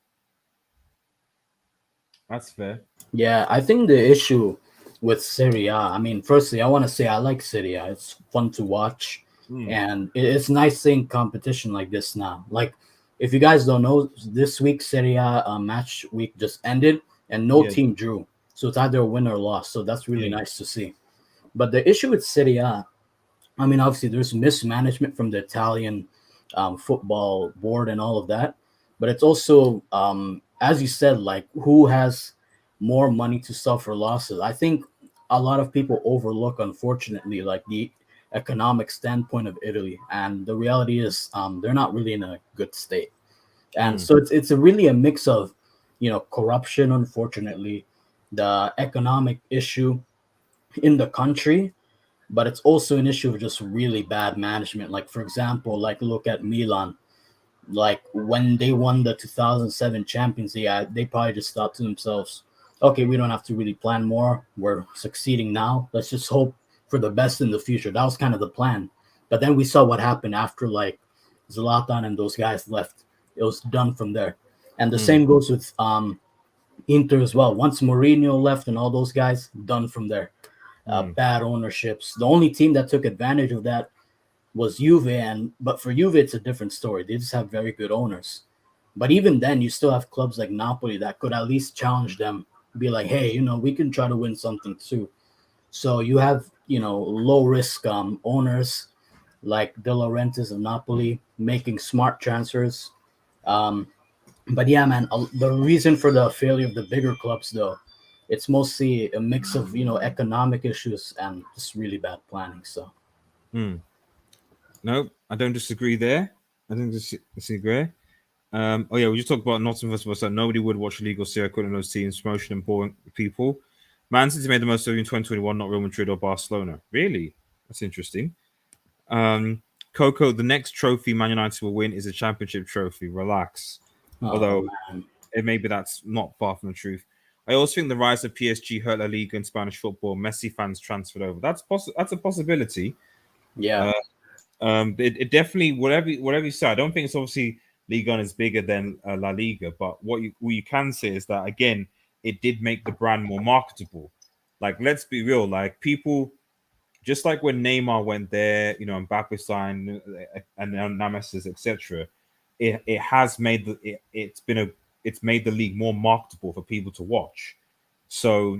That's fair. Yeah, I think the issue with Serie A, I mean, firstly, I want to say I like Serie A. It's fun to watch. And it's nice seeing competition like this now. Like, if you guys don't know, this week Serie A match week just ended and no team drew. So it's either a win or loss. So that's really nice to see. But the issue with Serie A, I mean, obviously there's mismanagement from the Italian football board and all of that. But it's also, as you said, like who has more money to suffer losses? I think a lot of people overlook, unfortunately, like the economic standpoint of Italy. And the reality is they're not really in a good state. And so it's really a mix of, corruption, unfortunately, the economic issue in the country, but it's also an issue of just really bad management. Like, for example, like look at Milan. Like when they won the 2007 Champions League, they probably just thought to themselves, okay, we don't have to really plan more. We're succeeding now. Let's just hope for the best in the future. That was kind of the plan. But then we saw what happened after like Zlatan and those guys left. It was done from there. And the same goes with Inter as well. Once Mourinho left and all those guys, done from there. Bad ownerships. The only team that took advantage of that was Juve, but for Juve it's a different story. They just have very good owners. But even then, you still have clubs like Napoli that could at least challenge them, be like, hey, we can try to win something too. So you have, low risk owners like De Laurentiis of Napoli making smart transfers. But yeah, man, the reason for the failure of the bigger clubs, though, it's mostly a mix of, economic issues and just really bad planning. So. No, I don't disagree there. I don't disagree. We just talked about Nottingham versus nobody would watch a league or Serie A in those teams, promotion and boring people. Man City made the most of it in 2021, not Real Madrid or Barcelona. Really? That's interesting. Coco, the next trophy Man United will win is a championship trophy. Relax. Although maybe that's not far from the truth. I also think the rise of PSG hurt La Liga and Spanish football. Messi fans transferred over. That's a possibility. Yeah. It definitely, whatever you say, I don't think it's obviously Liga is bigger than La Liga, but what you can say is that again, it did make the brand more marketable. Like, let's be real, like people, just like when Neymar went there, Mbappe signed, and now Messi, etc. It has made it's made the league more marketable for people to watch. So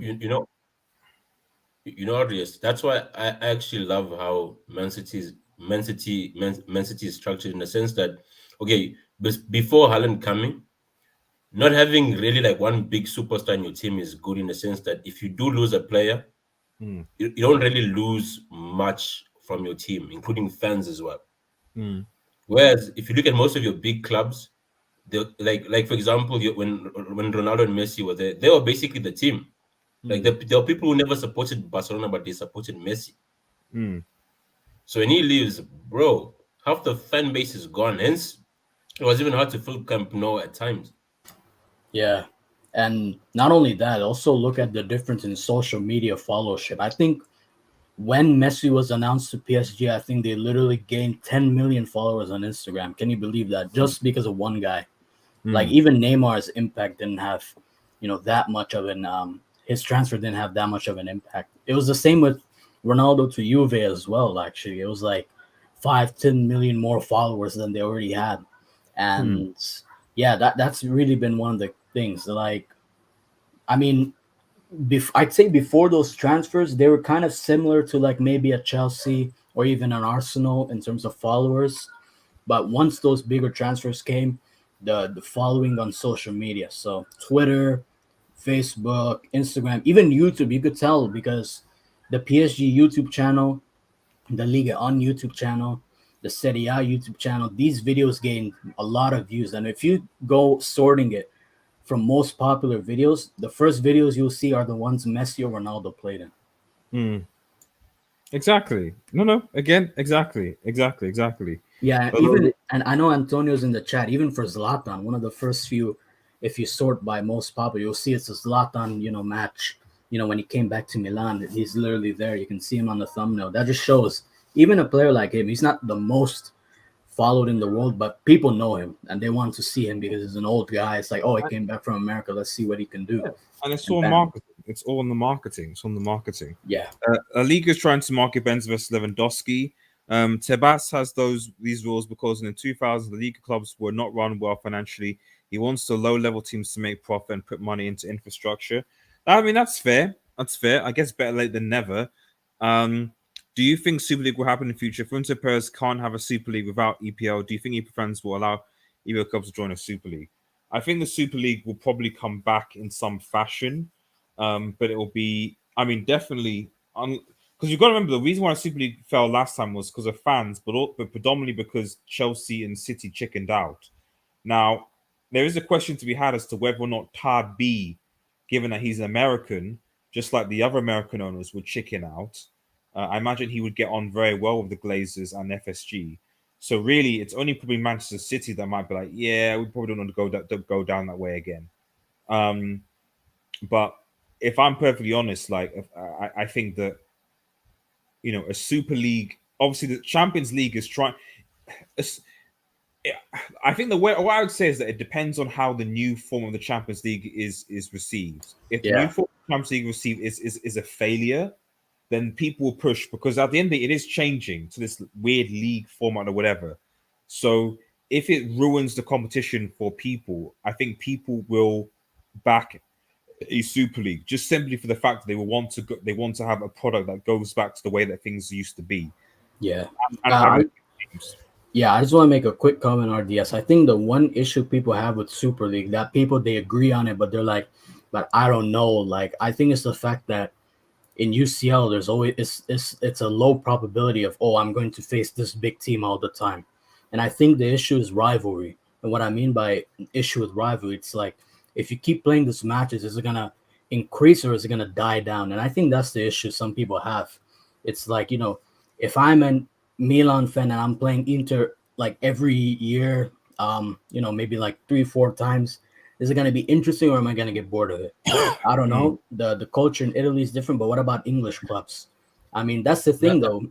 Arias, that's why I actually love how Man City is structured in the sense that, okay, before Haaland coming, not having really like one big superstar in your team is good in the sense that if you do lose a player, you don't really lose much from your team, including fans as well. Whereas if you look at most of your big clubs, like for example, when Ronaldo and Messi were there, they were basically the team. Like there were people who never supported Barcelona, but they supported Messi. So when he leaves, bro, half the fan base is gone. Hence, it was even hard to fill Camp Nou at times. Yeah. And not only that, also look at the difference in social media followership. I think when Messi was announced to PSG, I think they literally gained 10 million followers on Instagram. Can you believe that? Just because of one guy. Like even Neymar's impact didn't have, that much of an his transfer didn't have that much of an impact. It was the same with Ronaldo to Juve as well. Actually, it was like 5-10 million more followers than they already had, and yeah, that's really been one of the things. Like, I mean, I'd say before those transfers, they were kind of similar to like maybe a Chelsea or even an Arsenal in terms of followers. But once those bigger transfers came, the following on social media, so Twitter, Facebook, Instagram, even YouTube, you could tell because the PSG YouTube channel, the Liga on YouTube channel, the Serie A YouTube channel, these videos gained a lot of views. And if you go sorting it from most popular videos, the first videos you'll see are the ones Messi or Ronaldo played in. Exactly. No. Again, exactly. Yeah, even and I know Antonio's in the chat. Even for Zlatan, one of the first few, if you sort by most popular, you'll see it's a Zlatan, match. When he came back to Milan, he's literally there. You can see him on the thumbnail. That just shows even a player like him, he's not the most followed in the world, but people know him and they want to see him because he's an old guy. It's like, oh, he came back from America. Let's see what he can do. Yeah. And it's all marketing. It's all in the marketing. Yeah. La Liga is trying to market Benz versus Lewandowski. Tebas has these rules because in the 2000s, the Liga clubs were not run well financially. He wants the low-level teams to make profit and put money into infrastructure. I mean, that's fair. I guess better late than never. Do you think Super League will happen in the future? If Florentino Perez can't have a Super League without EPL, do you think EPL fans will allow EPL clubs to join a Super League? I think the Super League will probably come back in some fashion, but it will be, I mean, definitely, because you've got to remember the reason why Super League fell last time was because of fans, but predominantly because Chelsea and City chickened out. Now, there is a question to be had as to whether or not Todd B, given that he's an American, just like the other American owners, would chicken out. I imagine he would get on very well with the Glazers and FSG. So really, it's only probably Manchester City that might be like, yeah, we probably don't want to go down that way again. But if I'm perfectly honest, like I think that a Super League, obviously the Champions League is trying. I think what I would say is that it depends on how the new form of the Champions League is received. If the new form of the Champions League received is a failure, then people will push, because at the end of the day, it is changing to this weird league format or whatever. So if it ruins the competition for people, I think people will back a Super League just simply for the fact that they want to have a product that goes back to the way that things used to be. Yeah. I just want to make a quick comment, RDS. I think the one issue people have with Super League, that people, they agree on it, but they're like, but I don't know. Like, I think it's the fact that in UCL, there's always it's a low probability of, oh, I'm going to face this big team all the time. And I think the issue is rivalry. And what I mean by issue with rivalry, it's like, if you keep playing these matches, is it going to increase or is it going to die down? And I think that's the issue some people have. It's like, if I'm a Milan fan and I'm playing Inter like every year, maybe like 3-4 times, is it going to be interesting or am I going to get bored of it? I don't know. The culture in Italy is different, but what about English clubs? I mean, that's the thing, though.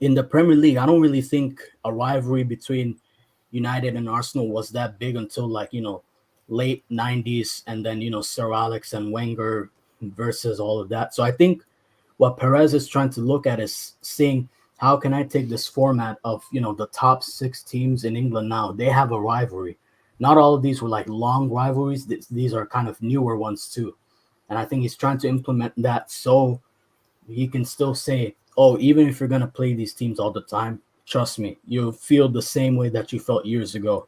In the Premier League, I don't really think a rivalry between United and Arsenal was that big until late 90s, and then, Sir Alex and Wenger versus all of that. So I think what Perez is trying to look at is seeing, how can I take this format of, the top 6 teams in England now? They have a rivalry. Not all of these were like long rivalries. These are kind of newer ones too. And I think he's trying to implement that so he can still say, oh, even if you're going to play these teams all the time, trust me, you'll feel the same way that you felt years ago.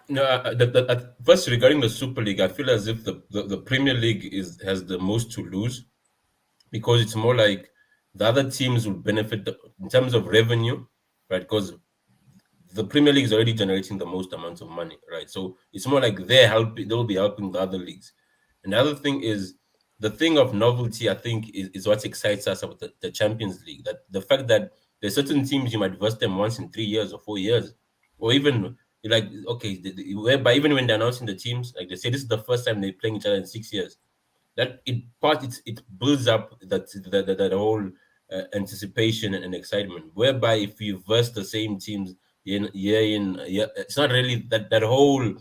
No, first, regarding the Super League, I feel as if the Premier League has the most to lose, because it's more like the other teams will benefit in terms of revenue, right? Because the Premier League is already generating the most amount of money, right? So it's more like they'll be helping the other leagues. And the other thing is, the thing of novelty, I think, is what excites us about the Champions League. That the fact that there's certain teams you might verse them once in 3 years or 4 years, or even like, okay, whereby even when they're announcing the teams, like they say this is the first time they're playing each other in 6 years. That it builds up that whole anticipation and excitement. Whereby if you verse the same teams it's not really that whole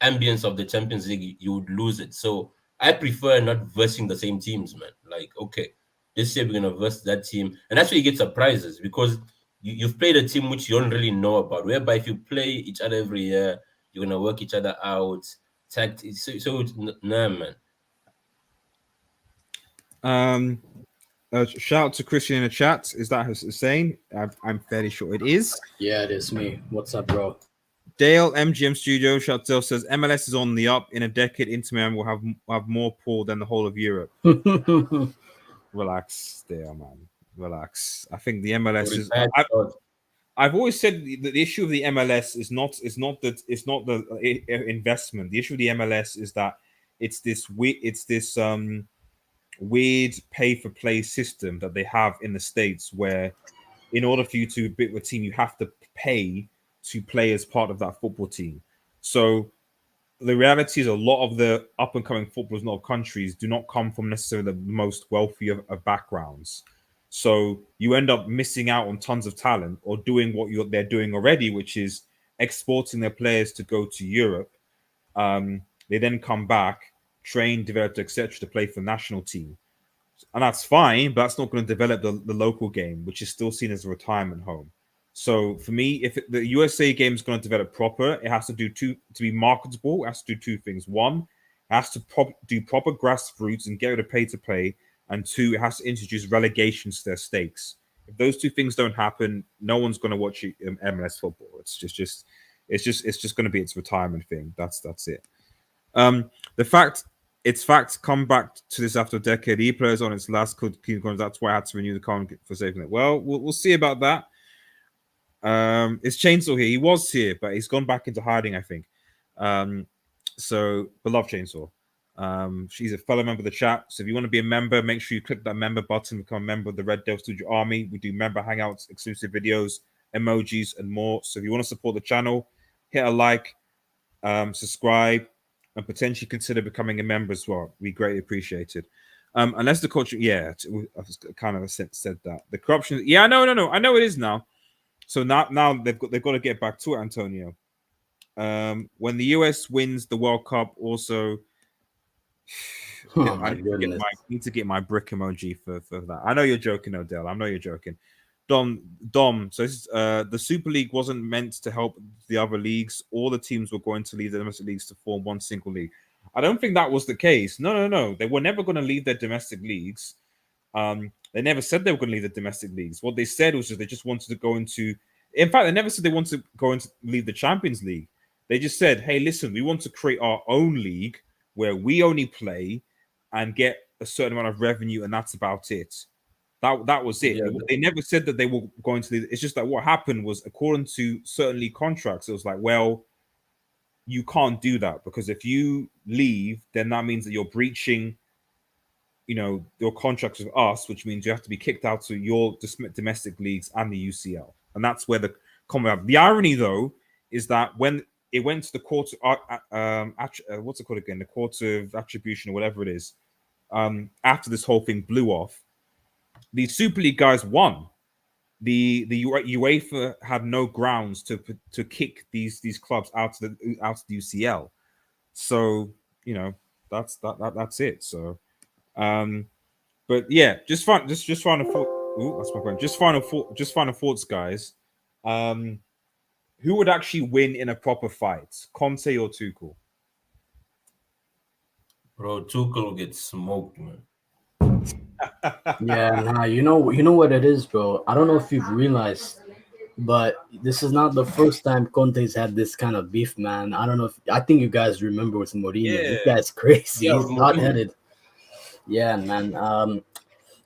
ambience of the Champions League. You would lose it. So I prefer not versing the same teams, man. Like, okay, this year we're gonna verse that team, and that's where you get surprises because you've played a team which you don't really know about. Whereby if you play each other every year, you're gonna work each other out. So nah, man. Shout out to Christian in the chat. Is that Hussein? I'm fairly sure it is. Yeah, it is me. What's up, bro? Dale MGM Studio. Shout out to Dale says MLS is on the up. In a decade, Inter Miami will have more pull than the whole of Europe. Relax, there, man. Relax. I think the MLS is. I've always said the issue of the MLS is not the investment. The issue of the MLS is that it's this weird pay for play system that they have in the States, where in order for you to bid with a team, you have to pay to play as part of that football team. So the reality is a lot of the up and coming footballers in other countries do not come from necessarily the most wealthy of backgrounds. So you end up missing out on tons of talent or doing what they're doing already, which is exporting their players to go to Europe. They then come back, train, develop, etc., to play for the national team. And that's fine, but that's not going to develop the local game, which is still seen as a retirement home. So for me, if the USA game is going to develop proper, it has to do to be marketable. It has to do two things. One, it has to do proper grassroots and get rid of pay to play. And two, it has to introduce relegations to their stakes. If those two things don't happen, no one's going to watch MLS football. It's just going to be its retirement thing. That's it. It's facts come back to this after a decade. E-players on its last contract. That's why I had to renew the contract for saving it. Well, we'll see about that. It's Chainsaw here. He was here, but he's gone back into hiding, I think. So, beloved Chainsaw. She's a fellow member of the chat. So if you want to be a member, make sure you click that member button, become a member of the Red Devil Studio Army. We do member hangouts, exclusive videos, emojis, and more. So if you want to support the channel, hit a like, subscribe, and potentially consider becoming a member as well. We greatly appreciate it. Unless the culture, I've kind of said that the corruption. Yeah, I know it is now. So now they've got to get back to it, Antonio. When the US wins the World Cup, also. I need to get my brick emoji for that. I know you're joking, Odell. I know you're joking. Dom. So this is, the Super League wasn't meant to help the other leagues. All the teams were going to leave the domestic leagues to form one single league. I don't think that was the case. No. They were never going to leave their domestic leagues. They never said they were going to leave the domestic leagues. What they said was that they just wanted to go into. In fact, they never said they wanted to go into leave the Champions League. They just said, "Hey, listen, we want to create our own league where we only play and get a certain amount of revenue, and that's about it." That was it. Yeah. They never said that they were going to leave. It's just that what happened was, according to certain league contracts, it was like, well, you can't do that because if you leave, then that means that you're breaching, your contracts with us, which means you have to be kicked out to your domestic leagues and the UCL. And that's where the comment. The irony, though, is that when it went to the court, what's it called again? The court of attribution or whatever it is. After this whole thing blew off, the Super League guys won. The UEFA had no grounds to kick these clubs out to the UCL. So that's it. So, but yeah, just final thought. Ooh, that's my point. Just final thoughts, guys. Who would actually win in a proper fight, Conte or Tuchel? Bro, Tuchel will get smoked, man. Yeah, you know what it is, bro. I don't know if you've realized, but this is not the first time Conte's had this kind of beef, man. I think you guys remember with Mourinho. Yeah. This guy's crazy. Yeah, he's hot-headed. Yeah, man.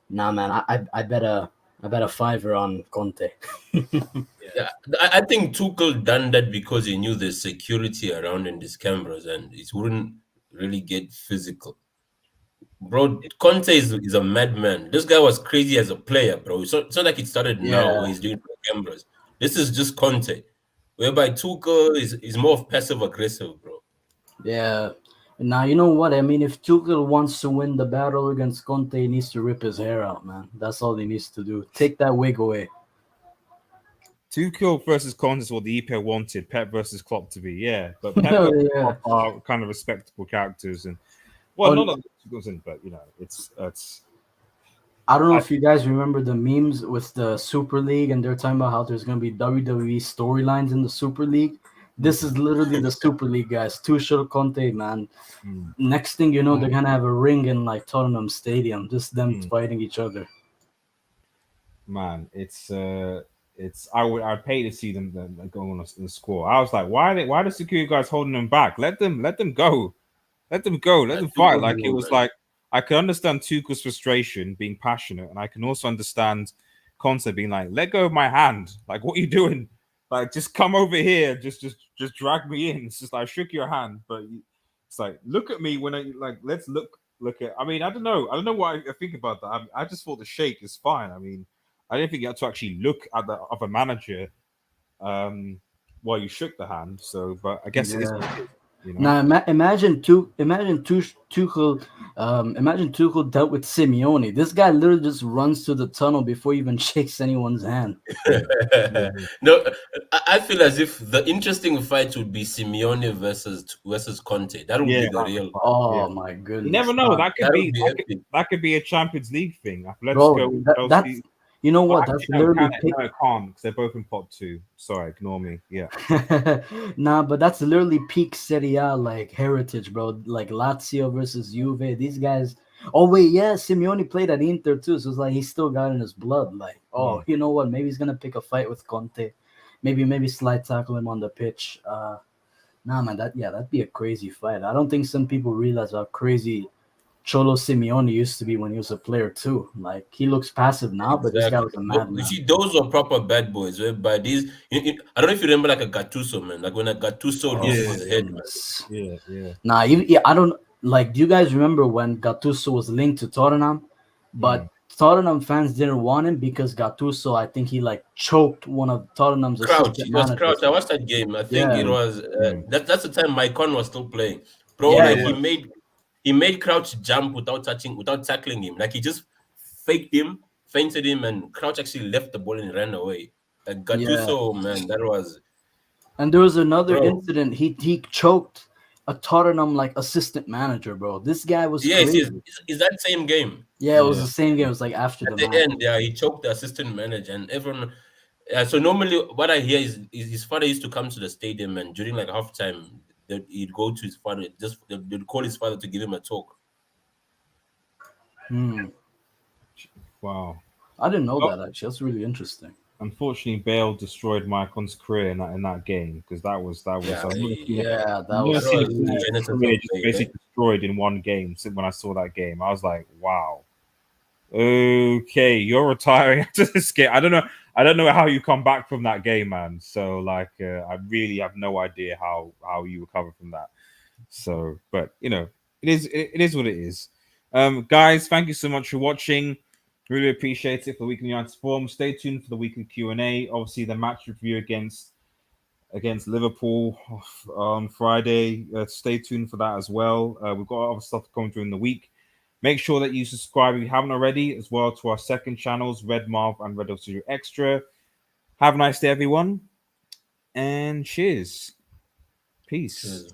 Man. I bet a fiver on Conte. Yeah, I think Tuchel done that because he knew there's security around in these cameras and it wouldn't really get physical. Bro, Conte is a madman. This guy was crazy as a player, bro. It's not like it started now where he's doing cameras. This is just Conte. Whereby Tuchel is more of passive-aggressive, bro. Yeah. Now, you know what? I mean, if Tuchel wants to win the battle against Conte, he needs to rip his hair out, man. That's all he needs to do. Take that wig away. Tuchel versus Conte is what the EPL wanted. Pep versus Klopp to be, yeah. But Pep Hell and yeah. Klopp are kind of respectable characters, and well, Oh, not that Tuchel's in, but you know, it's I don't know if you guys remember the memes with the Super League, and they're talking about how there's going to be WWE storylines in the Super League. This is literally the Super League, guys. Tuchel, Conte, man. Next thing you know, they're going to have a ring in like Tottenham Stadium, just them fighting each other. Man, I'd pay to see them going on the score. I was like, why are the security guys holding them back? Let them go. Let them go. Let them fight. Like it was like I can understand Tuchel's frustration, being passionate, and I can also understand Conte being like, let go of my hand. Like, what are you doing? Like, just come over here. Just drag me in. It's just like I shook your hand, but it's like look at me when I like. Let's look at. I mean, I don't know what I think about that. I just thought the shake is fine. I mean, I didn't think you had to actually look at the other manager while you shook the hand. So, but I guess it is. You know? Now imagine Tuchel. Imagine Tuchel dealt with Simeone. This guy literally just runs to the tunnel before he even shakes anyone's hand. No, I feel as if the interesting fight would be Simeone versus Conte. That would be the real. Oh my goodness! You never know. That could be a Champions League thing. That's you know what? That's literally because they're both in pot 2. Sorry, ignore me. Yeah. Nah, but that's literally peak Serie A like heritage, bro. Like Lazio versus Juve. These guys. Oh wait, yeah, Simeone played at Inter too, so it's like he's still got in his blood. Like, you know what? Maybe he's gonna pick a fight with Conte. Maybe slide tackle him on the pitch. Nah, man, that'd be a crazy fight. I don't think some people realize how crazy Cholo Simeone used to be when he was a player too. Like he looks passive now, but this guy was a madman. You see, those were proper bad boys. By these, I don't know if you remember like a Gattuso, man. Like when a Gattuso lost his head, man. Yeah. Nah, I don't like. Do you guys remember when Gattuso was linked to Tottenham? But Tottenham fans didn't want him because Gattuso, I think he like choked one of Tottenham's assistant managers. Crouch. I watched that game. I think it was that's the time Maicon was still playing. Bro, he made Crouch jump without tackling him. Like he just fainted him, and Crouch actually left the ball and ran away. Like Gattuso, man, that was. And there was another incident. He choked a Tottenham like assistant manager, bro. This guy was crazy. Is that same game? Yeah, it was the same game. It was like after the end. Yeah, he choked the assistant manager, and everyone. So normally, what I hear is his father used to come to the stadium, and during like halftime, he'd go to his father. They'd call his father to give him a talk. Wow, I didn't know that actually. That's really interesting. Unfortunately, Bale destroyed Maicon's career in that game because that was basically destroyed in one game. When I saw that game, I was like, wow. Okay, you're retiring after this game. I don't know how you come back from that game, man. So like, I really have no idea how you recover from that. So, but you know, it is what it is. Guys, thank you so much for watching. Really appreciate it for the Weekly United Forum. Stay tuned for the weekly Q&A. Obviously, the match review against Liverpool on Friday. Stay tuned for that as well. We've got other stuff coming during the week. Make sure that you subscribe if you haven't already, as well to our second channels, Red Marv and Red Studio Extra. Have a nice day, everyone, and cheers. Peace. Cheers.